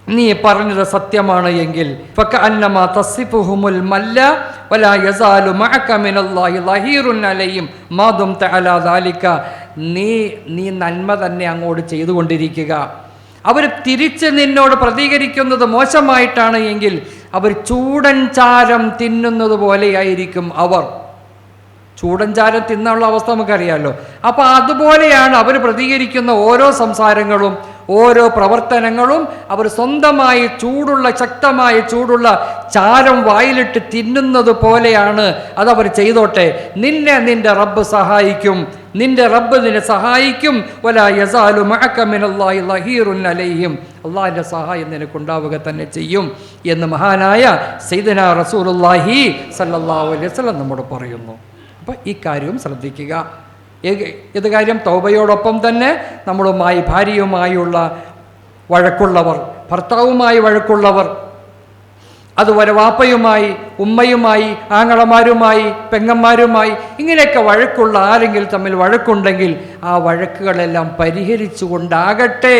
നീ പറഞ്ഞത് സത്യമാണ് എങ്കിൽ ഫകഅന്നമാ തസിഫുഹുമുൽ മല്ല വലാ യസാലു മഅക മിനല്ലാഹി ലഹീറുൻ അലൈഹിം മാ ദുംത അലാ ദാലിക, നീ നന്മ തന്നെ അങ്ങോട്ട് ചെയ്തുകൊണ്ടിരിക്കുക. അവർ തിരിച്ച് നിന്നോട് പ്രതികരിക്കുന്നത് മോശമായിട്ടാണ് എങ്കിൽ അവർ ചൂടൻ ചാരം തിന്നുന്നത് പോലെയായിരിക്കും. അവർ ചൂടൻ ചാരം തിന്നുള്ള അവസ്ഥ നമുക്കറിയാമല്ലോ. അപ്പോൾ അതുപോലെയാണ് അവർ പ്രതികരിക്കുന്ന ഓരോ സംസാരങ്ങളും ഓരോ പ്രവർത്തനങ്ങളും. അവർ സ്വന്തമായി ശക്തമായ ചൂടുള്ള ചാരം വായിലിട്ട് തിന്നുന്നത് പോലെയാണ്. അതവർ ചെയ്തോട്ടെ, നിന്റെ റബ്ബ് സഹായിക്കും, നിന്റെ റബ്ബ് നിന്നെ സഹായിക്കും. വലാ യസാലു മഅക മിനല്ലാഹി ലഹീറുൻ അലൈഹിം, അള്ളാഹിൻ്റെ സഹായം നിനക്കുണ്ടാവുക തന്നെ ചെയ്യും എന്ന് മഹാനായ സയ്യിദുനാ റസൂലുള്ളാഹി സല്ലല്ലാഹു അലൈഹി വസല്ലം നമ്മോട് പറയുന്നു. അപ്പോൾ ഈ കാര്യവും ശ്രദ്ധിക്കുക. ഏത് കാര്യം? തൗബയോടൊപ്പം തന്നെ നമ്മളുമായി ഭാര്യയുമായുള്ള വഴക്കുള്ളവർ, ഭർത്താവുമായി വഴക്കുള്ളവർ, അതുപോലെ വാപ്പയുമായി, ഉമ്മയുമായി, ആങ്ങളമാരുമായി, പെങ്ങന്മാരുമായി, ഇങ്ങനെയൊക്കെ വഴക്കുള്ള ആരെങ്കിലും തമ്മിൽ വഴക്കുണ്ടെങ്കിൽ ആ വഴക്കുകളെല്ലാം പരിഹരിച്ചുകൊണ്ടാകട്ടെ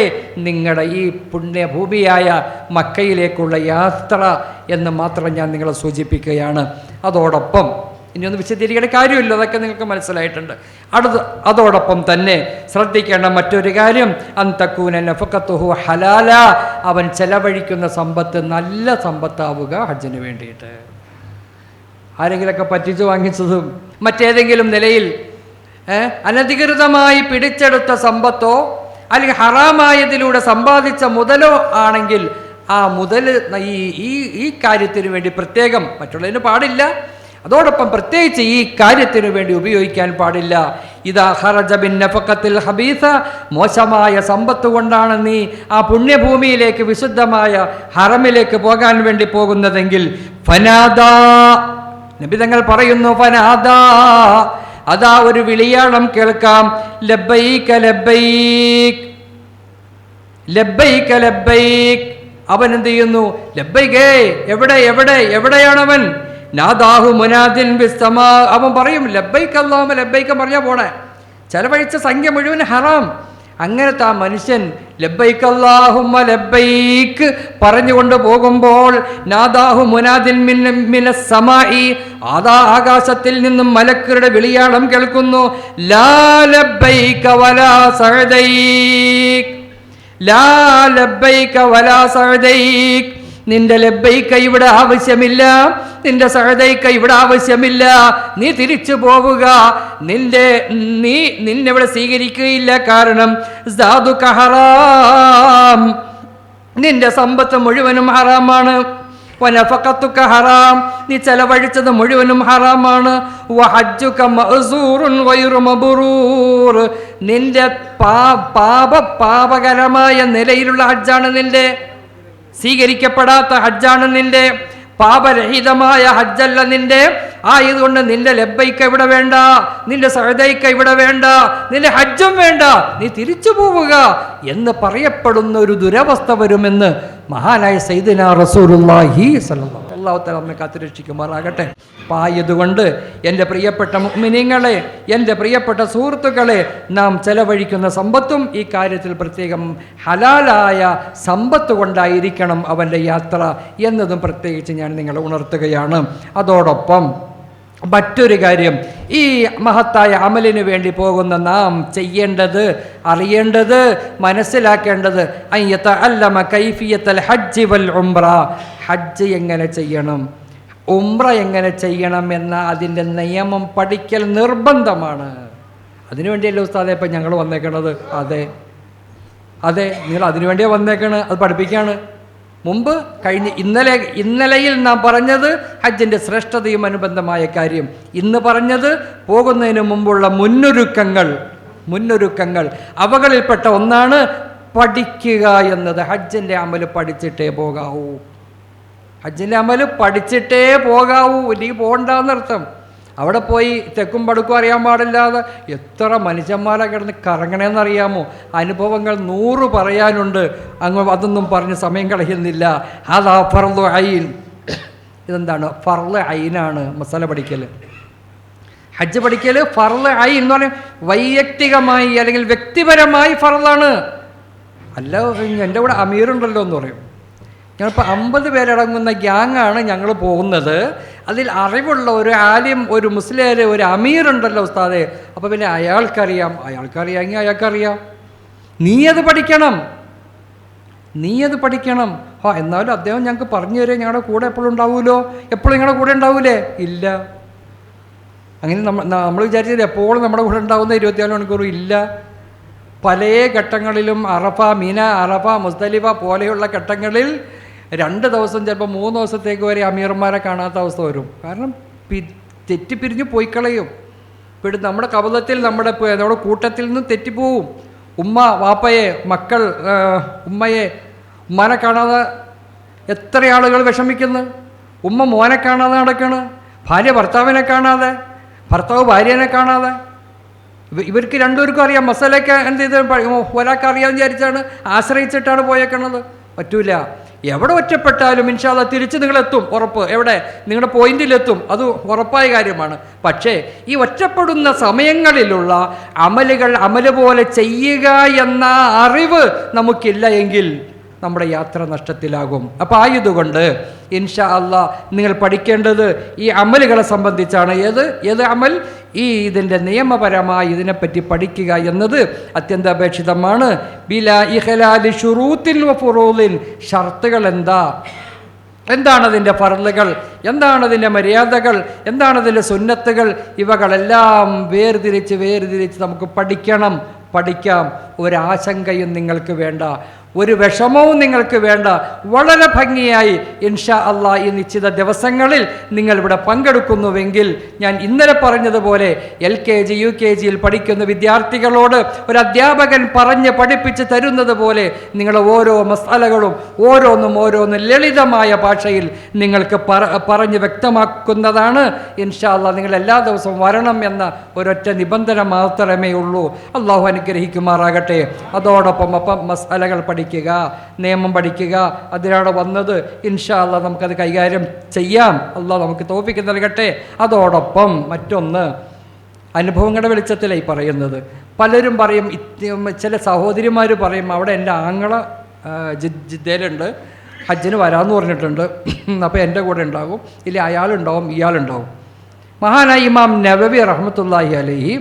നിങ്ങളുടെ ഈ പുണ്യഭൂമിയായ മക്കയിലേക്കുള്ള യാത്ര എന്ന് മാത്രം ഞാൻ നിങ്ങളെ സൂചിപ്പിക്കുകയാണ്. അതോടൊപ്പം ഇനിയൊന്നും വിശദീകരിക്കേണ്ട കാര്യമില്ല, അതൊക്കെ നിങ്ങൾക്ക് മനസ്സിലായിട്ടുണ്ട്. അതോടൊപ്പം തന്നെ ശ്രദ്ധിക്കേണ്ട മറ്റൊരു കാര്യം, അന്തക്കൂന നഫഖത്തുഹു ഹലാല, അവൻ ചെലവഴിക്കുന്ന സമ്പത്ത് നല്ല സമ്പത്താവുക ഹജ്ജിന് വേണ്ടിയിട്ട്. ആരെങ്കിലൊക്കെ പറ്റിച്ചു വാങ്ങിച്ചതും മറ്റേതെങ്കിലും നിലയിൽ അനധികൃതമായി പിടിച്ചെടുത്ത സമ്പത്തോ അല്ലെങ്കിൽ ഹറാമായതിലൂടെ സമ്പാദിച്ച മുതലോ ആണെങ്കിൽ ആ മുതൽ ഈ കാര്യത്തിന് വേണ്ടി പ്രത്യേകം, മറ്റുള്ളതിന് പാടില്ല, അതോടൊപ്പം പ്രത്യേകിച്ച് ഈ കാര്യത്തിനു വേണ്ടി ഉപയോഗിക്കാൻ പാടില്ല. ഇദാ ഖറജ ബിൻ നഫഖത്തിൽ ഹബീസ, മോശമായ സമ്പത്ത് കൊണ്ടാണ് നീ ആ പുണ്യഭൂമിയിലേക്ക്, വിശുദ്ധമായ ഹറമിലേക്ക് പോകാൻ വേണ്ടി പോകുന്നതെങ്കിൽ ഫനാദാ, നബി തങ്ങൾ പറയുന്നു, ഫനാദാ, അതാ ഒരു വിളിയാളം കേൾക്കാം, ലബ്ബൈക ലബ്ബൈക് ലബ്ബൈക ലബ്ബൈക്. അവൻ എന്ത് ചെയ്യുന്നു? ലബ്ബൈകേ, എവിടെയാണവൻ? നാദാഹു മുനാദിൻ ബിസ്സമാ, അവൻ പറയും ലബ്ബൈക അല്ലാഹുമ്മ ലബ്ബൈക പറഞ്ഞാൽ പോണേ. ചെലവഴിച്ച സംഖ്യ മുഴുവൻ ഹറാം. അങ്ങനത്തെ ആ മനുഷ്യൻ ലബ്ബൈക അല്ലാഹുമ്മ ലബ്ബൈക് പറഞ്ഞുകൊണ്ട് പോകുമ്പോൾ നാദാഹു മുനാദിൻ മിനസ് സമാഇ, ആകാശത്തിൽ നിന്നും മലക്കുകളുടെ വിളിയാളം കേൾക്കുന്നു, ലാ ലബ്ബൈക വലാ സഅദൈക്, ലാ ലബ്ബൈക വലാ സഅദൈക, നിന്റെ ലബ്ബൈക ഇവിടെ ആവശ്യമില്ല, നിന്റെ സഅദൈക ഇവിടെ ആവശ്യമില്ല. നീ തിരിച്ചു പോവുക, നിന്നെ ഇവിടെ സ്വീകരിക്കുകയില്ല. കാരണം സാദുക ഹറാം, നിന്റെ സമ്പത്ത് മുഴുവനും ഹറാമാണ്. വനഫഖതുക ഹറാം, നീ ചെലവഴിച്ചത് മുഴുവനും ഹറാമാണ്. വഹജ്ജുക മഅ്സൂറുൻ ഗൈറു മബ്റൂർ, നിന്റെ പാപകരമായ നിലയിലുള്ള ഹജ്ജാണ് നിന്റെ, സ്വീകരിക്കപ്പെടാത്ത ഹജ്ജാണ് നിന്റെ, പാപരഹിതമായ ഹജ്ജല്ല നിന്റെ. ആയതുകൊണ്ട് നിന്റെ ലബ്ബൈക്ക ഇവിടെ വേണ്ട, നിന്റെ സഅദൈക്ക ഇവിടെ വേണ്ട, നിന്റെ ഹജ്ജും വേണ്ട, നീ തിരിച്ചു പോവുക എന്ന് പറയപ്പെടുന്ന ഒരു ദുരവസ്ഥ വരുമെന്ന് മഹാനായ സയ്യിദുനാ റസൂലുള്ളാഹി സ്വല്ലല്ലാഹു അല്ലാഹു തആല നമ്മെ കാത്തുരക്ഷിക്കുമാറാകട്ടെ. ആയതുകൊണ്ട് എൻ്റെ പ്രിയപ്പെട്ട മുഅ്മിനീങ്ങളെ, എൻ്റെ പ്രിയപ്പെട്ട സുഹൃത്തുക്കളെ, നാം ചെലവഴിക്കുന്ന സമ്പത്തും ഈ കാര്യത്തിൽ പ്രത്യേകം ഹലാലായ സമ്പത്ത് കൊണ്ടായിരിക്കണം അവൻ്റെ യാത്ര എന്നതും പ്രത്യേകിച്ച് ഞാൻ നിങ്ങളെ ഉണർത്തുകയാണ്. അതോടൊപ്പം മറ്റൊരു കാര്യം, ഈ മഹത്തായ അമലിന് വേണ്ടി പോകുന്ന നാം ചെയ്യേണ്ടത്, അറിയേണ്ടത്, മനസ്സിലാക്കേണ്ടത് അയ്യതഅല്ലമ കൈഫിയത്തുൽ ഹജ്ജ് വൽ ഉംറ, ഹജ്ജ് എങ്ങനെ ചെയ്യണം, ഉംറ എങ്ങനെ ചെയ്യണം എന്ന അതിൻ്റെ നിയമം പഠിക്കൽ നിർബന്ധമാണ്. അതിനുവേണ്ടിയല്ലേ ഉസ്താദേ ഇപ്പം ഞങ്ങൾ വന്നേക്കണത്? അതെ, നിങ്ങൾ അതിനുവേണ്ടിയാണ് വന്നേക്കണത്, അത് പഠിപ്പിക്കുകയാണ്. മുമ്പ് ഇന്നലെയിൽ നാം പറഞ്ഞത് ഹജ്ജിൻ്റെ ശ്രേഷ്ഠതയും അനുബന്ധമായ കാര്യം. ഇന്ന് പറഞ്ഞത് പോകുന്നതിന് മുമ്പുള്ള മുന്നൊരുക്കങ്ങൾ. അവകളിൽപ്പെട്ട ഒന്നാണ് പഠിക്കുക എന്നത്. ഹജ്ജിൻ്റെ അമല് പഠിച്ചിട്ടേ പോകാവൂ, ഹജ്ജിൻ്റെ അമല് പഠിച്ചിട്ടേ പോകാവൂ, ഇല്ലെങ്കിൽ പോകണ്ടെന്നർത്ഥം. അവിടെ പോയി തെക്കും പടുക്കും അറിയാൻ പാടില്ലാതെ എത്ര മനുഷ്യന്മാരെ കിടന്ന് കറങ്ങണമെന്നറിയാമോ? അനുഭവങ്ങൾ 100 പറയാനുണ്ട്. അതൊന്നും പറഞ്ഞ് സമയം കളയുന്നില്ല. അതാ ഫർള് ഐൻ. ഇതെന്താണ്? ഫർള് ഐനാണ് മസാല പഠിക്കൽ. ഹജ്ജ് പഠിക്കൽ ഫർള് ഐൻ എന്ന് പറഞ്ഞാൽ വൈയക്തികമായി അല്ലെങ്കിൽ വ്യക്തിപരമായി ഫർളാണ്. അല്ല എൻ്റെ കൂടെ അമീറുണ്ടല്ലോ എന്ന് പറയും. ഞങ്ങളിപ്പോൾ 50 പേരടങ്ങുന്ന ഗ്യാങ്ങാണ് ഞങ്ങൾ പോകുന്നത്. അതിൽ അറിവുള്ള ഒരു ആലിം, ഒരു മുസ്ലിം, ഒരു അമീറുണ്ടല്ലോ ഉസ്താദെ. അപ്പോൾ പിന്നെ അയാൾക്കറിയാമെങ്കിൽ അയാൾക്കറിയാം. നീ അത് പഠിക്കണം. എന്നാലും അദ്ദേഹം ഞങ്ങൾക്ക് പറഞ്ഞു തരാം, ഞങ്ങളുടെ കൂടെ എപ്പോഴും ഉണ്ടാവുമല്ലോ. എപ്പോഴും ഞങ്ങളുടെ കൂടെ ഉണ്ടാവൂലേ? ഇല്ല. അങ്ങനെ നമ്മൾ വിചാരിച്ചത് എപ്പോഴും നമ്മുടെ കൂടെ ഉണ്ടാവുന്ന 24 മണിക്കൂറും ഇല്ല. പല ഘട്ടങ്ങളിലും അറഫ, മിന, അറഫ, മുസ്ദലിഫ പോലെയുള്ള ഘട്ടങ്ങളിൽ 2 ദിവസം ചിലപ്പോൾ 3 ദിവസത്തേക്ക് വരെ അമീർമാരെ കാണാത്ത അവസ്ഥ വരും. കാരണം തെറ്റിപ്പിരിഞ്ഞ് പോയി കളയും. ഇപ്പോൾ നമ്മുടെ കബലത്തിൽ നമ്മുടെ കൂട്ടത്തിൽ നിന്ന് തെറ്റിപ്പോവും. ഉമ്മ വാപ്പയെ, മക്കൾ ഉമ്മനെ കാണാതെ എത്ര ആളുകൾ വിഷമിക്കുന്നു. ഉമ്മ മോനെ കാണാതെ നടക്കണ്, ഭാര്യ ഭർത്താവിനെ കാണാതെ, ഭർത്താവ് ഭാര്യനെ കാണാതെ. ഇവർക്ക് രണ്ടുപേർക്കും അറിയാം മസാലയ്ക്ക് എന്ത് ചെയ്ത് ഒരാൾക്ക് അറിയാമെന്ന് വിചാരിച്ചാണ്, ആശ്രയിച്ചിട്ടാണ് പോയേക്കണത്. പറ്റൂല. എവിടെ ഒറ്റപ്പെട്ടാലും ഇൻഷാ അല്ലാഹ് തിരിച്ച് നിങ്ങളെത്തും, ഉറപ്പ്. എവിടെ? നിങ്ങളുടെ പോയിന്റിലെത്തും, അത് ഉറപ്പായ കാര്യമാണ്. പക്ഷേ ഈ ഒറ്റപ്പെടുന്ന സമയങ്ങളിലുള്ള അമല് പോലെ ചെയ്യുക എന്ന അറിവ് നമുക്കില്ല എങ്കിൽ നമ്മുടെ യാത്ര നഷ്ടത്തിലാകും. അപ്പോൾ ആയതുകൊണ്ട് ഇൻഷാ അല്ലാഹ് നിങ്ങൾ പഠിക്കേണ്ടത് ഈ അമലുകളെ സംബന്ധിച്ചാണ്. ഏത് അമൽ? ഇതിൻ്റെ നിയമപരമായി ഇതിനെപ്പറ്റി പഠിക്കുക എന്നത് അത്യന്താപേക്ഷിതമാണ്. ബിലാ ഇഖ്ലാലി ശുറൂത്തിൻ വ ഫുറൂദിൻ, ഷർത്തുകൾ എന്താണ് അതിൻ്റെ ഫർളുകൾ, എന്താണ് അതിൻ്റെ മര്യാദകൾ, എന്താണ് അതിൻ്റെ സുന്നത്തുകൾ, ഇവകളെല്ലാം വേർതിരിച്ച് നമുക്ക് പഠിക്കാം. ഒരാശങ്കയും നിങ്ങൾക്ക് വേണ്ട, ഒരു വിഷമവും നിങ്ങൾക്ക് വേണ്ട. വളരെ ഭംഗിയായി ഇൻഷാ അല്ലാഹ് ഈ നിശ്ചിത ദിവസങ്ങളിൽ നിങ്ങളിവിടെ പങ്കെടുക്കുന്നുവെങ്കിൽ, ഞാൻ ഇന്നലെ പറഞ്ഞതുപോലെ LKG UKGയിൽ പഠിക്കുന്ന വിദ്യാർത്ഥികളോട് ഒരു അധ്യാപകൻ പഠിപ്പിച്ച് തരുന്നത് പോലെ നിങ്ങൾ ഓരോ മസാലകളും ഓരോന്നും ലളിതമായ ഭാഷയിൽ നിങ്ങൾക്ക് പറഞ്ഞ് വ്യക്തമാക്കുന്നതാണ്. ഇൻഷാ അല്ലാഹ് നിങ്ങൾ എല്ലാ ദിവസവും വരണം എന്ന ഒരൊറ്റ നിബന്ധന മാത്രമേ ഉള്ളൂ. അള്ളാഹു അനുഗ്രഹിക്കുമാറാകട്ടെ. അതോടൊപ്പം മസാലകൾ പഠിക്കുക, നിയമം പഠിക്കുക, അതിനാണ് വന്നത്. ഇൻഷാ അല്ലാഹ് നമുക്കത് കൈകാര്യം ചെയ്യാം. അല്ലാഹ് നമുക്ക് തൗഫീഖ് നൽകട്ടെ. അതോടൊപ്പം മറ്റൊന്ന്, അനുഭവങ്ങളുടെ വെളിച്ചത്തിലായി പറയുന്നത്. പലരും പറയും, ചില സഹോദരിമാർ പറയും, അവിടെ എൻ്റെ ആങ്ങള ജിദ്ദയിലുണ്ട്, ഹജ്ജിന് വരാമെന്ന് പറഞ്ഞിട്ടുണ്ട്, അപ്പോൾ എൻ്റെ കൂടെ ഉണ്ടാകും, ഇല്ല അയാളുണ്ടാവും, ഇയാളുണ്ടാവും. മഹാനായ ഇമാം നവവി റഹ്മത്തുള്ളാഹി അലൈഹി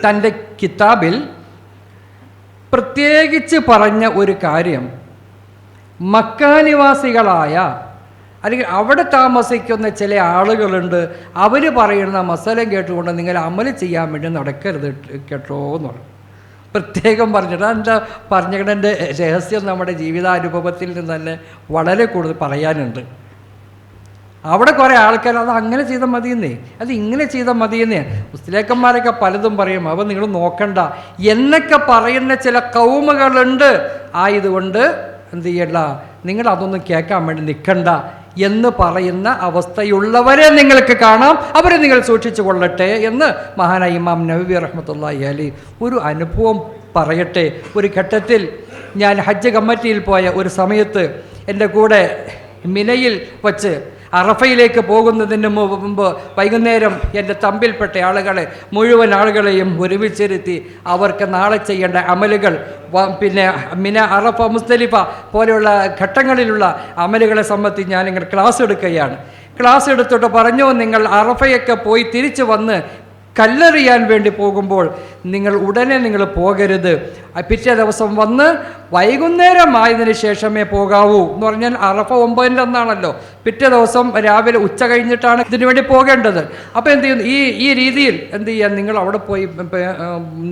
തൻ്റെ കിതാബിൽ പ്രത്യേകിച്ച് പറഞ്ഞ ഒരു കാര്യം, മക്കാനിവാസികളായ അല്ലെങ്കിൽ അവിടെ താമസിക്കുന്ന ചില ആളുകളുണ്ട്, അവർ പറയുന്ന മസലം കേട്ടുകൊണ്ട് നിങ്ങൾ അമൽ ചെയ്യാൻ വേണ്ടി നടക്കരുത് കേട്ടോ എന്ന് പറഞ്ഞു. പ്രത്യേകം പറഞ്ഞിട്ട് എന്താ പറഞ്ഞതിൻ്റെ രഹസ്യം നമ്മുടെ ജീവിതാനുഭവത്തിൽ നിന്ന് തന്നെ വളരെ കൂടുതൽ പറയാനുണ്ട്. അവിടെ കുറേ ആൾക്കാർ അത് അങ്ങനെ ചെയ്താൽ മതിയെന്നേ, അത് ഇങ്ങനെ ചെയ്താൽ മതിയെന്നേ, മുസ്ലിയാക്കന്മാരൊക്കെ പലതും പറയും, അവ നിങ്ങൾ നോക്കണ്ട എന്നൊക്കെ പറയുന്ന ചില കൗമുകളുണ്ട്. ആയതുകൊണ്ട് എന്ത് ചെയ്യണ്ട, നിങ്ങൾ അതൊന്നും കേൾക്കാൻ വേണ്ടി നിൽക്കണ്ട എന്ന് പറയുന്ന അവസ്ഥയുള്ളവരെ നിങ്ങൾക്ക് കാണാം. അവരെ നിങ്ങൾ സൂക്ഷിച്ചു കൊള്ളട്ടെ എന്ന് മഹാനായ ഇമാം നവവി റഹ്മത്തുള്ളാഹി അലൈഹി ഒരു അനുഭവം പറയട്ടെ. ഒരു ഘട്ടത്തിൽ ഞാൻ ഹജ്ജ് കമ്മിറ്റിയിൽ പോയ ഒരു സമയത്ത് എൻ്റെ കൂടെ മിനയിൽ വച്ച് അറഫയിലേക്ക് പോകുന്നതിന് മുമ്പ് വൈകുന്നേരം എൻ്റെ തമ്പിൽപ്പെട്ട ആളുകളെ മുഴുവൻ ആളുകളെയും ഒരുമിച്ചിരുത്തി അവർക്ക് നാളെ ചെയ്യേണ്ട അമലുകൾ, പിന്നെ മിന, അറഫ, മുസ്ദലിഫ പോലെയുള്ള ഘട്ടങ്ങളിലുള്ള അമലുകളെ സംബന്ധിച്ച് ഞാനിങ്ങനെ ക്ലാസ് എടുക്കുകയാണ്. ക്ലാസ് എടുത്തിട്ട് പറഞ്ഞു, നിങ്ങൾ അറഫയൊക്കെ പോയി തിരിച്ചു വന്ന് കല്ലെറിയാൻ വേണ്ടി പോകുമ്പോൾ ഉടനെ നിങ്ങൾ പോകരുത്. പിറ്റേ ദിവസം വന്ന് വൈകുന്നേരമായതിന് ശേഷമേ പോകാവൂ എന്ന് പറഞ്ഞാൽ അറഫ 9-ൻ്റെ അന്നാണല്ലോ. പിറ്റേ ദിവസം രാവിലെ ഉച്ച കഴിഞ്ഞിട്ടാണ് ഇതിനു വേണ്ടി പോകേണ്ടത്. അപ്പോൾ എന്ത് ചെയ്യുന്നു, ഈ രീതിയിൽ എന്ത് ചെയ്യാൻ, നിങ്ങൾ അവിടെ പോയി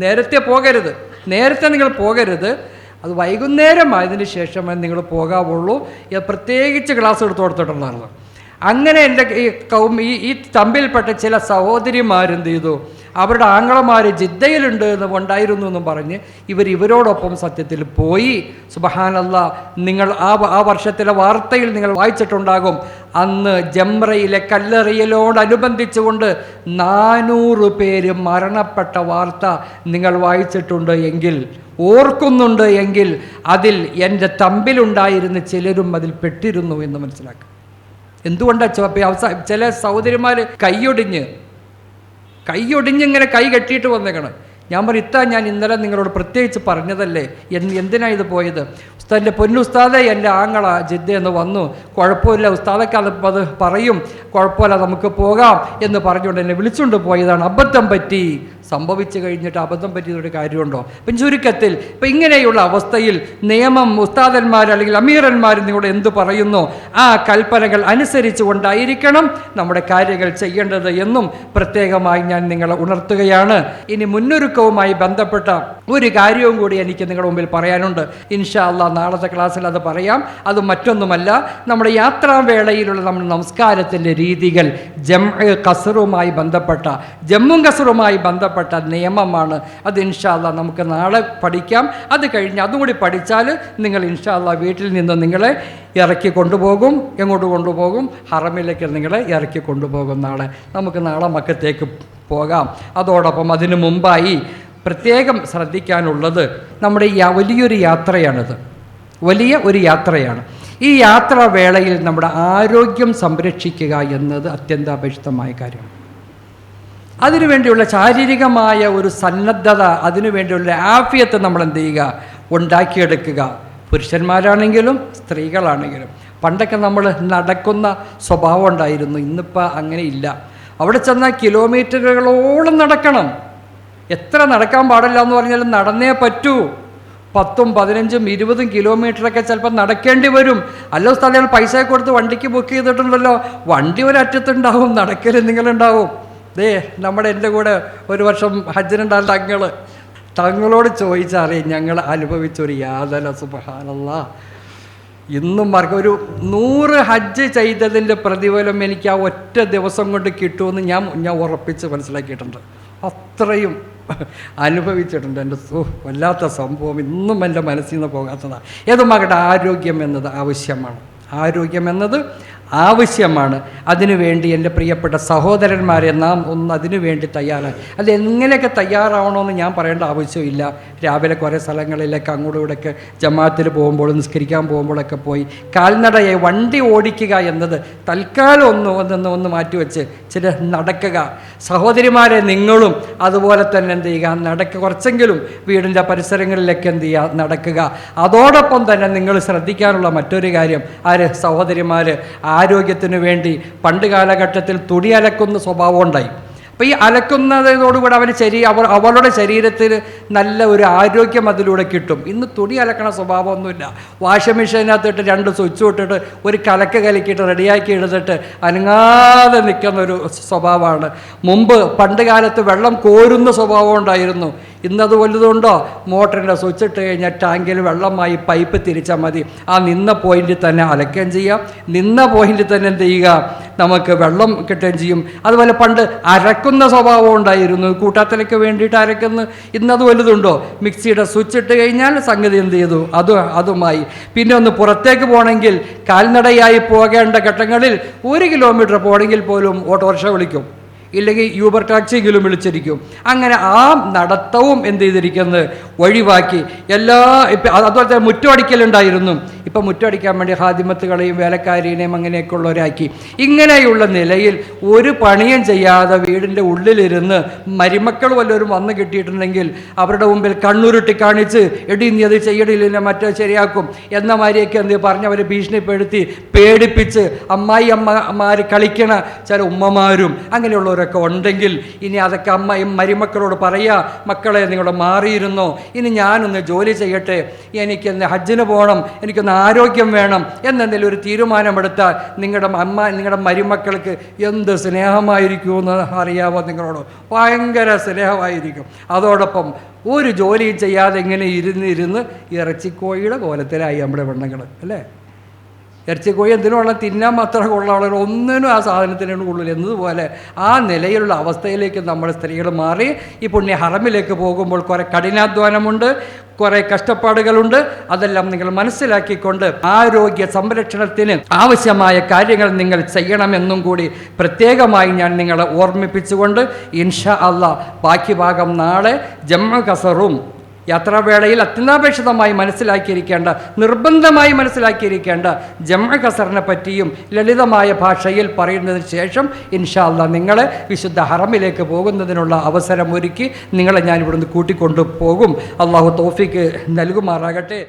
നേരത്തെ പോകരുത്, നിങ്ങൾ പോകരുത്, അത് വൈകുന്നേരമായതിന് ശേഷമേ നിങ്ങൾ പോകാവുള്ളൂ. പ്രത്യേകിച്ച് ക്ലാസ് എടുത്തു കൊടുത്തിട്ടുണ്ടായിരുന്നു. അങ്ങനെ എൻ്റെ ഈ തമ്പിൽപ്പെട്ട ചില സഹോദരിമാരെന്ത് ചെയ്തു, അവരുടെ ആങ്ങളമാർ ജിദ്ദയിലുണ്ട് ഉണ്ടായിരുന്നു എന്നും പറഞ്ഞ് ഇവരോടൊപ്പം സത്യത്തിൽ പോയി. സുബ്ഹാനല്ലാഹ്, നിങ്ങൾ ആ വർഷത്തിലെ വാർത്തയിൽ നിങ്ങൾ വായിച്ചിട്ടുണ്ടാകും. അന്ന് ജംറയിലെ കല്ലെറിയലോടനുബന്ധിച്ചുകൊണ്ട് 400 പേര് മരണപ്പെട്ട വാർത്ത നിങ്ങൾ വായിച്ചിട്ടുണ്ട് എങ്കിൽ, ഓർക്കുന്നുണ്ട് എങ്കിൽ, അതിൽ എൻ്റെ തമ്പിലുണ്ടായിരുന്ന ചിലരും അതിൽ പെട്ടിരുന്നു എന്ന് മനസ്സിലാക്കുക. എന്തുകൊണ്ടാണ് ചില സഹോദരിമാർ കൈയൊടിഞ്ഞ് ഇങ്ങനെ കൈ കെട്ടിയിട്ട് വന്നേക്കണം. ഞാൻ പറയും, ഞാൻ ഇന്നലെ നിങ്ങളോട് പ്രത്യേകിച്ച് പറഞ്ഞതല്ലേ, എന്തിനാണ് ഇത് പോയത്? ഉസ്താദിൻ്റെ പൊന്നുസ്താദെ, എൻ്റെ ആങ്ങള ജിദ്ദയെന്ന് വന്നു, കുഴപ്പമില്ല ഉസ്താദൊക്കെ അത് പറയും, കുഴപ്പമില്ല നമുക്ക് പോകാം എന്ന് പറഞ്ഞുകൊണ്ട് എന്നെ വിളിച്ചുകൊണ്ട് പോയതാണ്. അബദ്ധം പറ്റി. സംഭവിച്ചു കഴിഞ്ഞിട്ട് അബദ്ധം പറ്റിയതൊരു കാര്യമുണ്ടോ? അപ്പം ചുരുക്കത്തിൽ ഇപ്പം ഇങ്ങനെയുള്ള അവസ്ഥയിൽ നിയമം ഉസ്താദന്മാർ അല്ലെങ്കിൽ അമീറന്മാർ നിങ്ങളോട് എന്ത് പറയുന്നു, ആ കൽപ്പനകൾ അനുസരിച്ചു കൊണ്ടായിരിക്കണം നമ്മുടെ കാര്യങ്ങൾ ചെയ്യേണ്ടത് എന്നും പ്രത്യേകമായി ഞാൻ നിങ്ങളെ ഉണർത്തുകയാണ്. ഇനി മുന്നൊരുക്കവുമായി ബന്ധപ്പെട്ട ഒരു കാര്യവും കൂടി എനിക്ക് നിങ്ങളുടെ മുമ്പിൽ പറയാനുണ്ട്. ഇൻഷാ അല്ലാഹ് നാളത്തെ ക്ലാസ്സിൽ അത് പറയാം. അത് മറ്റൊന്നുമല്ല, നമ്മുടെ യാത്രാവേളയിലുള്ള നമ്മുടെ നമസ്കാരത്തിൻ്റെ രീതികൾ ജമ്മും കസറുമായി ബന്ധപ്പെട്ട നിയമമാണ്. അത് ഇൻഷാ അല്ലാഹ് നമുക്ക് നാളെ പഠിക്കാം. അത് കഴിഞ്ഞ് അതും കൂടി പഠിച്ചാൽ നിങ്ങൾ ഇൻഷാ അല്ലാഹ് വീട്ടിൽ നിന്ന് നിങ്ങളെ ഇറക്കി കൊണ്ടുപോകും. എങ്ങോട്ട് കൊണ്ടുപോകും? ഹറമിലേക്ക് നിങ്ങളെ ഇറക്കി കൊണ്ടുപോകും. നമുക്ക് നാളെ മക്കത്തേക്ക് പോകാം. അതോടൊപ്പം അതിനു മുമ്പായി പ്രത്യേകം ശ്രദ്ധിക്കാനുള്ളത്, നമ്മുടെ വലിയൊരു യാത്രയാണിത്, വലിയ ഒരു യാത്രയാണ്. ഈ യാത്രാവേളയിൽ നമ്മുടെ ആരോഗ്യം സംരക്ഷിക്കുക എന്നത് അത്യന്താപേക്ഷിതമായ കാര്യമാണ്. അതിനുവേണ്ടിയുള്ള ശാരീരികമായ ഒരു സന്നദ്ധത, അതിനുവേണ്ടിയുള്ള ആഫിയത്ത് നമ്മൾ എന്ത് ചെയ്യുക, ഉണ്ടാക്കിയെടുക്കുക. പുരുഷന്മാരാണെങ്കിലും സ്ത്രീകളാണെങ്കിലും. പണ്ടൊക്കെ നമ്മൾ നടക്കുന്ന സ്വഭാവം ഉണ്ടായിരുന്നു, ഇന്നിപ്പോൾ അങ്ങനെ ഇല്ല. അവിടെ ചെന്നാൽ കിലോമീറ്ററുകളോളം നടക്കണം. എത്ര നടക്കാൻ പാടില്ല എന്ന് പറഞ്ഞാലും നടന്നേ പറ്റൂ. 10, 15, 20 കിലോമീറ്ററൊക്കെ ചിലപ്പോൾ നടക്കേണ്ടി വരും. അല്ലോ സ്ഥലങ്ങൾ പൈസ കൊടുത്ത് വണ്ടിക്ക് ബുക്ക് ചെയ്തിട്ടുണ്ടല്ലോ, വണ്ടി ഒരറ്റത്തുണ്ടാവും, നടക്കൽ നിങ്ങളുണ്ടാവും. നമ്മുടെ എൻ്റെ കൂടെ ഒരു വർഷം ഹജ്ജിനുണ്ടായ തങ്ങളോട് ചോദിച്ചറിയാം, ഞങ്ങൾ അനുഭവിച്ചൊരു യാതന. സുബ്ഹാനല്ലാഹ്, ഇന്നും ഒരു 100 ഹജ്ജ് ചെയ്തതിൻ്റെ പ്രതിഫലം എനിക്ക് ആ ഒറ്റ ദിവസം കൊണ്ട് കിട്ടുമെന്ന് ഞാൻ ഉറപ്പിച്ച് മനസ്സിലാക്കിയിട്ടുണ്ട്. അത്രയും അനുഭവിച്ചിട്ടുണ്ട്. എൻ്റെ വല്ലാത്ത സംഭവം ഇന്നും എൻ്റെ മനസ്സിൽ നിന്ന് പോകാത്തതാണ്. ഏതുമാകട്ടെ, ആരോഗ്യം എന്നത് ആവശ്യമാണ്. അതിനുവേണ്ടി എൻ്റെ പ്രിയപ്പെട്ട സഹോദരന്മാരെ, നാം ഒന്ന് അതിനുവേണ്ടി തയ്യാറാണ്. അത് എങ്ങനെയൊക്കെ തയ്യാറാവണമെന്ന് ഞാൻ പറയേണ്ട ആവശ്യമില്ല. രാവിലെ കുറേ സ്ഥലങ്ങളിലേക്ക് അങ്ങോട്ടും ഇവിടെയൊക്കെ ജമാഅത്തിൽ പോകുമ്പോൾ, നിസ്കരിക്കാൻ പോകുമ്പോഴൊക്കെ പോയി കാൽനടയെ വണ്ടി ഓടിക്കുക എന്നത് തൽക്കാലം ഒന്ന് മാറ്റിവെച്ച് ചില നടക്കുക. സഹോദരിമാരെ, നിങ്ങളും അതുപോലെ തന്നെ എന്ത് ചെയ്യുക, കുറച്ചെങ്കിലും വീടിൻ്റെ പരിസരങ്ങളിലേക്ക് എന്ത് ചെയ്യുക, നടക്കുക. അതോടൊപ്പം തന്നെ നിങ്ങൾ ശ്രദ്ധിക്കാനുള്ള മറ്റൊരു കാര്യം, സഹോദരിമാർ, ആരോഗ്യത്തിന് വേണ്ടി പണ്ട് കാലഘട്ടത്തിൽ തുണി അലക്കുന്ന സ്വഭാവം ഉണ്ടായി. അപ്പോൾ ഈ അലക്കുന്നതോടുകൂടി അവളുടെ ശരീരത്തിൽ നല്ല ഒരു ആരോഗ്യം അതിലൂടെ കിട്ടും. ഇന്ന് തുണി അലക്കണ സ്വഭാവമൊന്നുമില്ല. വാഷിംഗ് മെഷീനകത്തിട്ട് 2 സ്വിച്ച് ഇട്ടിട്ട് ഒരു കലക്ക് കലക്കിയിട്ട് റെഡിയാക്കി എടുത്തിട്ട് അനങ്ങാതെ നിൽക്കുന്നൊരു സ്വഭാവമാണ്. മുമ്പ് പണ്ട് കാലത്ത് വെള്ളം കോരുന്ന സ്വഭാവം ഉണ്ടായിരുന്നു. ഇന്നത് വലുതുണ്ടോ? മോട്ടറിൻ്റെ സ്വിച്ച് ഇട്ട് കഴിഞ്ഞാൽ ടാങ്കിൽ വെള്ളമായി പൈപ്പ് തിരിച്ചാൽ മതി. ആ നിന്ന പോയിന്റിൽ തന്നെ അലക്കുകയും ചെയ്യാം, നിന്ന പോയിന്റിൽ തന്നെ എന്ത് ചെയ്യുക, നമുക്ക് വെള്ളം കിട്ടുകയും ചെയ്യും. അതുപോലെ പണ്ട് അരക്കുന്ന സ്വഭാവം ഉണ്ടായിരുന്നു, കൂട്ടാത്തലയ്ക്ക് വേണ്ടിയിട്ട് അരക്കുന്നു. ഇന്നത് വലുതുണ്ടോ? മിക്സിയുടെ സ്വിച്ച് ഇട്ട് കഴിഞ്ഞാൽ സംഗതി എന്ത് ചെയ്തു, അതുമായി. പിന്നെ ഒന്ന് പുറത്തേക്ക് പോകണമെങ്കിൽ കാൽനടയായി പോകേണ്ട ഘട്ടങ്ങളിൽ 1 കിലോമീറ്റർ പോകണമെങ്കിൽ പോലും ഓട്ടോറിക്ഷ വിളിക്കും, ഇല്ലെങ്കിൽ യൂബർ ടാക്സിയെങ്കിലും വിളിച്ചിരിക്കും. അങ്ങനെ ആ നടത്തവും എന്ത് ചെയ്തിരിക്കുന്നത് ഒഴിവാക്കി. അതുപോലെ തന്നെ മുറ്റമടിക്കലുണ്ടായിരുന്നു. ഇപ്പം മുറ്റമടിക്കാൻ വേണ്ടി ഹാദിമത്തുകളെയും വേലക്കാരിനെയും അങ്ങനെയൊക്കെ ഉള്ളവരാക്കി. ഇങ്ങനെയുള്ള നിലയിൽ ഒരു പണിയും ചെയ്യാതെ വീടിൻ്റെ ഉള്ളിലിരുന്ന് മരുമക്കൾ വല്ലവരും വന്ന് കിട്ടിയിട്ടുണ്ടെങ്കിൽ അവരുടെ മുമ്പിൽ കണ്ണുരുട്ടി കാണിച്ച് എടി നീ അത് ചെയ്യടില്ല മറ്റേ ശരിയാക്കും എന്ന മാതിരിയൊക്കെ എന്ത് പറഞ്ഞവരെ ഭീഷണിപ്പെടുത്തി പേടിപ്പിച്ച് അമ്മായിമാർ കളിക്കണ ചില ഉമ്മമാരും അങ്ങനെയുള്ളവരൊക്കെ ഉണ്ടെങ്കിൽ ഇനി അതൊക്കെ അമ്മയും മരുമക്കളോട് പറയുക, മക്കളെ നിങ്ങൾ മാറിയിരുന്നോ, ഇനി ഞാനൊന്ന് ജോലി ചെയ്യട്ടെ, എനിക്കൊന്ന് ഹജ്ജിന് പോകണം, എനിക്കൊന്ന് ആരോഗ്യം വേണം എന്നെന്തെങ്കിലും ഒരു തീരുമാനമെടുത്താൽ നിങ്ങളുടെ മരുമക്കൾക്ക് എന്ത് സ്നേഹമായിരിക്കുമെന്ന് അറിയാമോ? നിങ്ങളോട് ഭയങ്കര സ്നേഹമായിരിക്കും. അതോടൊപ്പം ഒരു ജോലിയും ചെയ്യാതെ ഇങ്ങനെ ഇരുന്ന് ഇറച്ചിക്കോഴിയുടെ കോലത്തിലായി നമ്മുടെ പെണ്ണുങ്ങൾ അല്ലേ. ഇറച്ചിക്കോഴി എന്തിനുള്ള തിന്നാൻ മാത്രം കൊള്ളാവുള്ള ഒന്നിനും ആ സാധനത്തിനോട് കൊള്ളില്ല എന്നതുപോലെ ആ നിലയിലുള്ള അവസ്ഥയിലേക്ക് നമ്മുടെ സ്ത്രീകൾ മാറി. ഈ പുണ്യ ഹറമിലേക്ക് പോകുമ്പോൾ കുറേ കഠിനാധ്വാനമുണ്ട്, കുറേ കഷ്ടപ്പാടുകളുണ്ട്. അതെല്ലാം നിങ്ങൾ മനസ്സിലാക്കിക്കൊണ്ട് ആരോഗ്യ സംരക്ഷണത്തിന് ആവശ്യമായ കാര്യങ്ങൾ നിങ്ങൾ ചെയ്യണമെന്നും കൂടി പ്രത്യേകമായി ഞാൻ നിങ്ങളെ ഓർമ്മിപ്പിച്ചുകൊണ്ട് ഇൻഷാ അല്ലാഹ് ബാക്കി ഭാഗം നാളെ ജംഉ ഖസറും യാത്രാവേളയിൽ അത്യന്താപേക്ഷിതമായി നിർബന്ധമായി മനസ്സിലാക്കിയിരിക്കേണ്ട ജംഉ ഖസറിനെ പറ്റിയും ലളിതമായ ഭാഷയിൽ പറയുന്നതിന് ശേഷം ഇൻഷാ അല്ലാഹ് നിങ്ങളെ വിശുദ്ധ ഹറമിലേക്ക് പോകുന്നതിനുള്ള അവസരം ഒരുക്കി നിങ്ങളെ ഞാൻ ഇവിടുന്ന് കൂട്ടിക്കൊണ്ടു പോകും. അള്ളാഹു തൗഫീക്ക് നൽകുമാറാകട്ടെ.